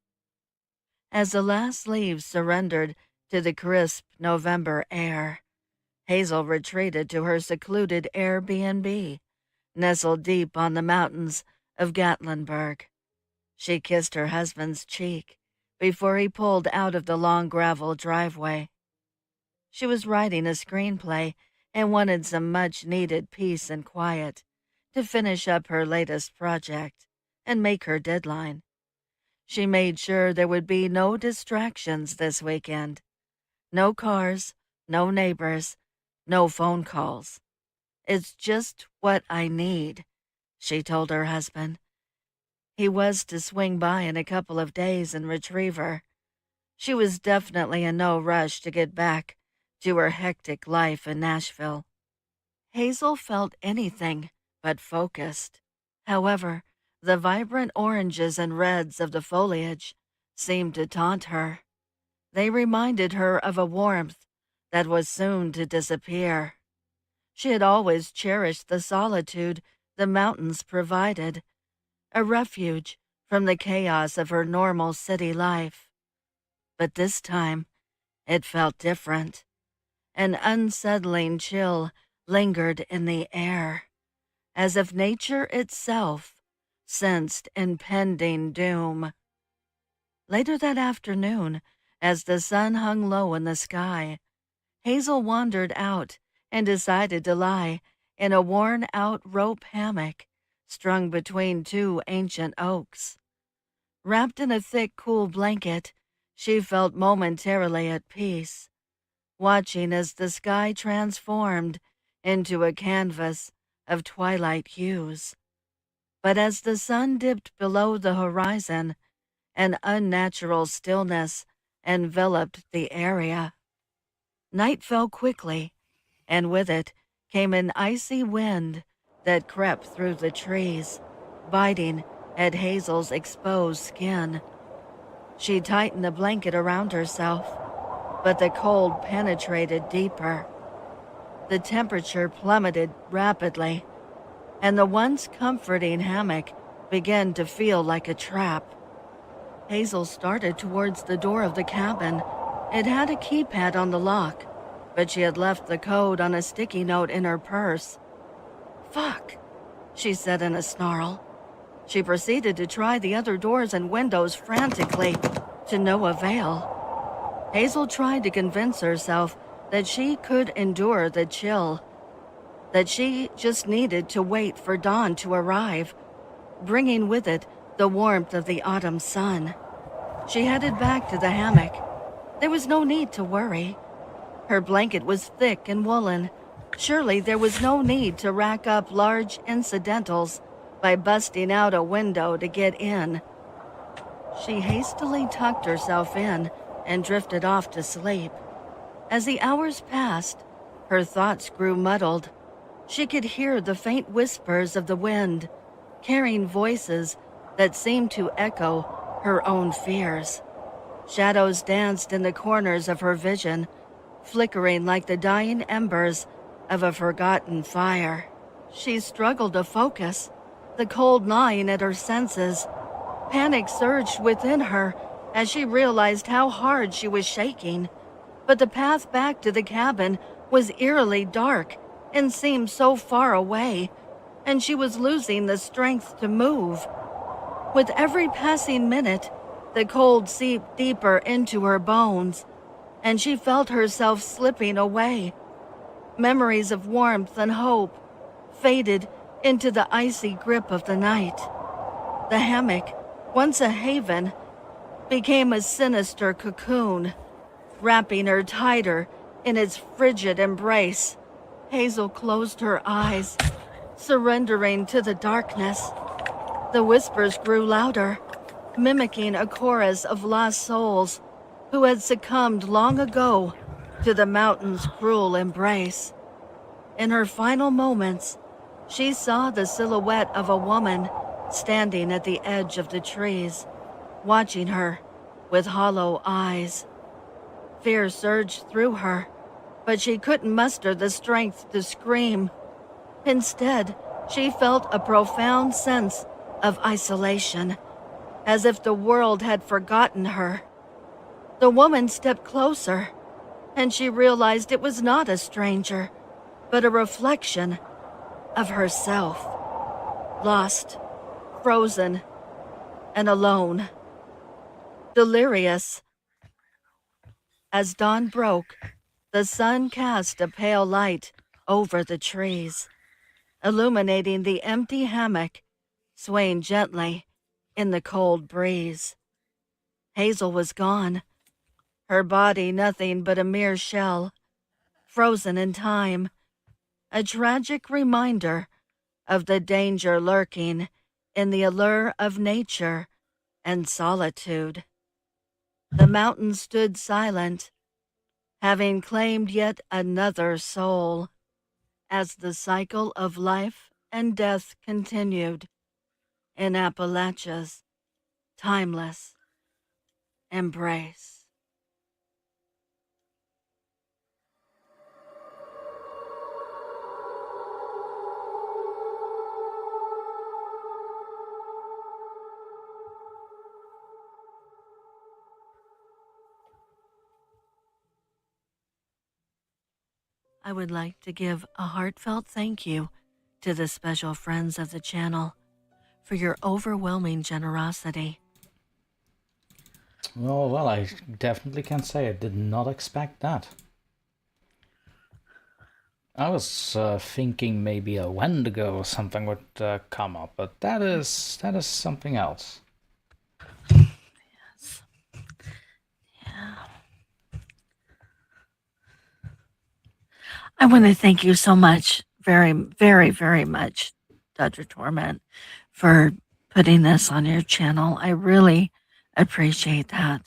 As the last leaves surrendered to the crisp November air, Hazel retreated to her secluded Airbnb, nestled deep on the mountains of Gatlinburg. She kissed her husband's cheek before he pulled out of the long gravel driveway. She was writing a screenplay and wanted some much-needed peace and quiet to finish up her latest project and make her deadline. She made sure there would be no distractions this weekend. No cars, no neighbors, no phone calls. It's just what I need, she told her husband. He was to swing by in a couple of days and retrieve her. She was definitely in no rush to get back to her hectic life in Nashville. Hazel felt anything but focused. However, the vibrant oranges and reds of the foliage seemed to taunt her. They reminded her of a warmth that was soon to disappear. She had always cherished the solitude the mountains provided, a refuge from the chaos of her normal city life. But this time, it felt different. An unsettling chill lingered in the air, as if nature itself sensed impending doom. Later that afternoon, as the sun hung low in the sky, Hazel wandered out and decided to lie in a worn-out rope hammock strung between two ancient oaks. Wrapped in a thick, cool blanket, she felt momentarily at peace, watching as the sky transformed into a canvas of twilight hues. But as the sun dipped below the horizon, an unnatural stillness enveloped the area. Night fell quickly, and with it came an icy wind that crept through the trees, biting at Hazel's exposed skin. She tightened the blanket around herself, but the cold penetrated deeper. The temperature plummeted rapidly, and the once comforting hammock began to feel like a trap. Hazel started towards the door of the cabin. It had a keypad on the lock, but she had left the code on a sticky note in her purse. "Fuck," she said in a snarl. She proceeded to try the other doors and windows frantically, to no avail. Hazel tried to convince herself that she could endure the chill, that she just needed to wait for dawn to arrive, bringing with it the warmth of the autumn sun. She headed back to the hammock. There was no need to worry. Her blanket was thick and woolen. Surely there was no need to rack up large incidentals by busting out a window to get in. She hastily tucked herself in and drifted off to sleep. As the hours passed, her thoughts grew muddled. She could hear the faint whispers of the wind, carrying voices that seemed to echo her own fears. Shadows danced in the corners of her vision, flickering like the dying embers of a forgotten fire. She struggled to focus, the cold gnawing at her senses. Panic surged within her as she realized how hard she was shaking. But the path back to the cabin was eerily dark and seemed so far away, and she was losing the strength to move. With every passing minute, the cold seeped deeper into her bones, and she felt herself slipping away. Memories of warmth and hope faded into the icy grip of the night. The hammock, once a haven, became a sinister cocoon, wrapping her tighter in its frigid embrace. Hazel closed her eyes, surrendering to the darkness. The whispers grew louder, mimicking a chorus of lost souls who had succumbed long ago to the mountain's cruel embrace. In her final moments, she saw the silhouette of a woman standing at the edge of the trees, watching her with hollow eyes. Fear surged through her, but she couldn't muster the strength to scream. Instead, she felt a profound sense of isolation, as if the world had forgotten her. The woman stepped closer, and she realized it was not a stranger, but a reflection of herself, lost, frozen, and alone. Delirious. As dawn broke, the sun cast a pale light over the trees, illuminating the empty hammock, swaying gently in the cold breeze. Hazel was gone, her body nothing but a mere shell, frozen in time, a tragic reminder of the danger lurking in the allure of nature and solitude. The mountain stood silent, having claimed yet another soul, as the cycle of life and death continued in Appalachia's timeless embrace. I would like to give a heartfelt thank you to the special friends of the channel for your overwhelming generosity. Oh, well, I definitely can say I did not expect that. I was thinking maybe a Wendigo or something would come up, but that is something else. Yes. Yeah. I want to thank you so much, very, very, very much, DrTorment, for putting this on your channel. I really appreciate that.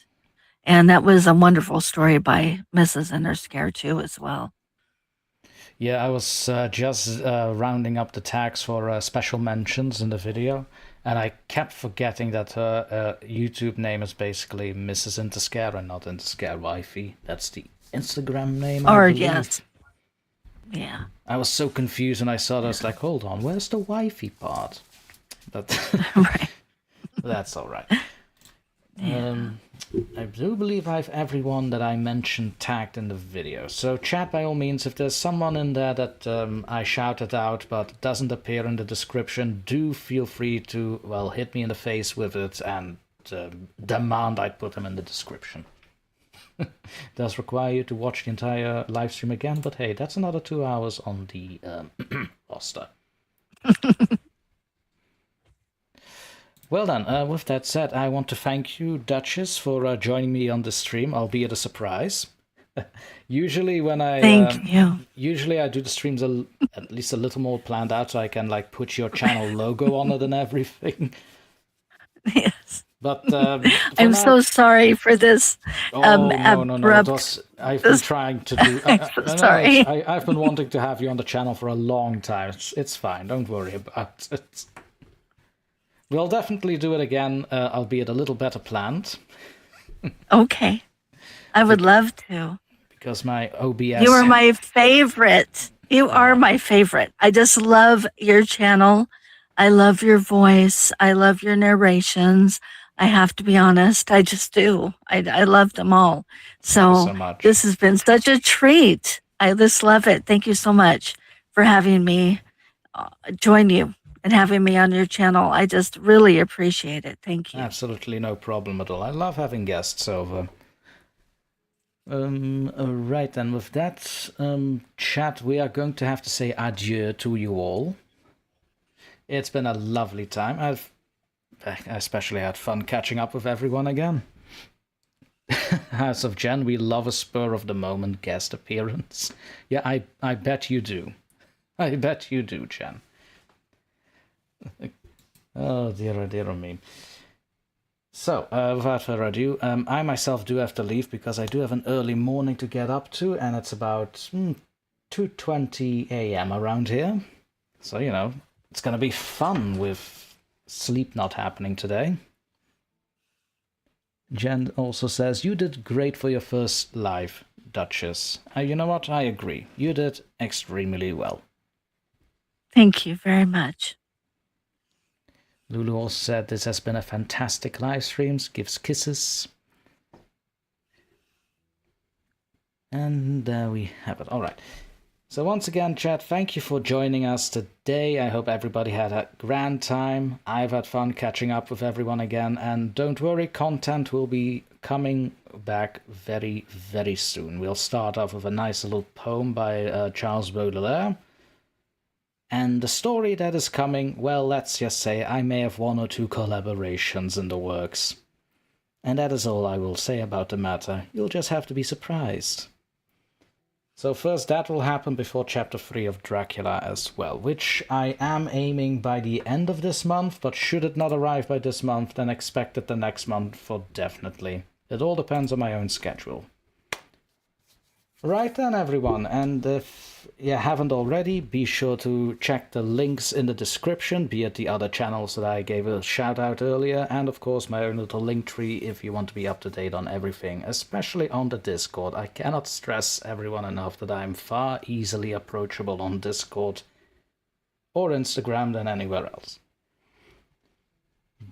And that was a wonderful story by Mrs. Innerscare too, as well. Yeah, I was just rounding up the tags for special mentions in the video, and I kept forgetting that her YouTube name is basically Mrs. Interscare and not Interscare Wifey. That's the Instagram name, I Or believe. yes. Yeah. I was so confused and I saw that. I was like, hold on, where's the wifey part? But Right. that's all right. Yeah. I do believe I have everyone that I mentioned tagged in the video. So chat, by all means, if there's someone in there that I shouted out but doesn't appear in the description, do feel free to, well, hit me in the face with it and demand I put them in the description. Does require you to watch the entire live stream again, but hey, that's another 2 hours on the roster. Well then, with that said, I want to thank you, Duchess, for joining me on the stream, albeit a surprise. Usually when I Thank you. Usually I do the streams at least a little more planned out, so I can like put your channel logo on it and everything. Yes. But I'm so sorry for this. no. Abrupt. I've been trying to do. Sorry. I've been wanting to have you on the channel for a long time. It's fine. Don't worry about it. We'll definitely do it again, albeit a little better planned. Okay. I would love to. Because my OBS. You are my favorite. You are my favorite. I just love your channel. I love your voice. I love your narrations. I have to be honest. I just do. I love them all. So much. This has been such a treat. I just love it. Thank you so much for having me join you and having me on your channel. I just really appreciate it. Thank you. Absolutely no problem at all. I love having guests over. Right then, with that, chat, we are going to have to say adieu to you all. It's been a lovely time. I've especially had fun catching up with everyone again. House of Jen, we love a spur of the moment guest appearance. Yeah, I bet you do. I bet you do, Jen. Oh dear me. So, without further ado, I myself do have to leave because I do have an early morning to get up to, and it's about 2:20 a.m. around here. So, you know, it's going to be fun with sleep not happening today. Jen also says, you did great for your first live, Duchess. You know what? I agree. You did extremely well. Thank you very much. Lulu also said this has been a fantastic live stream, gives kisses. And there we have it. All right. So once again, chat, thank you for joining us today. I hope everybody had a grand time. I've had fun catching up with everyone again. And don't worry, content will be coming back very, very soon. We'll start off with a nice little poem by Charles Baudelaire. And the story that is coming, well, let's just say I may have 1 or 2 collaborations in the works. And that is all I will say about the matter. You'll just have to be surprised. So first that will happen before Chapter 3 of Dracula as well, which I am aiming by the end of this month, but should it not arrive by this month, then expect it the next month for definitely. It all depends on my own schedule. Right then, everyone, and if you haven't already, be sure to check the links in the description, be it the other channels that I gave a shout out earlier, and of course my own little link tree if you want to be up to date on everything, especially on the Discord. I cannot stress everyone enough that I'm far easily approachable on Discord or Instagram than anywhere else.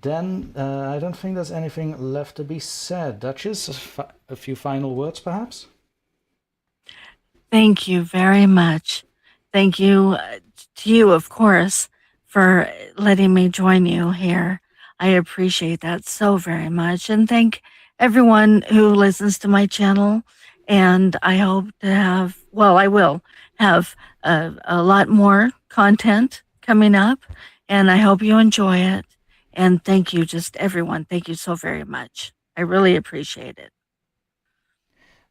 Then, I don't think there's anything left to be said. Duchess, a few final words perhaps? Thank you very much. Thank you to you, of course, for letting me join you here. I appreciate that so very much. And thank everyone who listens to my channel. And I hope to have, well, I will have a lot more content coming up. And I hope you enjoy it. And thank you, just everyone. Thank you so very much. I really appreciate it.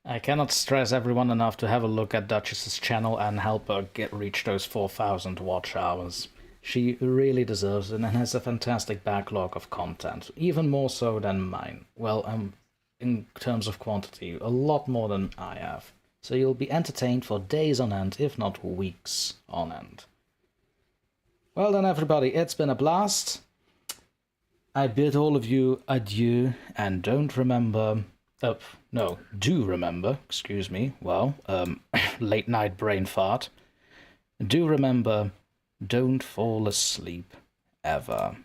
I cannot stress everyone enough to have a look at Duchess's channel and help her reach those 4,000 watch hours. She really deserves it and has a fantastic backlog of content, even more so than mine. Well, in terms of quantity, a lot more than I have. So you'll be entertained for days on end, if not weeks on end. Well then, everybody, it's been a blast. I bid all of you adieu, and don't remember... do remember, excuse me, well, late night brain fart. Do remember, don't fall asleep, ever.